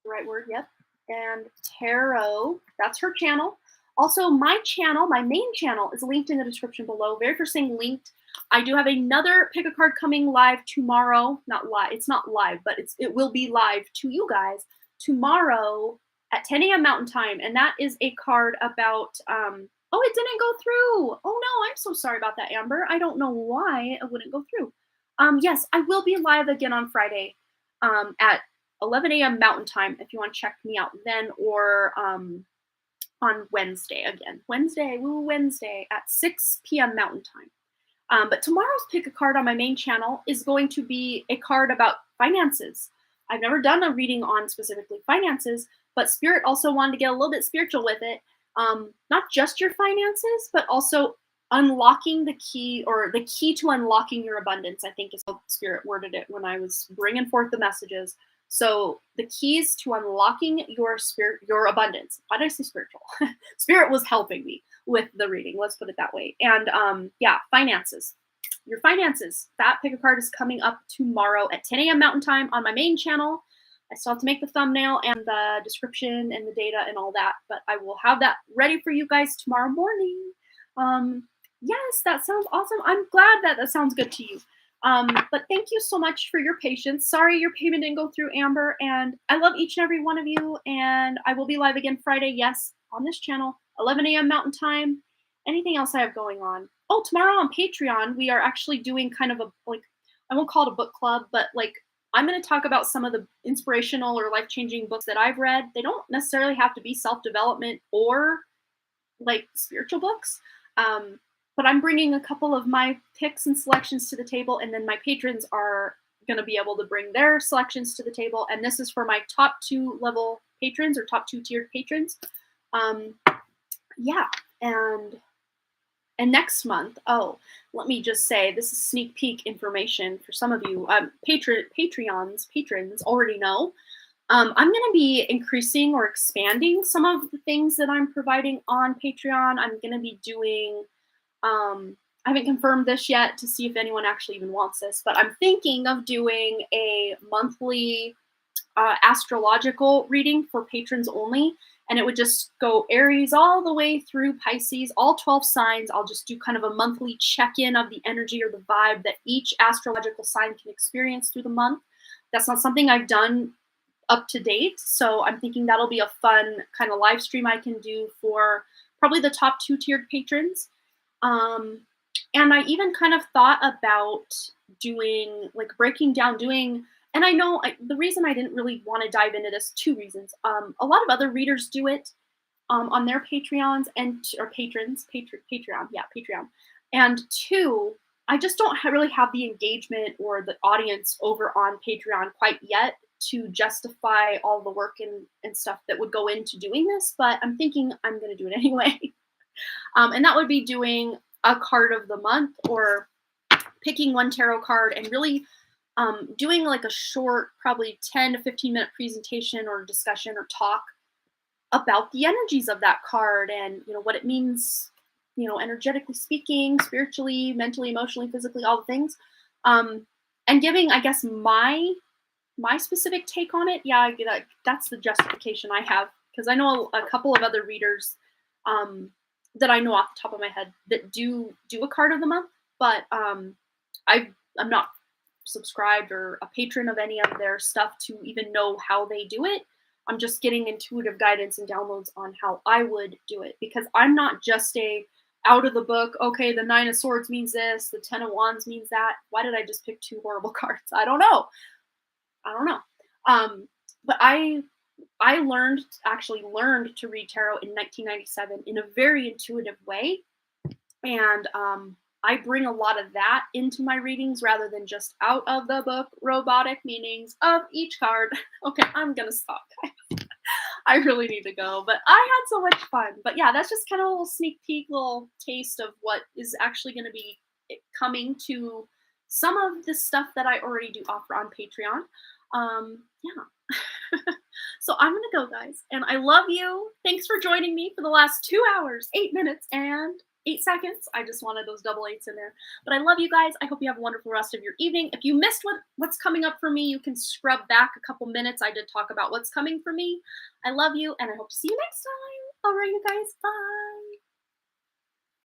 the right word, yep, and Tarot. That's her channel. Also, my channel, my main channel, is linked in the description below. Very first thing linked. I do have another pick a card coming live tomorrow. Not live. It's not live, but it will be live to you guys tomorrow at 10 a.m. Mountain Time, and that is a card about oh, it didn't go through. Oh no, I'm so sorry about that, Amber. I don't know why it wouldn't go through. Yes, I will be live again on Friday at 11 a.m. Mountain Time if you want to check me out then, or on Wednesday again. Wednesday at 6 p.m. Mountain Time. But tomorrow's Pick a Card on my main channel is going to be a card about finances. I've never done a reading on specifically finances, but Spirit also wanted to get a little bit spiritual with it. Not just your finances, but also unlocking the key, or the key to unlocking your abundance, I think is how Spirit worded it when I was bringing forth the messages. So the keys to unlocking your abundance. Why did I say spiritual? Spirit was helping me with the reading. Let's put it that way. And yeah, finances. Your finances. That Pick a Card is coming up tomorrow at 10 a.m. Mountain Time on my main channel. I still have to make the thumbnail and the description and the data and all that, but I will have that ready for you guys tomorrow morning. Yes, that sounds awesome. I'm glad that that sounds good to you. But thank you so much for your patience. Sorry your payment didn't go through, Amber, and I love each and every one of you, and I will be live again Friday, yes, on this channel, 11 a.m. Mountain Time. Anything else I have going on? Oh, tomorrow on Patreon, we are actually doing kind of a, like, I won't call it a book club, but like, I'm going to talk about some of the inspirational or life-changing books that I've read. They don't necessarily have to be self-development or like spiritual books. But I'm bringing a couple of my picks and selections to the table, and then my patrons are going to be able to bring their selections to the table. And this is for my top 2 level patrons, or top 2 tiered patrons. Yeah, and next month, oh, let me just say, this is sneak peek information for some of you. Patrons already know. I'm going to be increasing or expanding some of the things that I'm providing on Patreon. I'm going to be doing, I haven't confirmed this yet to see if anyone actually even wants this, but I'm thinking of doing a monthly astrological reading for patrons only. And it would just go Aries all the way through Pisces, all 12 signs. I'll just do kind of a monthly check-in of the energy or the vibe that each astrological sign can experience through the month. That's not something I've done up to date, so I'm thinking that'll be a fun kind of live stream I can do for probably the top 2 tiered patrons. And I even kind of thought about doing, like, breaking down, doing, and I know the reason I didn't really want to dive into this, 2 reasons. A lot of other readers do it on their Patreons or patrons, Patreon, yeah, Patreon. And 2, I just don't really have the engagement or the audience over on Patreon quite yet to justify all the work and stuff that would go into doing this, but I'm thinking I'm going to do it anyway. And that would be doing a card of the month, or picking one tarot card and really doing like a short, probably 10 to 15 minute presentation or discussion or talk about the energies of that card and, you know, what it means, you know, energetically speaking, spiritually, mentally, emotionally, physically, all the things. And giving, I guess, my specific take on it. Yeah, that's the justification I have, because I know a couple of other readers that I know off the top of my head that do a card of the month, but I'm not subscribed or a patron of any of their stuff to even know how they do it. I'm just getting intuitive guidance and downloads on how I would do it, because I'm not just a out of the book, okay, the 9 of Swords means this, the 10 of Wands means that. Why did I just pick 2 horrible cards? I don't know. But I actually learned to read tarot in 1997 in a very intuitive way. And I bring a lot of that into my readings rather than just out of the book robotic meanings of each card. Okay, I'm gonna stop, guys. I really need to go, but I had so much fun. But yeah, that's just kind of a little sneak peek, little taste of what is actually going to be coming to some of the stuff that I already do offer on Patreon. Yeah. So I'm going to go, guys, and I love you. Thanks for joining me for the last 2 hours, 8 minutes, and 8 seconds. I just wanted those double 8s in there. But I love you guys. I hope you have a wonderful rest of your evening. If you missed what's coming up for me, you can scrub back a couple minutes. I did talk about what's coming for me. I love you, and I hope to see you next time. All right, you guys. Bye.